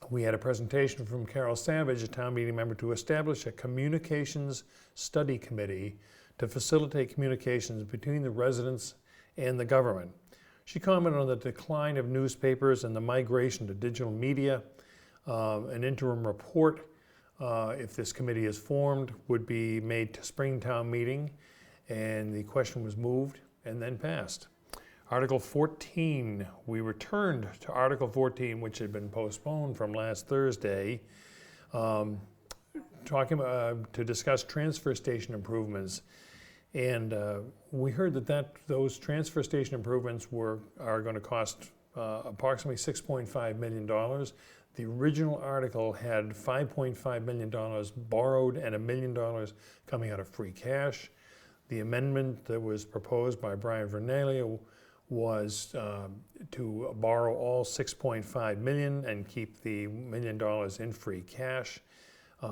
We had a presentation from Carol Savage, a town meeting member, to establish a communications study committee to facilitate communications between the residents and the government. She commented on the decline of newspapers and the migration to digital media. An interim report, if this committee is formed, would be made to Springtown meeting, and the question was moved and then passed. Article 14, we returned to Article 14, which had been postponed from last Thursday, to discuss transfer station improvements. And we heard that those transfer station improvements are going to cost approximately $6.5 million. The original article had $5.5 million borrowed and $1 million coming out of free cash. The amendment that was proposed by Brian Vernalia was to borrow all $6.5 million and keep the $1 million in free cash.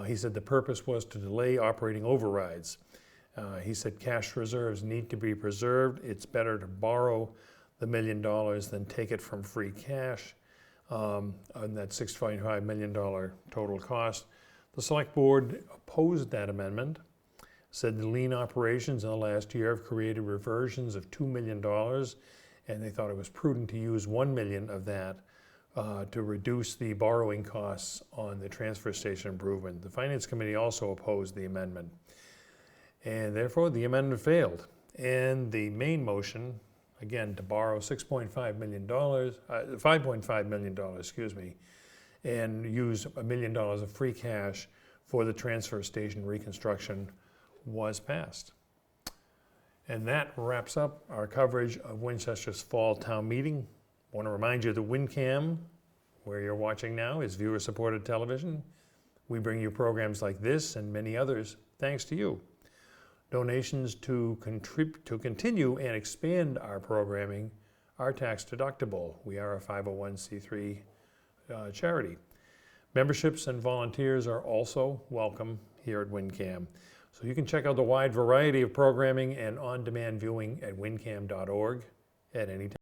He said the purpose was to delay operating overrides. He said cash reserves need to be preserved. It's better to borrow the $1 million than take it from free cash. on that $6.5 million total cost. The select board opposed that amendment, said the lean operations in the last year have created reversions of $2 million, and they thought it was prudent to use $1 million of that to reduce the borrowing costs on the transfer station improvement. The Finance Committee also opposed the amendment, and therefore the amendment failed. And the main motion, again, to borrow $5.5 million, excuse me, and use $1 million of free cash for the transfer station reconstruction was passed. And that wraps up our coverage of Winchester's fall town meeting. I want to remind you the WinCam, where you're watching now, is viewer-supported television. We bring you programs like this and many others thanks to you. Donations to continue and expand our programming are tax deductible. We are a 501c3 charity. Memberships and volunteers are also welcome here at WinCam. So you can check out the wide variety of programming and on-demand viewing at wincam.org at any time.